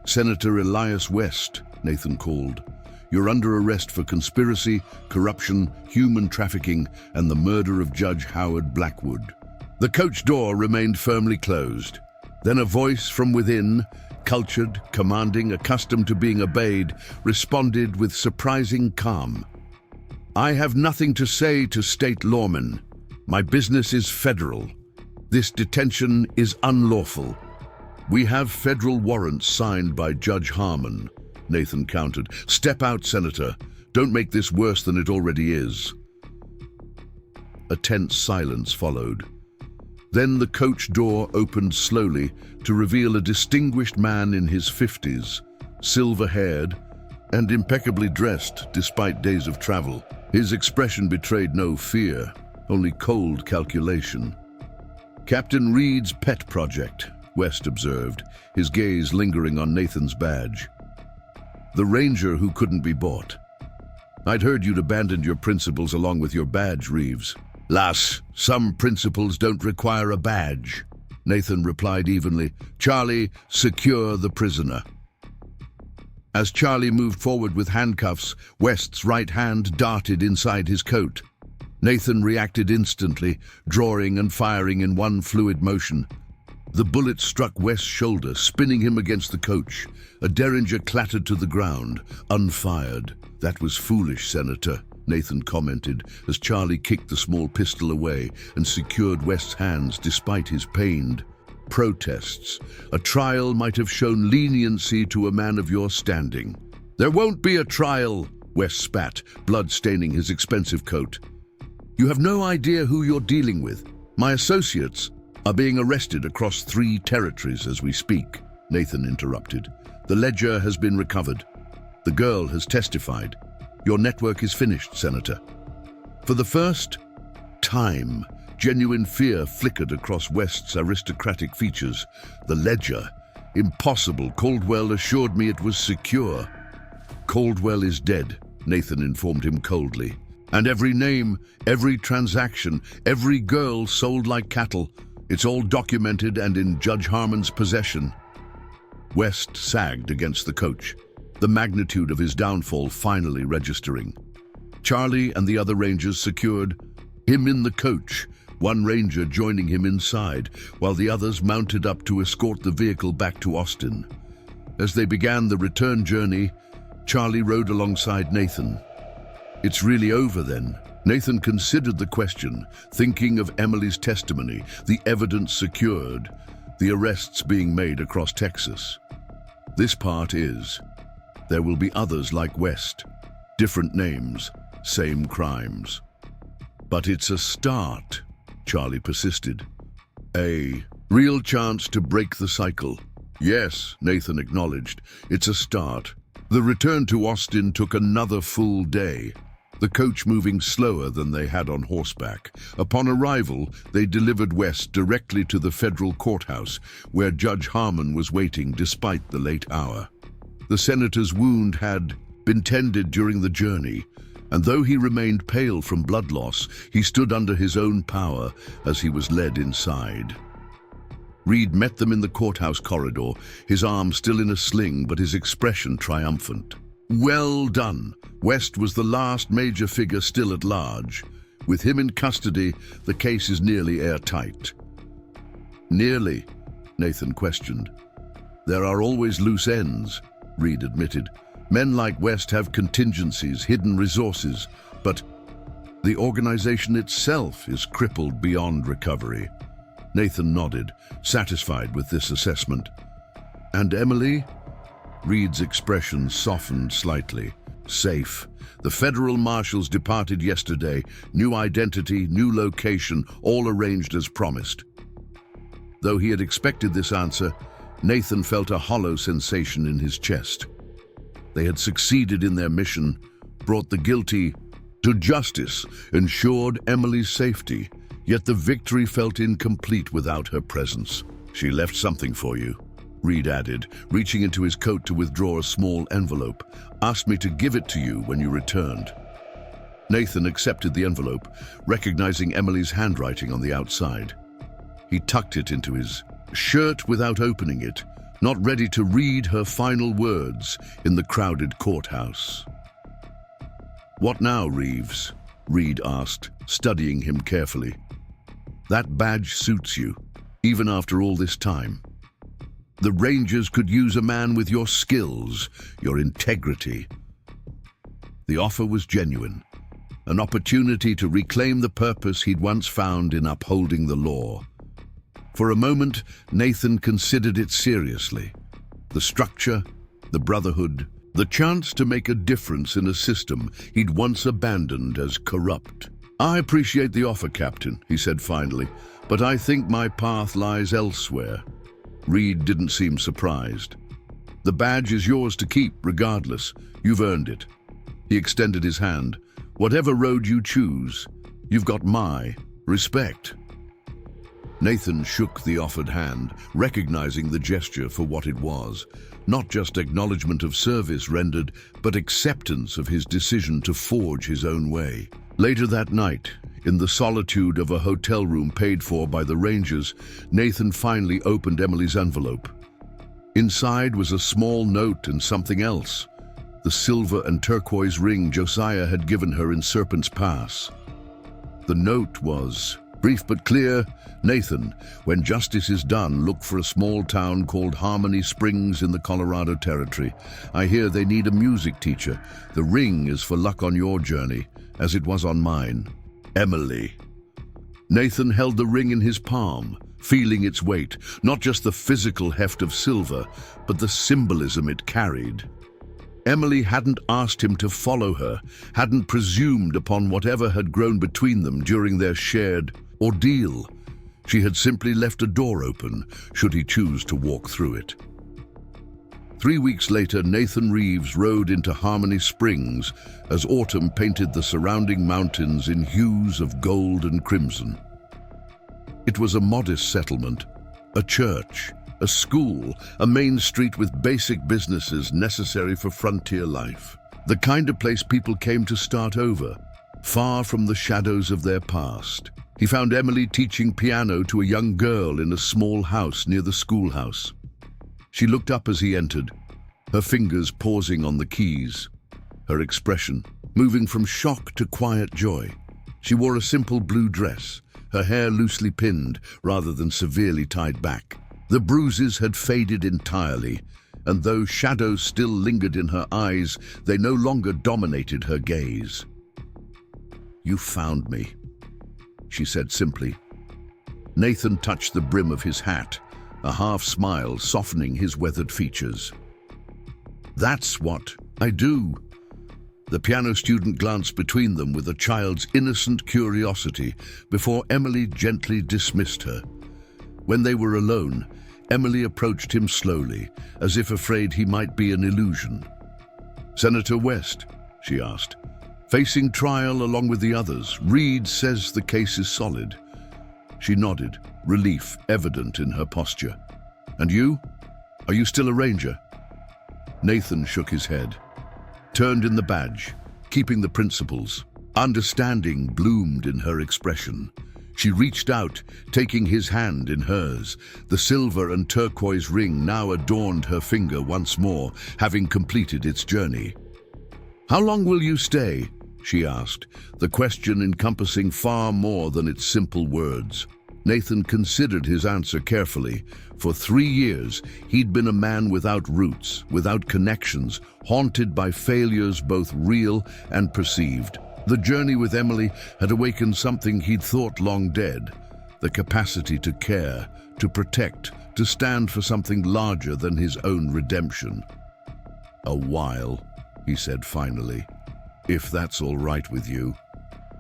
"Senator Elias West," Nathan called. "You're under arrest for conspiracy, corruption, human trafficking, and the murder of Judge Howard Blackwood." The coach door remained firmly closed. Then a voice from within, cultured, commanding, accustomed to being obeyed, responded with surprising calm. "I have nothing to say to state lawmen. My business is federal. This detention is unlawful." "We have federal warrants signed by Judge Harmon," Nathan countered. "Step out, Senator. Don't make this worse than it already is." A tense silence followed. Then the coach door opened slowly to reveal a distinguished man in his 50s, silver-haired and impeccably dressed despite days of travel. His expression betrayed no fear, only cold calculation. "Captain Reed's pet project," West observed, his gaze lingering on Nathan's badge. "The ranger who couldn't be bought. I'd heard you'd abandoned your principles along with your badge, Reeves." "Lass, some principles don't require a badge." Nathan replied evenly. "Charlie, secure the prisoner." As Charlie moved forward with handcuffs, West's right hand darted inside his coat. Nathan reacted instantly, drawing and firing in one fluid motion. The bullet struck West's shoulder, spinning him against the coach. A derringer clattered to the ground, unfired. "That was foolish, Senator," Nathan commented as Charlie kicked the small pistol away and secured West's hands despite his pained protests. "A trial might have shown leniency to a man of your standing." "There won't be a trial," West spat, blood staining his expensive coat. "You have no idea who you're dealing with. My associates are being arrested across 3 territories as we speak," Nathan interrupted. "The ledger has been recovered. The girl has testified. Your network is finished, Senator." For the first time, genuine fear flickered across West's aristocratic features. "The ledger? Impossible. Caldwell assured me it was secure." "Caldwell is dead," Nathan informed him coldly. "And every name, every transaction, every girl sold like cattle. It's all documented and in Judge Harmon's possession." West sagged against the coach, the magnitude of his downfall finally registering. Charlie and the other rangers secured him in the coach, one ranger joining him inside, while the others mounted up to escort the vehicle back to Austin. As they began the return journey, Charlie rode alongside Nathan. "It's really over then?" Nathan considered the question, thinking of Emily's testimony, the evidence secured, the arrests being made across Texas. "This part is. There will be others like West. Different names, same crimes." "But it's a start," Charlie persisted. "A real chance to break the cycle." "Yes," Nathan acknowledged. "It's a start." The return to Austin took another full day, the coach moving slower than they had on horseback. Upon arrival, they delivered West directly to the federal courthouse, where Judge Harmon was waiting despite the late hour. The senator's wound had been tended during the journey, and though he remained pale from blood loss, he stood under his own power as he was led inside. Reed met them in the courthouse corridor, his arm still in a sling but his expression triumphant. "Well done." West was the last major figure still at large. With him in custody, the case is nearly airtight. "Nearly?" Nathan questioned. "There are always loose ends," Reed admitted. "Men like West have contingencies, hidden resources, but the organization itself is crippled beyond recovery." Nathan nodded, satisfied with this assessment. "And Emily?" Reed's expression softened slightly. "Safe. The federal marshals departed yesterday. New identity, new location, all arranged as promised." Though he had expected this answer, Nathan felt a hollow sensation in his chest. They had succeeded in their mission, brought the guilty to justice, ensured Emily's safety, yet the victory felt incomplete without her presence. "She left something for you," Reed added, reaching into his coat to withdraw a small envelope. "Asked me to give it to you when you returned." Nathan accepted the envelope, recognizing Emily's handwriting on the outside. He tucked it into his shirt without opening it, not ready to read her final words in the crowded courthouse. "What now, Reeves?" Reed asked, studying him carefully. "That badge suits you, even after all this time. The Rangers could use a man with your skills, your integrity." The offer was genuine, an opportunity to reclaim the purpose he'd once found in upholding the law. For a moment, Nathan considered it seriously. The structure, the brotherhood, the chance to make a difference in a system he'd once abandoned as corrupt. "I appreciate the offer, Captain," he said finally, "but I think my path lies elsewhere." Reed didn't seem surprised. "The badge is yours to keep, regardless. You've earned it." He extended his hand. "Whatever road you choose, you've got my respect." Nathan shook the offered hand, recognizing the gesture for what it was. Not just acknowledgement of service rendered, but acceptance of his decision to forge his own way. Later that night, in the solitude of a hotel room paid for by the Rangers, Nathan finally opened Emily's envelope. Inside was a small note and something else: the silver and turquoise ring Josiah had given her in Serpent's Pass. The note was brief but clear. Nathan, when justice is done, look for a small town called Harmony Springs in the Colorado Territory. I hear they need a music teacher. The ring is for luck on your journey, as it was on mine. Emily. Nathan held the ring in his palm, feeling its weight, not just the physical heft of silver, but the symbolism it carried. Emily hadn't asked him to follow her, hadn't presumed upon whatever had grown between them during their shared ordeal. She had simply left a door open, should he choose to walk through it. 3 weeks later, Nathan Reeves rode into Harmony Springs as autumn painted the surrounding mountains in hues of gold and crimson. It was a modest settlement, a church, a school, a main street with basic businesses necessary for frontier life. The kind of place people came to start over, far from the shadows of their past. He found Emily teaching piano to a young girl in a small house near the schoolhouse. She looked up as he entered, her fingers pausing on the keys, her expression moving from shock to quiet joy. She wore a simple blue dress, her hair loosely pinned rather than severely tied back. The bruises had faded entirely, and though shadows still lingered in her eyes, they no longer dominated her gaze. "You found me," she said simply. Nathan touched the brim of his hat, a half smile softening his weathered features. "That's what I do." The piano student glanced between them with a child's innocent curiosity before Emily gently dismissed her. When they were alone, Emily approached him slowly, as if afraid he might be an illusion. "Senator West?" she asked. "Facing trial along with the others. Reed says the case is solid." She nodded, relief evident in her posture. "And you? Are you still a ranger?" Nathan shook his head, turned in the badge, keeping the principles. Understanding bloomed in her expression. She reached out, taking his hand in hers. The silver and turquoise ring now adorned her finger once more, having completed its journey. "How long will you stay?" she asked, the question encompassing far more than its simple words. Nathan considered his answer carefully. For 3 years, he'd been a man without roots, without connections, haunted by failures both real and perceived. The journey with Emily had awakened something he'd thought long dead: the capacity to care, to protect, to stand for something larger than his own redemption. "A while," he said finally, "if that's all right with you."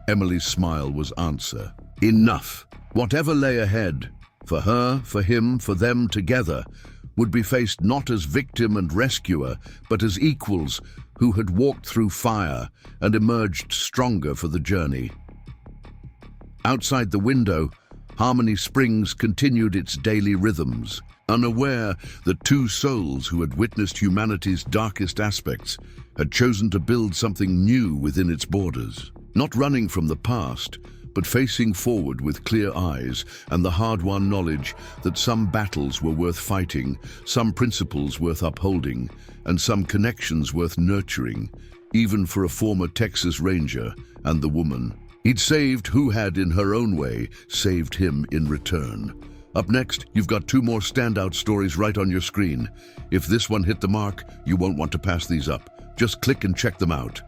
Emily's smile was answer. Enough. Whatever lay ahead, for her, for him, for them together, would be faced not as victim and rescuer, but as equals who had walked through fire and emerged stronger for the journey. Outside the window, Harmony Springs continued its daily rhythms, unaware that two souls who had witnessed humanity's darkest aspects had chosen to build something new within its borders. Not running from the past, but facing forward with clear eyes and the hard-won knowledge that some battles were worth fighting, some principles worth upholding, and some connections worth nurturing, even for a former Texas Ranger and the woman he'd saved, who had, in her own way, saved him in return. Up next, you've got 2 more standout stories right on your screen. If this one hit the mark, you won't want to pass these up. Just click and check them out.